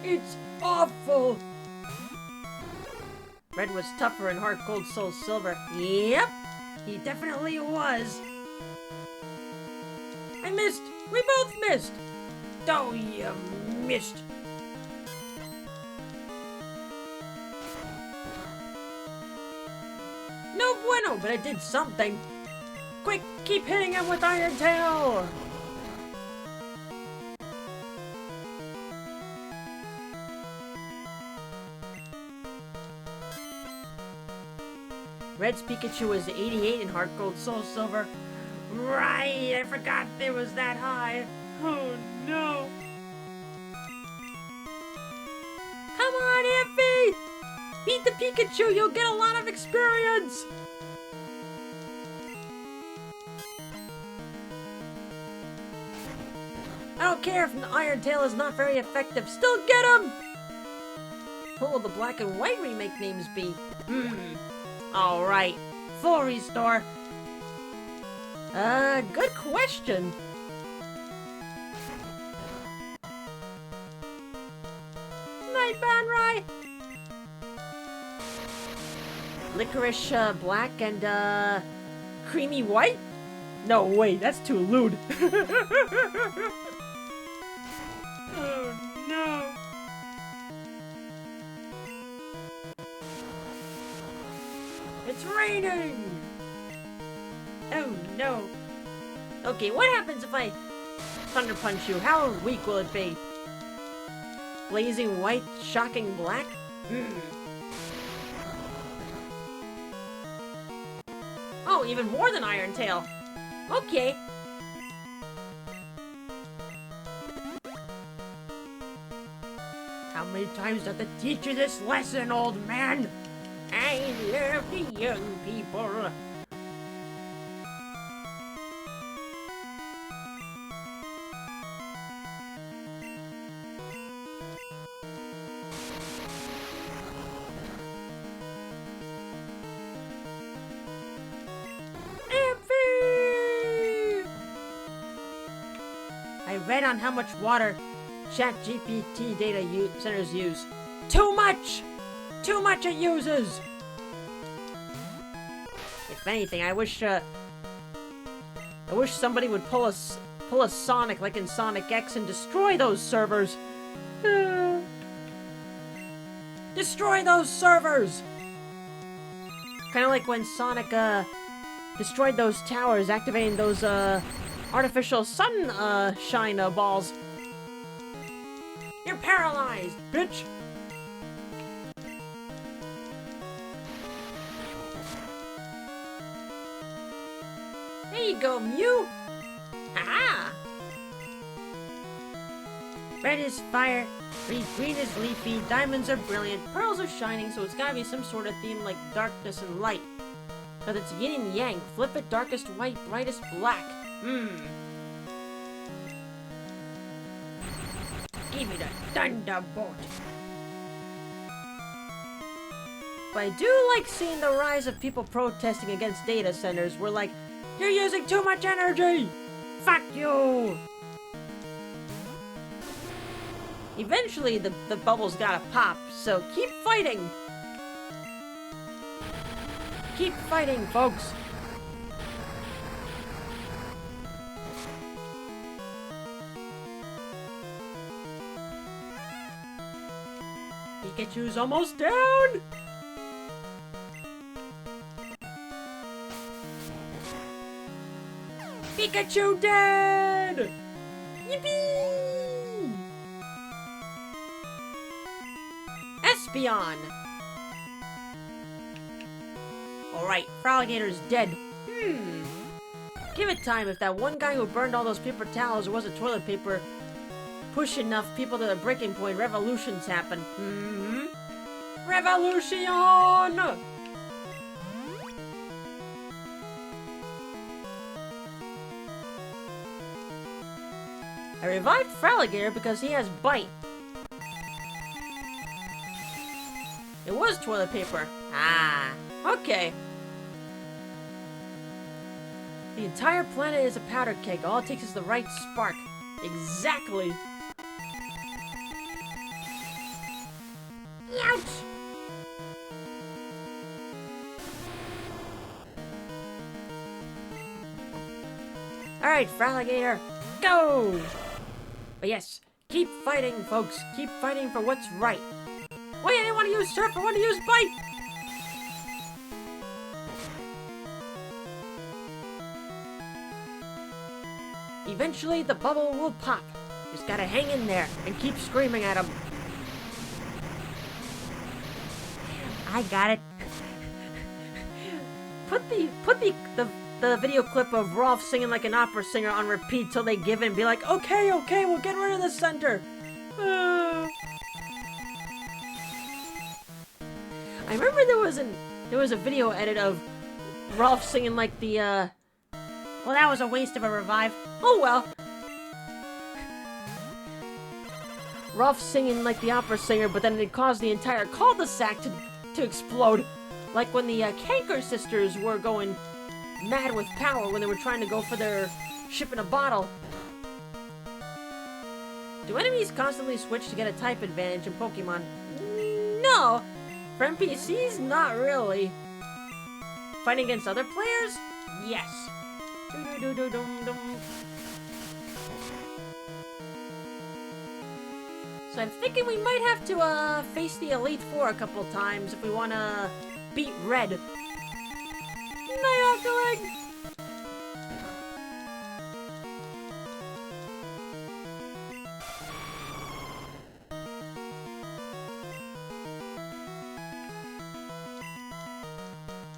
It's awful. Red was tougher in Heart Gold Soul Silver. Yep, he definitely was. I missed. We both missed. Oh, you missed. No bueno, but I did something. Quick, keep hitting him with Iron Tail. Red's Pikachu was 88 in Heart Gold Soul Silver. Right, I forgot it was that high. Oh no. Come on, Amphi! Beat the Pikachu, you'll get a lot of experience! I don't care if the Iron Tail is not very effective, still get him! What will the Black and White remake names be? Alright, full restore. Good question. Night Banrai! Licorice Black and Creamy White? No, wait, that's too lewd. Oh no. It's raining! Oh no. Okay, what happens if I Thunder Punch you? How weak will it be? Blazing white, shocking black? Oh, even more than Iron Tail. Okay. How many times do I have to teach you this lesson, old man? I love the young people. I read on how much water ChatGPT data centers use. Too much! Too much it uses! If anything, I wish somebody would pull a Sonic like in Sonic X and destroy those servers. Destroy those servers! Kind of like when Sonic destroyed those towers, activating those artificial sun shine balls. You're paralyzed, bitch! There you go, Mew! Haha! Red is fire, green is leafy, diamonds are brilliant, pearls are shining, so it's gotta be some sort of theme like darkness and light. Cause it's yin and yang, flip it, darkest white, brightest black. Give me the thunderbolt. But I do like seeing the rise of people protesting against data centers. We're like, you're using too much energy! Fuck you! Eventually, the bubbles gotta pop, so keep fighting! Keep fighting, folks! Pikachu's almost down! Pikachu dead! Yippee! Espeon! Alright, Froligator's dead. Give it time. If that one guy who burned all those paper towels wasn't toilet paper, push enough people to the breaking point, revolutions happen. Revolution! I revived Froligator because he has bite. It was toilet paper. Ah, okay. The entire planet is a powder keg. All it takes is the right spark. Exactly. Ouch! Alright, Froligator, go! But yes, keep fighting, folks. Keep fighting for what's right. Wait, I didn't want to use Surf, I want to use Bite! Eventually, the bubble will pop. Just gotta hang in there and keep screaming at him. I got it. Put the video clip of Rolf singing like an opera singer on repeat till they give in and be like, okay, we'll get rid of the center. I remember there was a video edit of Rolf singing like the well, that was a waste of a revive. Oh well. Rolf singing like the opera singer, but then it caused the entire cul-de-sac to explode. Like when the Kanker sisters were going mad with power when they were trying to go for their ship in a bottle. Do enemies constantly switch to get a type advantage in Pokemon? No! For NPCs, not really. Fighting against other players? Yes. So I'm thinking we might have to face the Elite Four a couple times if we want to beat Red. Night Octoling!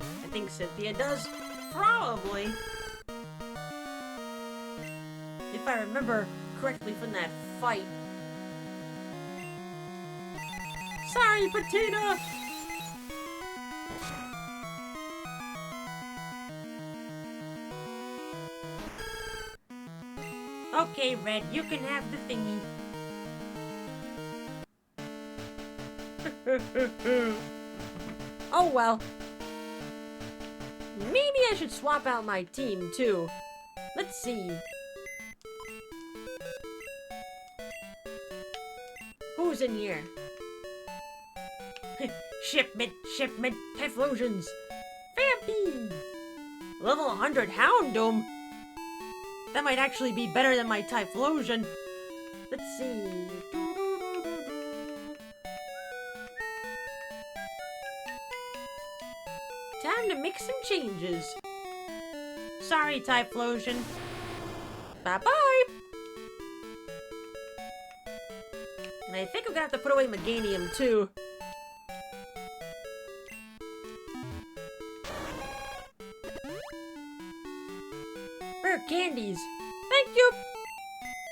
I think Cynthia does. Probably. If I remember correctly from that fight. Sorry, Patina! Okay, Red, you can have the thingy. Oh well. Maybe I should swap out my team, too. Let's see. Who's in here? Shipment, Typhlosions. Vampy! Level 100 Houndoom? That might actually be better than my Typhlosion. Let's see. Time to make some changes. Sorry, Typhlosion. Bye-bye! And I think I'm gonna have to put away Meganium, too. Rare candies! Thank you!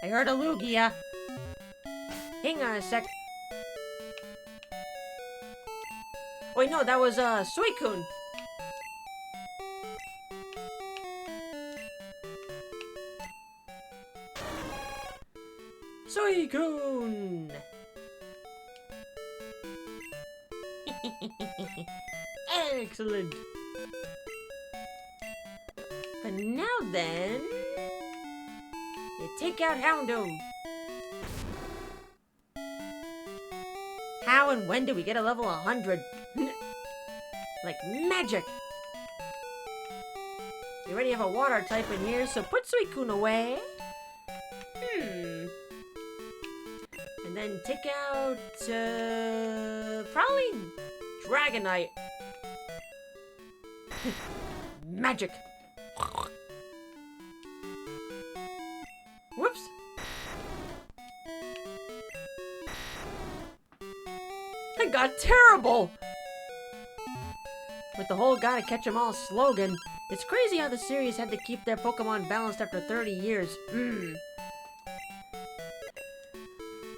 I heard a Lugia. Hang on a sec. Wait, no, that was, Suicune. Suicune! Excellent! But now then... you take out Houndoom. How and when do we get a level 100? Like magic! We already have a water type in here, so put Suicune away. And then take out, probably Dragonite. Magic. Whoops. I got terrible. With the whole gotta catch 'em all slogan, it's crazy how the series had to keep their Pokemon balanced after 30 years.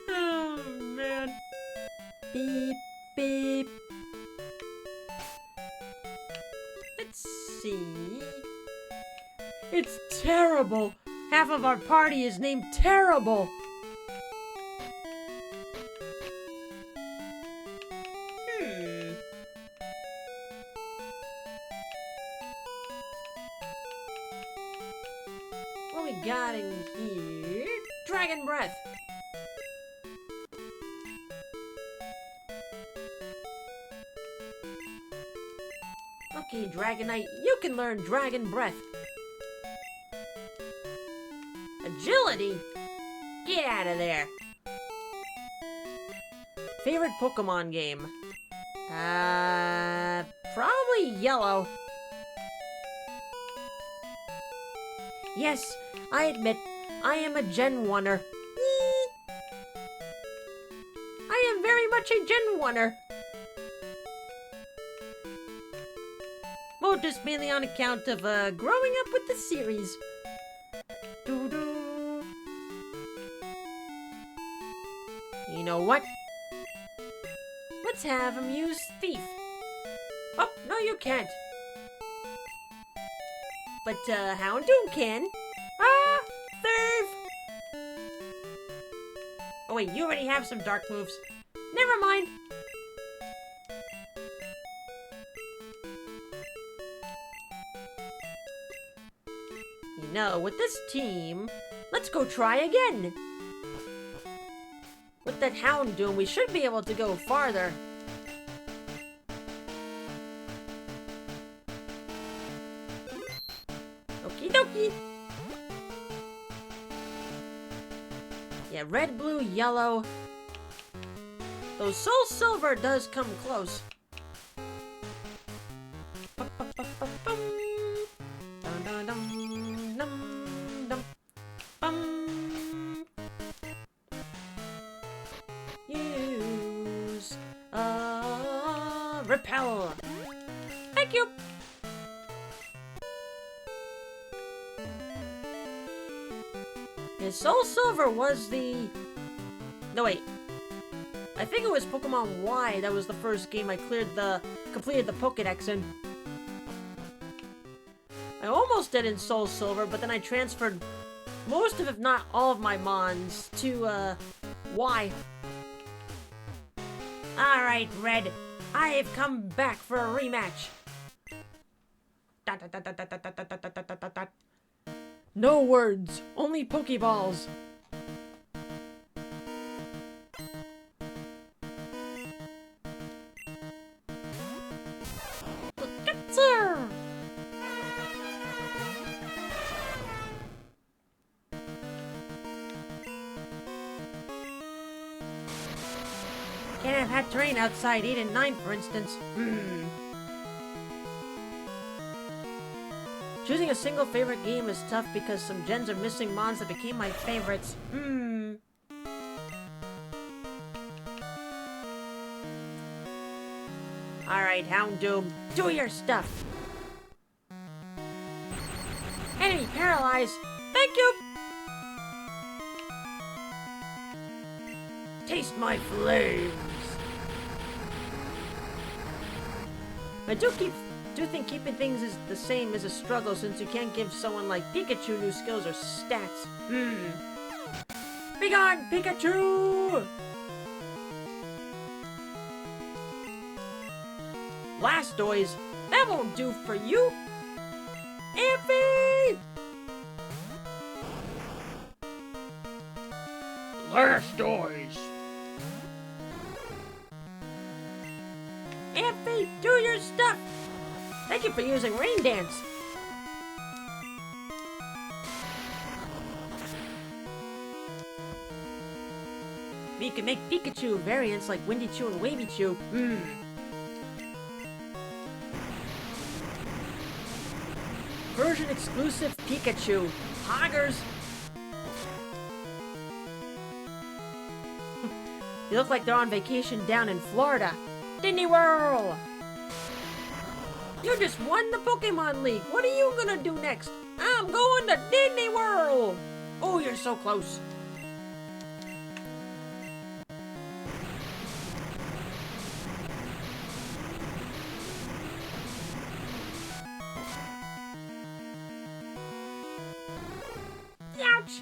Oh, man. Beep, beep. Let's see. It's terrible. Half of our party is named Terrible. What we got in here? Dragon Breath. Okay, Dragonite, you can learn Dragon Breath. Agility? Get out of there. Favorite Pokemon game? Probably Yellow. Yes, I admit, I am a Gen 1er. I am very much a Gen 1er. Well, just mainly on account of, growing up with the series. Doo-doo. You know what? Let's have him use Thief. Oh, no you can't. But, Houndoom can. Ah! Thief! Oh wait, you already have some dark moves. Never mind. You know, with this team, let's go try again. With that Houndoom, we should be able to go farther. Okie dokie. Yeah, red, blue, yellow. Though Soul Silver does come close. Use repel. Thank you. And Soul Silver was the... No, wait. I think it was Pokemon Y that was the first game I completed the Pokédex in. I almost did in Soul Silver, but then I transferred most of, if not all of my Mons to, Y. Alright, Red. I have come back for a rematch. No words, only Pokeballs. Can't have had terrain outside 8 and 9, for instance. Choosing a single favorite game is tough because some gens are missing mons that became my favorites. Alright, Houndoom, do your stuff. Enemy paralyzed. Thank you. Taste my flames. I do think keeping things is the same is a struggle since you can't give someone like Pikachu new skills or stats. Begone, Pikachu! Blastoise, that won't do for you. Amphi! Blastoise! Amphi, do your stuff! Thank you for using Rain Dance. We can make Pikachu variants like Windy Chew and Wavy Chew. Version exclusive Pikachu. Poggers! They look like they're on vacation down in Florida. Disney World! You just won the Pokemon League. What are you gonna do next? I'm going to Disney World! Oh, you're so close. Ouch!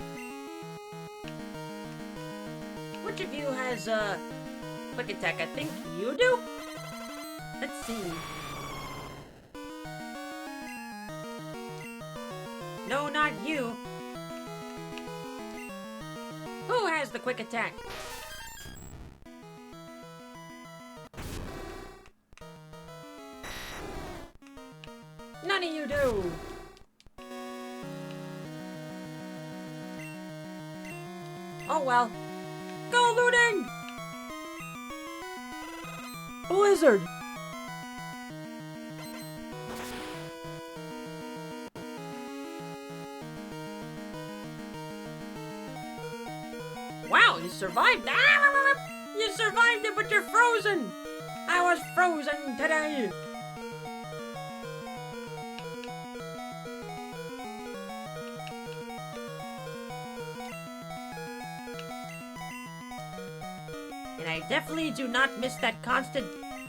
Which of you has quick attack? I think you do? Let's see. No, not you. Who has the quick attack? None of you do. Oh well. Go looting! Blizzard! Wow, you survived. You survived it, but you're frozen. I was frozen today. And I definitely do not miss that constant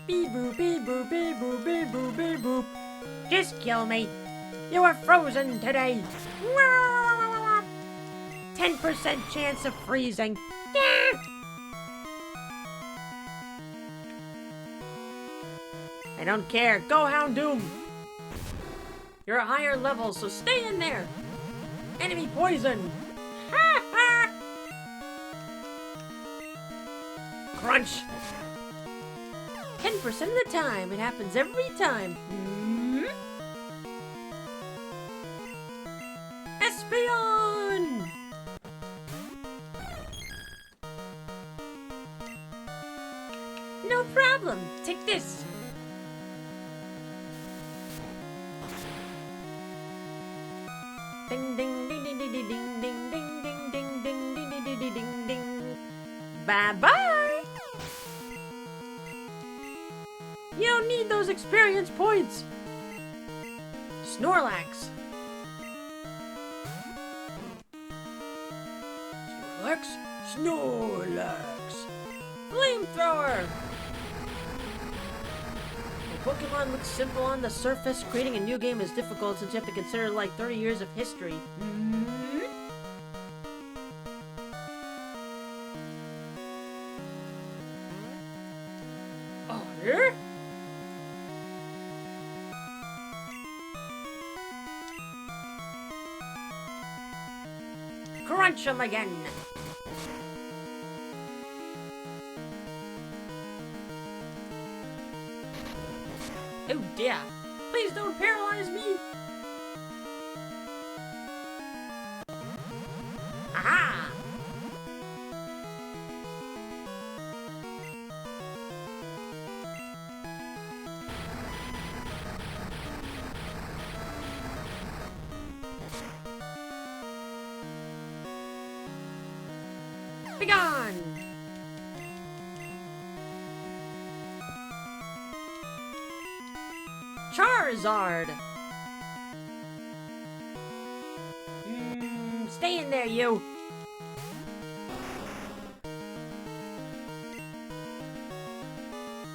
beep boop, beep boop, beep boop, beep boop, beep boop. Just kill me. You were frozen today. 10% chance of freezing. I don't care. Go Houndoom. You're a higher level, so stay in there. Enemy poison. Crunch. 10% of the time. It happens every time. Espeon! No problem. Take this. Ding ding ding ding ding ding ding ding ding ding ding ding ding ding ding ding. Bye bye. You don't need those experience points. Snorlax. Snorlax. Flamethrower. The Pokemon looks simple on the surface. Creating a new game is difficult since you have to consider like 30 years of history. Oh, yeah? Crunch 'em again. Oh dear. Please don't paralyze me. Aha! Begone! Charizard! Stay in there, you!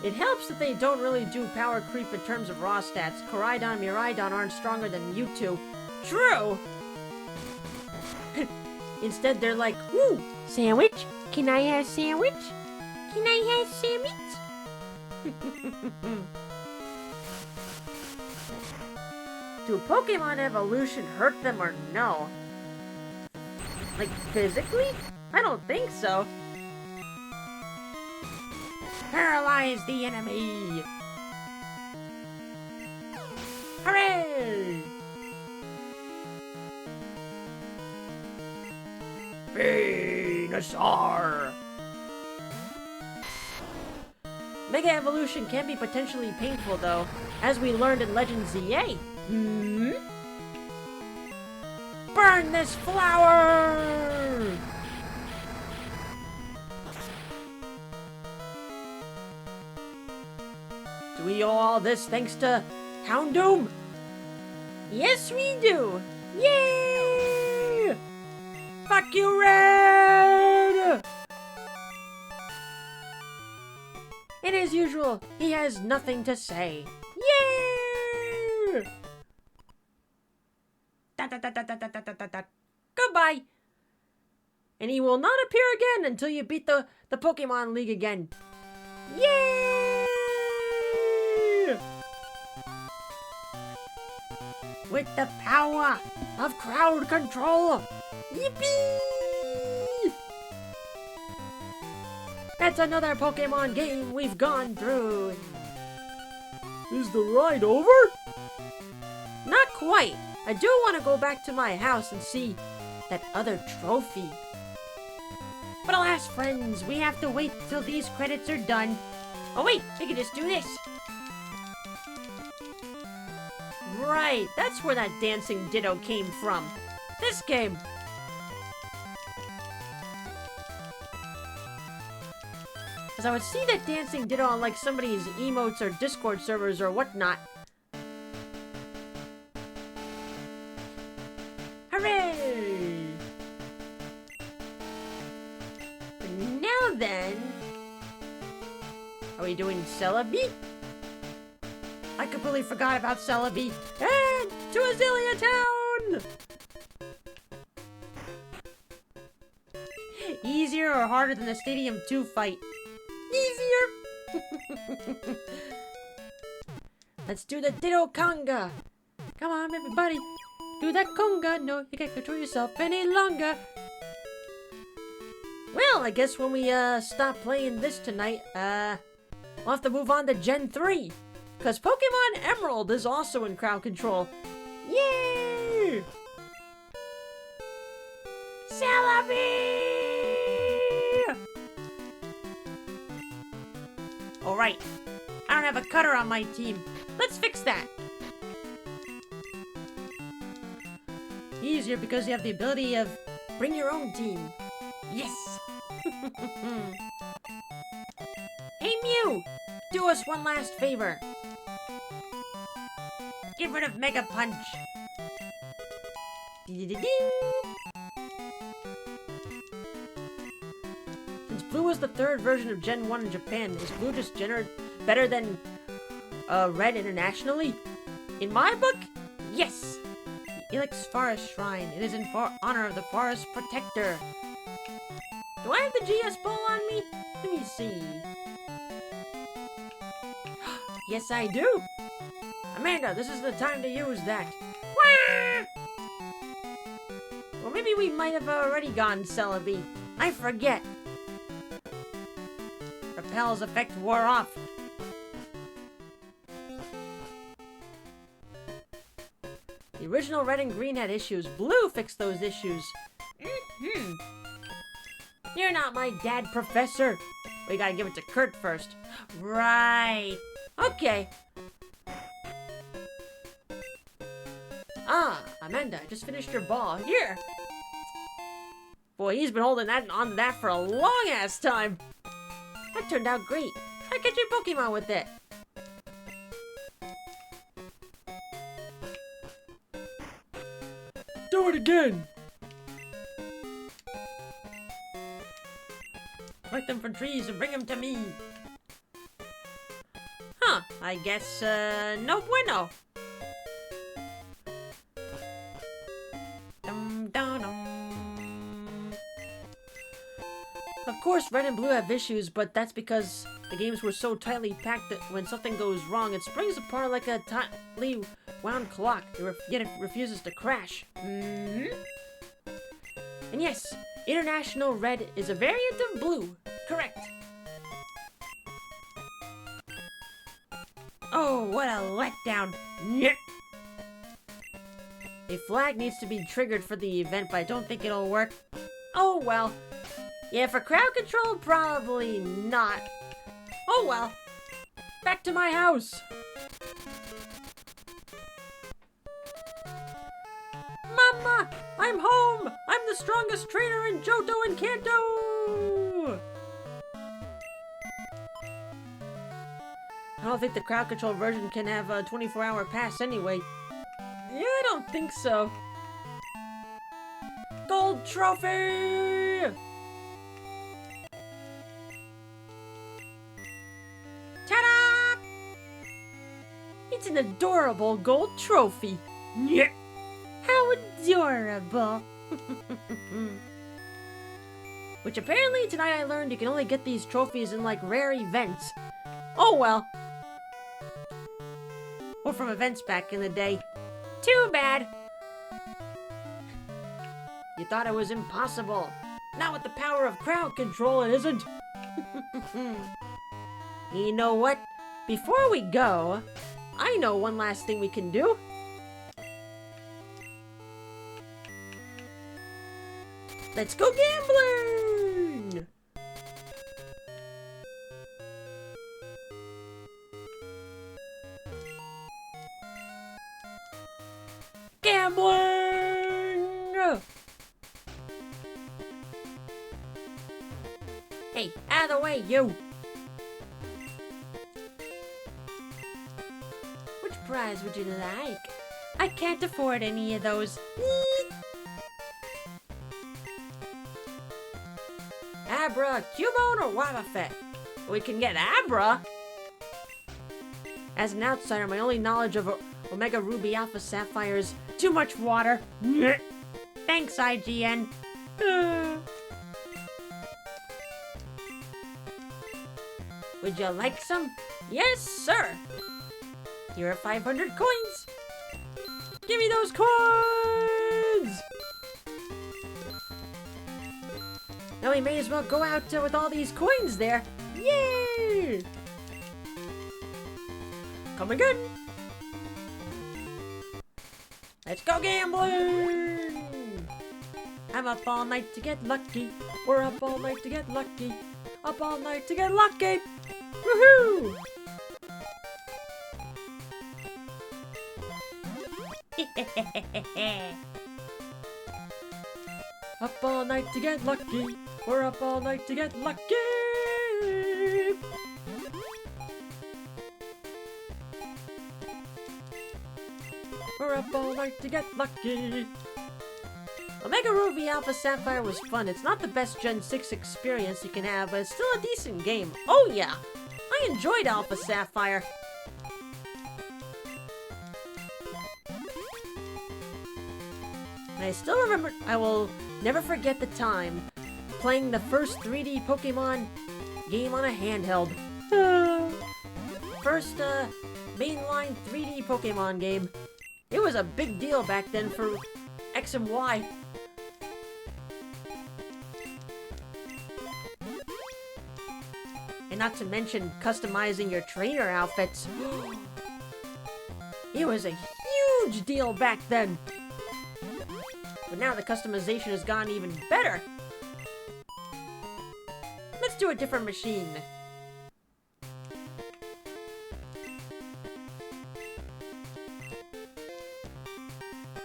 It helps that they don't really do power creep in terms of raw stats. Koraidon and Miraidon aren't stronger than you two. True! Instead, they're like, "Ooh, sandwich? Can I have sandwich? Can I have sandwich?" Do Pokemon evolution hurt them or no? Like, physically? I don't think so. Paralyze the enemy! Hooray! Venusaur! Mega Evolution can be potentially painful, though, as we learned in Legend ZA. Burn this flower! Do we owe all this thanks to Houndoom? Yes, we do! Yay! Fuck you, Red! And as usual, he has nothing to say. Yay! Goodbye! And he will not appear again until you beat the Pokemon League again. Yay! With the power of crowd control. Yippee! That's another Pokemon game we've gone through. Is the ride over? Not quite. I do want to go back to my house and see that other trophy. But alas, friends, we have to wait till these credits are done. Oh wait, we can just do this. Right, that's where that dancing Ditto came from. This game. Because I would see that dancing Ditto on like somebody's emotes or Discord servers or whatnot. Hooray! And now then... Are we doing Celebi? I completely forgot about Celebi. And to Azalea Town! Easier or harder than the Stadium 2 fight? Easier! Let's do the Ditto Conga! Come on, everybody! Do that conga! No, you can't control yourself any longer! Well, I guess when we, stop playing this tonight, we'll have to move on to Gen 3! Because Pokemon Emerald is also in crowd control. Yay! Celebi! Alright, I don't have a cutter on my team. Let's fix that. Easier because you have the ability of bring your own team. Yes! Hey Mew! Do us one last favor. Get rid of Mega Punch. Ding. Since Blue is the third version of Gen 1 in Japan, is Blue just better than Red internationally? In my book, yes! The Ilex Forest Shrine. It is in honor of the Forest Protector. Do I have the GS ball on me? Let me see. Yes, I do. Amanda, this is the time to use that. Wah! Or maybe we might have already gone Celebi. I forget. Repel's effect wore off. The original Red and Green had issues. Blue fixed those issues. You're not my dad, Professor. We gotta give it to Kurt first. Right. Okay. Ah, Amanda, I just finished your ball. Here. Boy, he's been holding on to that for a long-ass time. That turned out great. Try catching Pokemon with it. Do it again! Collect them from trees and bring them to me. Huh, I guess, no bueno. Of course, Red and Blue have issues, but that's because the games were so tightly packed that when something goes wrong, it springs apart like a tightly wound clock, yet it refuses to crash. And yes, International Red is a variant of Blue. Correct. Oh, what a letdown. Nyeh. A flag needs to be triggered for the event, but I don't think it'll work. Oh well. Yeah, for crowd control, probably not. Oh well. Back to my house! Mama! I'm home! I'm the strongest trainer in Johto and Kanto! I don't think the crowd control version can have a 24-hour pass anyway. Yeah, I don't think so. Gold trophy! Ta-da! It's an adorable gold trophy. Yeah. How adorable. Which apparently tonight I learned you can only get these trophies in like rare events. Oh well. Or from events back in the day. Too bad. You thought it was impossible. Not with the power of crowd control, it isn't. You know what? Before we go, I know one last thing we can do. Let's go gambling! Gambling! Hey, out of the way, you! Which prize would you like? I can't afford any of those. Abra, Cubone, or Wobbuffet? We can get Abra! As an outsider, my only knowledge of Omega Ruby Alpha Sapphire is too much water. Thanks, IGN. Would you like some? Yes, sir! Here are 500 coins! Give me those coins! Now we may as well go out with all these coins there. Yay! Come again! Let's go gambling! I'm up all night to get lucky. We're up all night to get lucky. Up all night to get lucky! Woohoo! Up all night to get lucky. We're up all night to get lucky. We're up all night to get lucky. Omega Ruby Alpha Sapphire was fun. It's not the best Gen 6 experience you can have, but it's still a decent game. Oh yeah! I enjoyed Alpha Sapphire. And I still remember, I will never forget the time playing the first 3D Pokemon game on a handheld. First mainline 3D Pokemon game. It was a big deal back then for X and Y. And not to mention customizing your trainer outfits. It was a huge deal back then. But now the customization has gone even better. Let's do a different machine.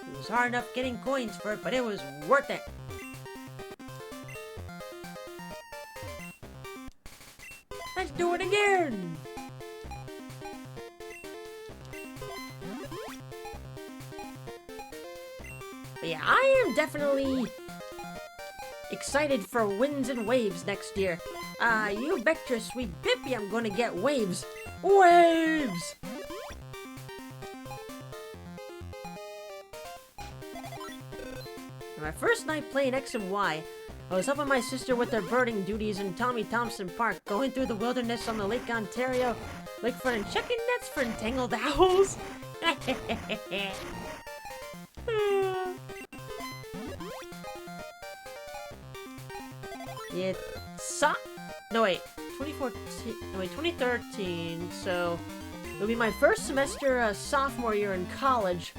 It was hard enough getting coins for it, but it was worth it. Let's do it again! But yeah, I am definitely excited for Winds and Waves next year. You bet your sweet Pippi I'm gonna get Waves. Waves! On my first night playing X and Y, I was helping my sister with their birding duties in Tommy Thompson Park, going through the wilderness on the Lake Ontario, lakefront and checking nets for entangled owls. It sucked. No wait, 2014. No wait, 2013. So it'll be my first semester, sophomore year in college.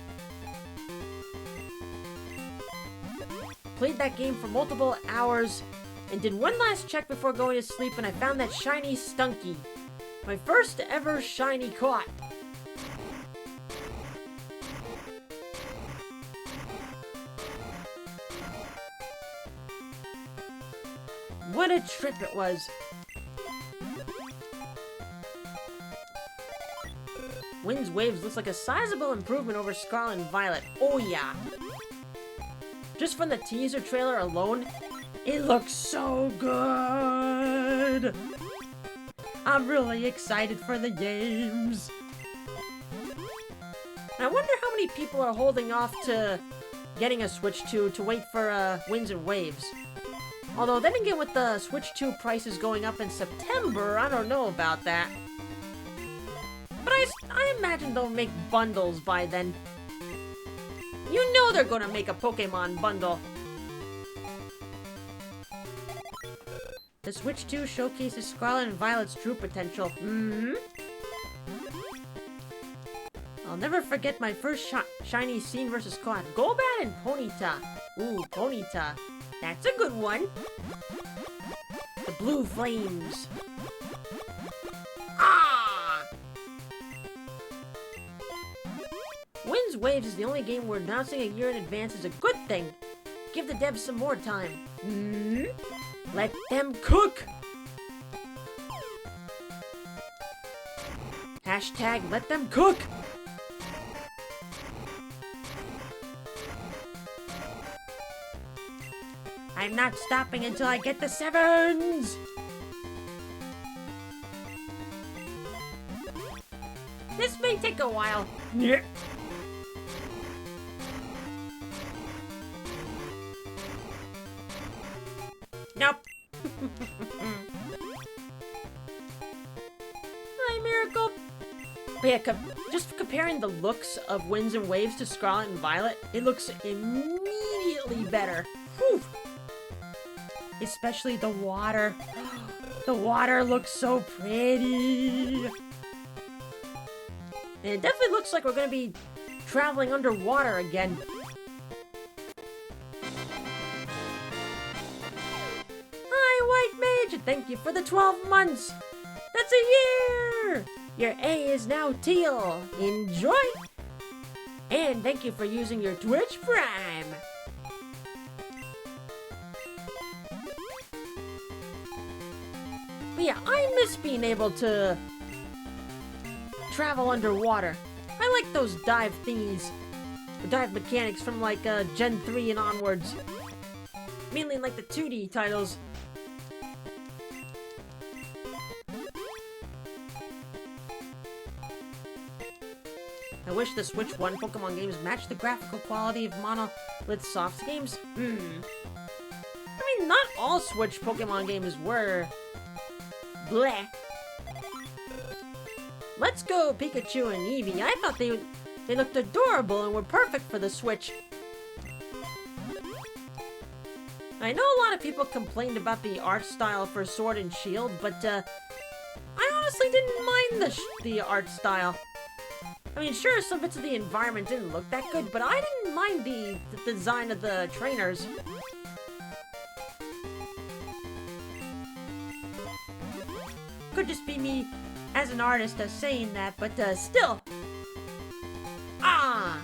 Played that game for multiple hours and did one last check before going to sleep, and I found that shiny Stunky. My first ever shiny caught. What a trip it was. Wind's Waves looks like a sizable improvement over Scarlet and Violet. Oh yeah. Just from the teaser trailer alone, it looks so good. I'm really excited for the games. I wonder how many people are holding off to getting a Switch 2 to wait for Winds and Waves. Although then again, with the Switch 2 prices going up in September, I don't know about that. But I imagine they'll make bundles by then. You know they're gonna make a Pokémon bundle. The Switch 2 showcases Scarlet and Violet's true potential. I'll never forget my first shiny scene versus Cloud. Golbat and Ponyta. Ooh, Ponyta. That's a good one. The blue flames. Ah! Winds Waves is the only game where announcing a year in advance is a good thing. Give the devs some more time. Let them cook! Hashtag let them cook! I'm not stopping until I get the 7s! This may take a while. Yeah. Nope. Hi, Miracle. But yeah, just comparing the looks of Winds and Waves to Scarlet and Violet, it looks immediately better. Whew. Especially the water. The water looks so pretty. And it definitely looks like we're gonna be traveling underwater again. Hi, White Mage, and thank you for the 12 months. That's a year. Your A is now teal. Enjoy. And thank you for using your Twitch Prime. But yeah, I miss being able to travel underwater. I like those dive thingies. The dive mechanics from like Gen 3 and onwards. Mainly in like the 2D titles. I wish the Switch 1 Pokemon games matched the graphical quality of Monolith Soft's games. I mean, not all Switch Pokemon games were. Bleh. Let's go, Pikachu and Eevee. I thought they looked adorable and were perfect for the Switch. I know a lot of people complained about the art style for Sword and Shield, but I honestly didn't mind the art style. I mean, sure, some bits of the environment didn't look that good, but I didn't mind the design of the trainers. Could just be me as an artist saying that, but still. Ah!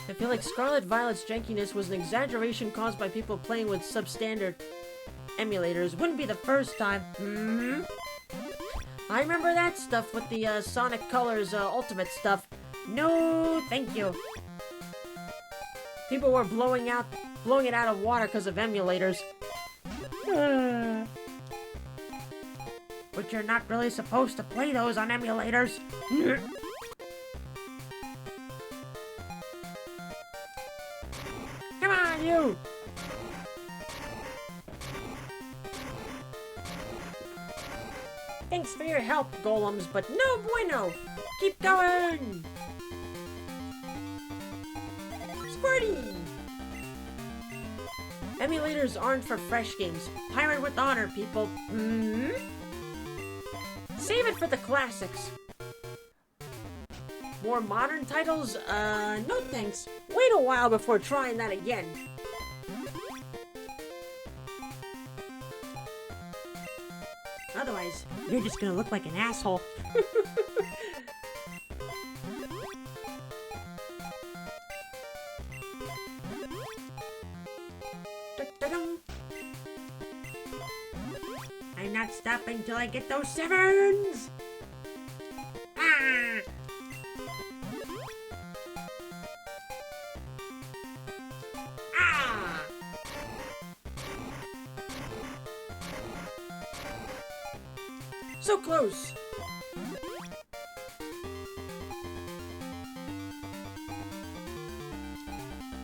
I feel like Scarlet Violet's jankiness was an exaggeration caused by people playing with substandard emulators. Wouldn't be the first time. I remember that stuff with the Sonic Colors Ultimate stuff. No, thank you. People were blowing it out of water because of emulators. But you're not really supposed to play those on emulators. Come on, you! Thanks for your help, golems, but no bueno! Keep going! Squirty! Emulators aren't for fresh games. Pirate with honor, people. Save it for the classics. More modern titles? No thanks. Wait a while before trying that again. Otherwise, you're just gonna look like an asshole. I'm not stopping till I get those 7s! Ah! Ah! So close!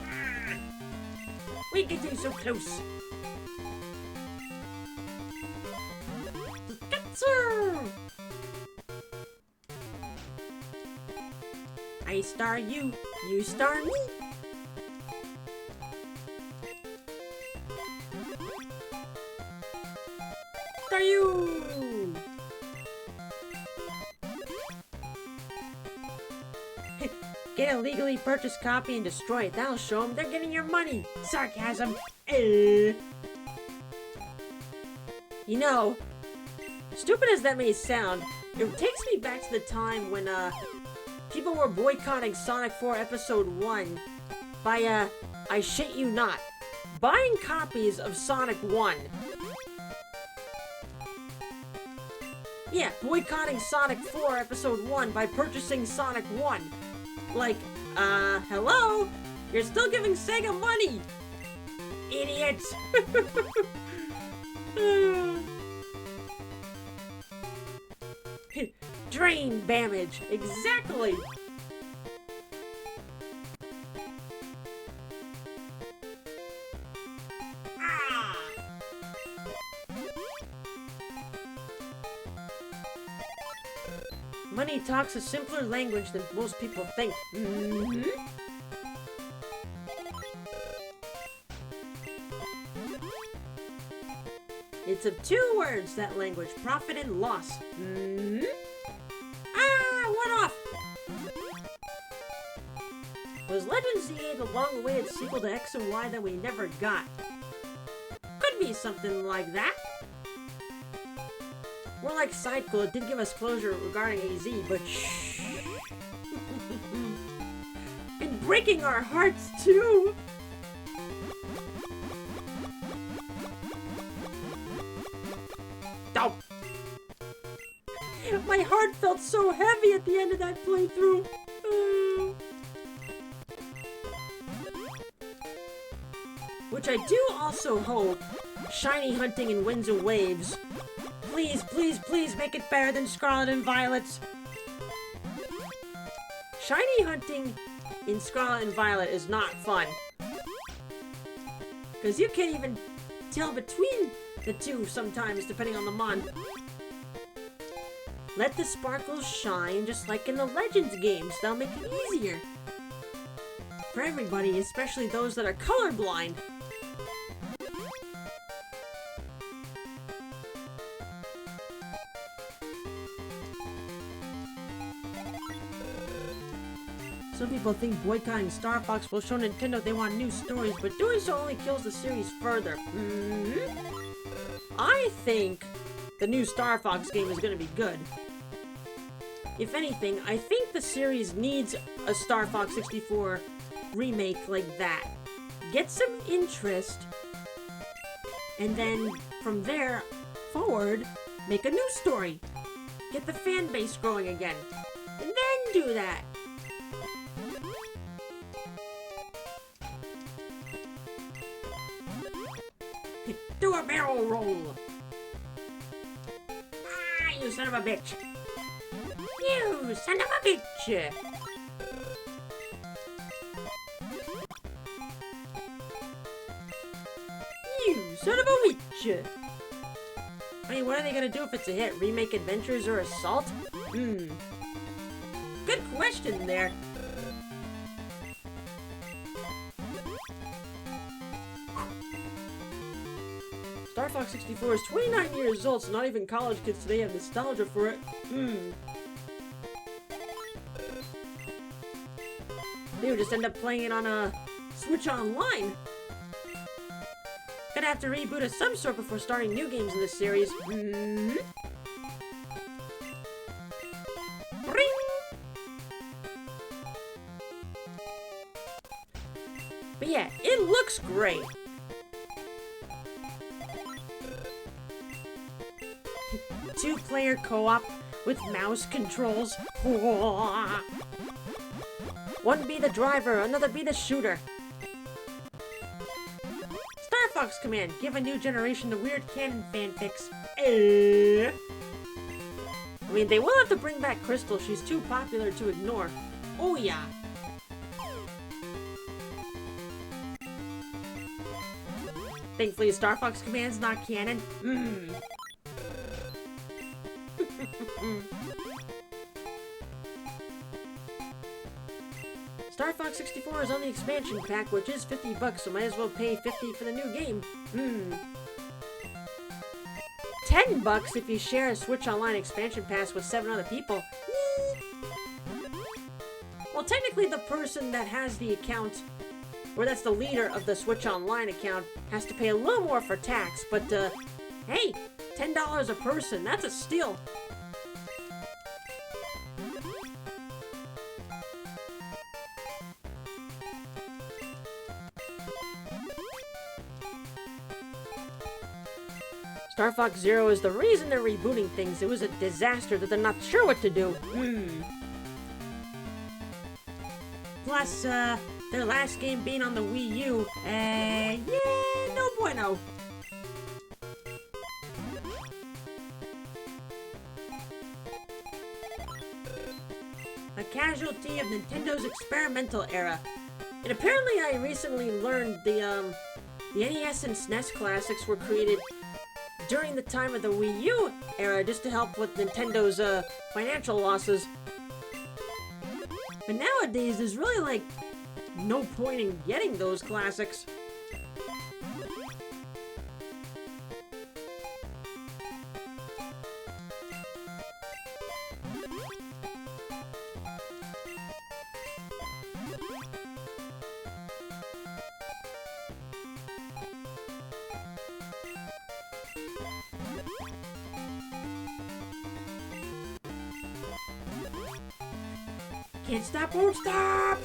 Ah! We're getting so close! I star you, you star me. Star you! Get a legally purchased copy and destroy it. That'll show them they're getting your money. Sarcasm. You know, stupid as that may sound, it takes me back to the time when, people were boycotting Sonic 4 Episode 1 by, I shit you not, buying copies of Sonic 1. Yeah, boycotting Sonic 4 Episode 1 by purchasing Sonic 1. Like, hello? You're still giving Sega money! Idiots! Drain damage! Exactly! Ah! Money talks a simpler language than most people think. Mm-hmm. It's of 2 words, that language. Profit and loss. Mm-hmm. Ah! One off! Was Legend Z8 the long-awaited sequel to X and Y that we never got? Could be something like that. More like Sidequel, it did give us closure regarding AZ, but shh. And breaking our hearts, too! Oh. My heart felt so heavy at the end of that playthrough. Which I do also hope Shiny Hunting in Winds and Waves. Please, please, please make it better than Scarlet and Violet's. Shiny Hunting in Scarlet and Violet is not fun. Because you can't even tell between the two sometimes, depending on the mon. Let the sparkles shine, just like in the Legends games. That'll make it easier. For everybody, especially those that are colorblind. Some people think boycotting Star Fox will show Nintendo they want new stories, but doing so only kills the series further. I think the new Star Fox game is going to be good. If anything, I think the series needs a Star Fox 64 remake like that. Get some interest, and then from there forward, make a new story. Get the fan base growing again, and then do that. Do a barrel roll! Ah, you son of a bitch! You son of a bitch! You son of a witch! I mean, what are they gonna do if it's a hit? Remake Adventures or Assault? Good question there. Star Fox 64 is 29 years old, so not even college kids today have nostalgia for it. They would just end up playing it on a Switch Online. Gonna have to reboot of some sort before starting new games in this series. But yeah, it looks great. Two-player co-op with mouse controls. One be the driver, another be the shooter. Star Fox Command, give a new generation the weird canon fanfics. I mean, they will have to bring back Crystal. She's too popular to ignore. Oh yeah. Thankfully, Star Fox Command's not canon. Star Fox 64 is on the expansion pack, which is $50, so might as well pay $50 for the new game. $10 if you share a Switch Online expansion pass with 7 other people. Well, technically the person that has the account, or that's the leader of the Switch Online account, has to pay a little more for tax, but hey, $10 a person, that's a steal. Star Fox Zero is the reason they're rebooting things. It was a disaster that they're not sure what to do. Plus, their last game being on the Wii U, yeah, no bueno. A casualty of Nintendo's experimental era. And apparently I recently learned the NES and SNES classics were created during the time of the Wii U era, just to help with Nintendo's financial losses. But nowadays, there's really like no point in getting those classics. Can't stop, won't stop!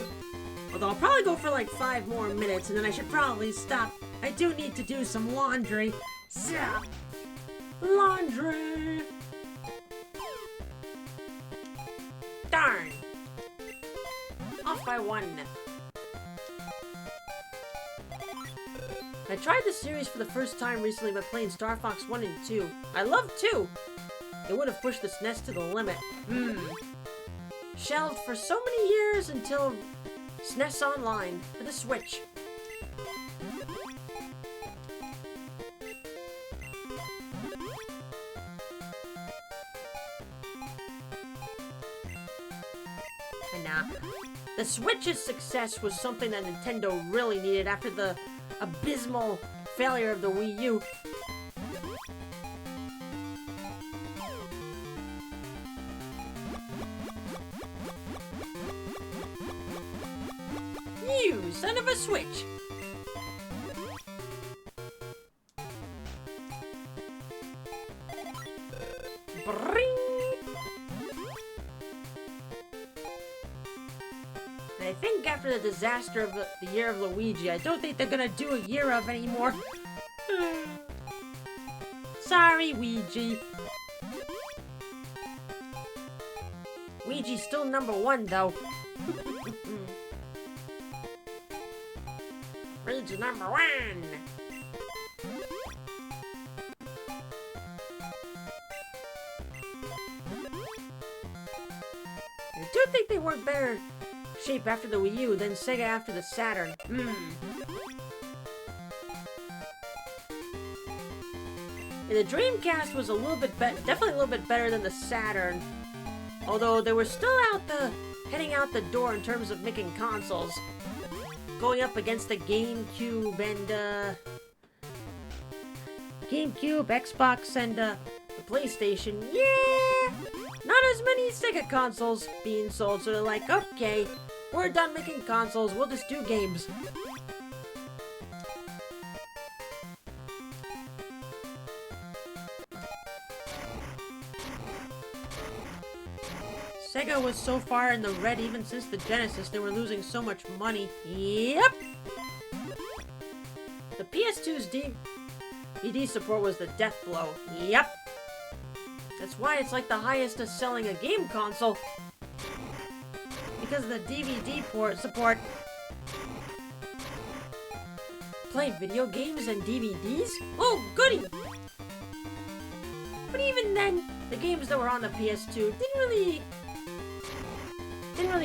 Although I'll probably go for like 5 more minutes and then I should probably stop. I do need to do some laundry. Zap! Laundry! Darn! Off by 1. I tried the series for the first time recently by playing Star Fox 1 and 2. I love 2! It would have pushed the SNES to the limit. Shelved for so many years until SNES Online for the Switch. And the Switch's success was something that Nintendo really needed after the abysmal failure of the Wii U. You son of a Switch! Bring! I think after the disaster of the year of Luigi, I don't think they're gonna do a year of anymore. Sorry, Ouija. Ouija's still #1 though. Ouija #1. I do think they were better shape after the Wii U than Sega after the Saturn. And the Dreamcast was a little bit definitely a little bit better than the Saturn. Although they were still heading out the door in terms of making consoles. Going up against the GameCube and Xbox and the PlayStation. Yeah! Not as many Sega consoles being sold, so they're like, okay, we're done making consoles, we'll just do games. Sega Sega was so far in the red even since the Genesis, they were losing so much money. Yep! The PS2's DVD support was the death blow. Yep! That's why it's like the highest of selling a game console. Because of the DVD port support. Play video games and DVDs? Oh, goody! But even then, the games that were on the PS2 didn't really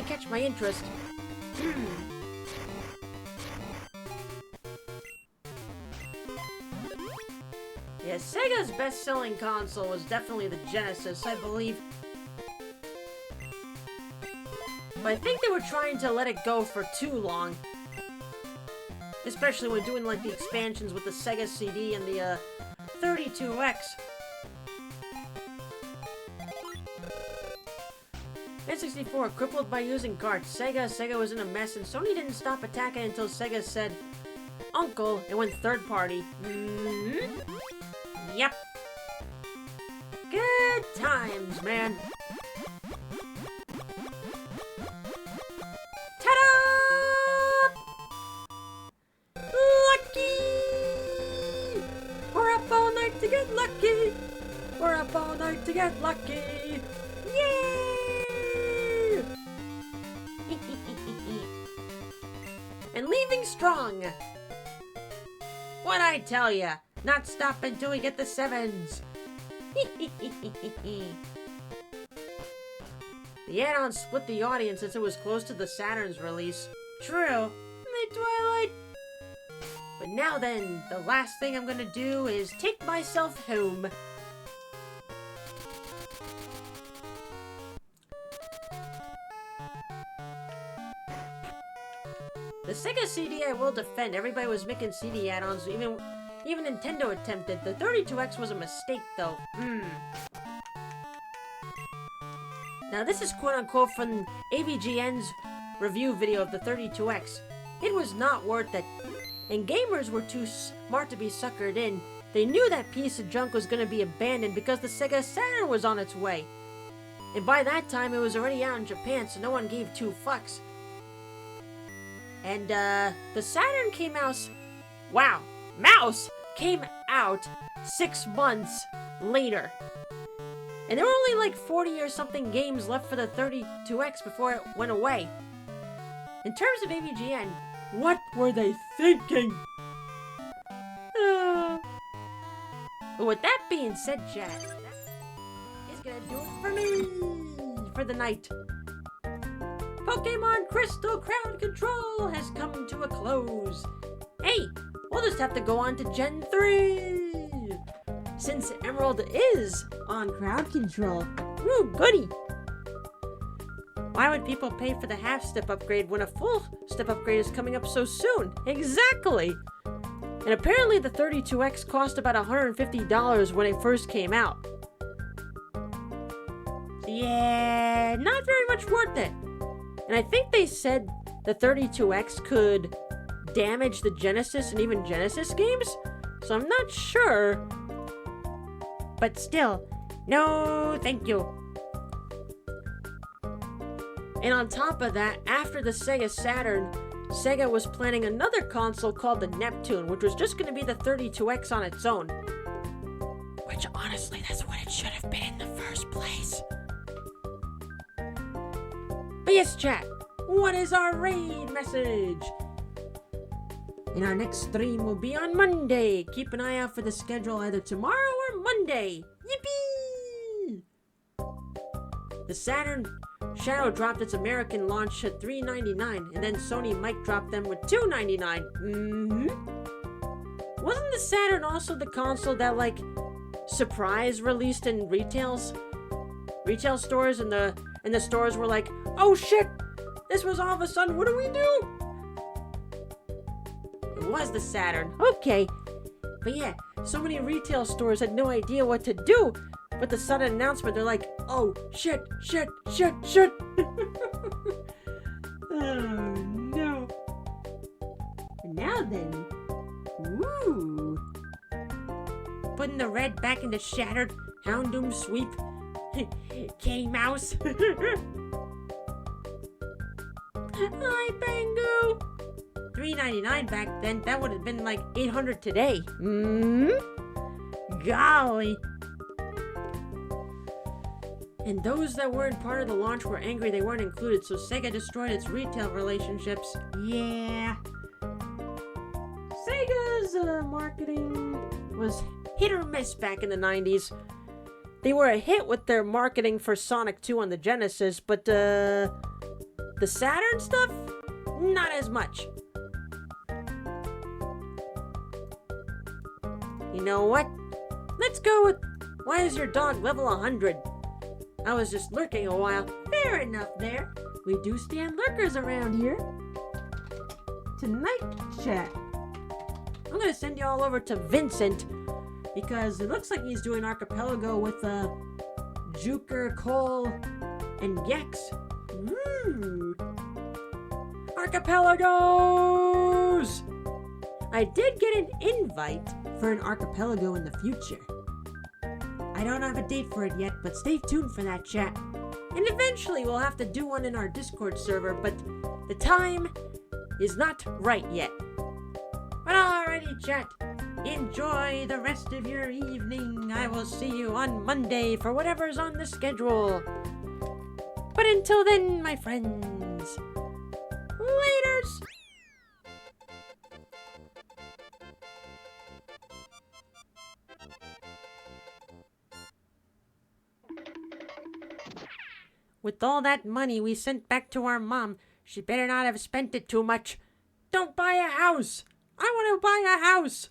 catch my interest. Yeah, Sega's best-selling console was definitely the Genesis, I believe. But I think they were trying to let it go for too long. Especially when doing like the expansions with the Sega CD and the 32X. N64, crippled by using carts. Sega was in a mess, and Sony didn't stop attacking until Sega said, "Uncle," and went third party. Yep. Good times, man. Ta-da! Lucky! We're up all night to get lucky. We're up all night to get lucky. Yay! And leaving strong. What'd I tell ya? Not stop until we get the 7s. The add-on split the audience since it was close to the Saturn's release. True. The Twilight. But now then, the last thing I'm gonna do is take myself home. The Sega CD I will defend. Everybody was making CD add-ons, even Nintendo attempted. The 32X was a mistake, though. Now, this is quote-unquote from AVGN's review video of the 32X. It was not worth it. And gamers were too smart to be suckered in. They knew that piece of junk was going to be abandoned because the Sega Saturn was on its way. And by that time, it was already out in Japan, so no one gave two fucks. And, the Saturn came out... Wow! Mouse came out 6 months later. And there were only like 40 or something games left for the 32X before it went away. In terms of AVGN, what were they thinking? But with that being said, chat, is gonna do it for me for the night. Pokémon Crystal Crowd Control has come to a close. Hey, we'll just have to go on to Gen 3. Since Emerald is on crowd control. Woo, goody. Why would people pay for the half-step upgrade when a full step upgrade is coming up so soon? Exactly. And apparently the 32X cost about $150 when it first came out. Yeah, not very much worth it. And I think they said the 32X could damage the Genesis and even Genesis games, so I'm not sure. But still, no thank you. And on top of that, after the Sega Saturn, Sega was planning another console called the Neptune, which was just going to be the 32X on its own. Which honestly, that's what it should have been in the first place. But yes, chat, what is our raid message? And our next stream will be on Monday. Keep an eye out for the schedule either tomorrow or Monday. Yippee! The Saturn Shadow dropped its American launch at $3.99, and then Sony mic dropped them with $2.99. Wasn't the Saturn also the console that, like, surprise released in retail stores, and the stores were like, oh shit, this was all of a sudden, what do we do? It was the Saturn. Okay. But yeah, so many retail stores had no idea what to do. But the sudden announcement, they're like, oh, shit. Oh, no. And now then. Ooh. Putting the red back into shattered Houndoom sweep. K-Mouse. Hi, Bangu. $3.99 back then. That would have been like $800 today. Golly. And those that weren't part of the launch were angry they weren't included, so Sega destroyed its retail relationships. Yeah. Sega's marketing was hit or miss back in the 90s. They were a hit with their marketing for Sonic 2 on the Genesis, but the Saturn stuff? Not as much. You know what? Let's go with Why is your dog level 100? I was just lurking a while. Fair enough there. We do stand lurkers around here. Tonight, chat. I'm gonna send you all over to Vincent because it looks like he's doing Archipelago with Juker, Cole, and Gex. Archipelagos! I did get an invite for an Archipelago in the future. I don't have a date for it yet, but stay tuned for that, chat. And eventually we'll have to do one in our Discord server, but the time is not right yet. But alrighty, chat. Enjoy the rest of your evening. I will see you on Monday for whatever's on the schedule. But until then, my friends, laters! With all that money we sent back to our mom, she better not have spent it too much. Don't buy a house! I want to buy a house!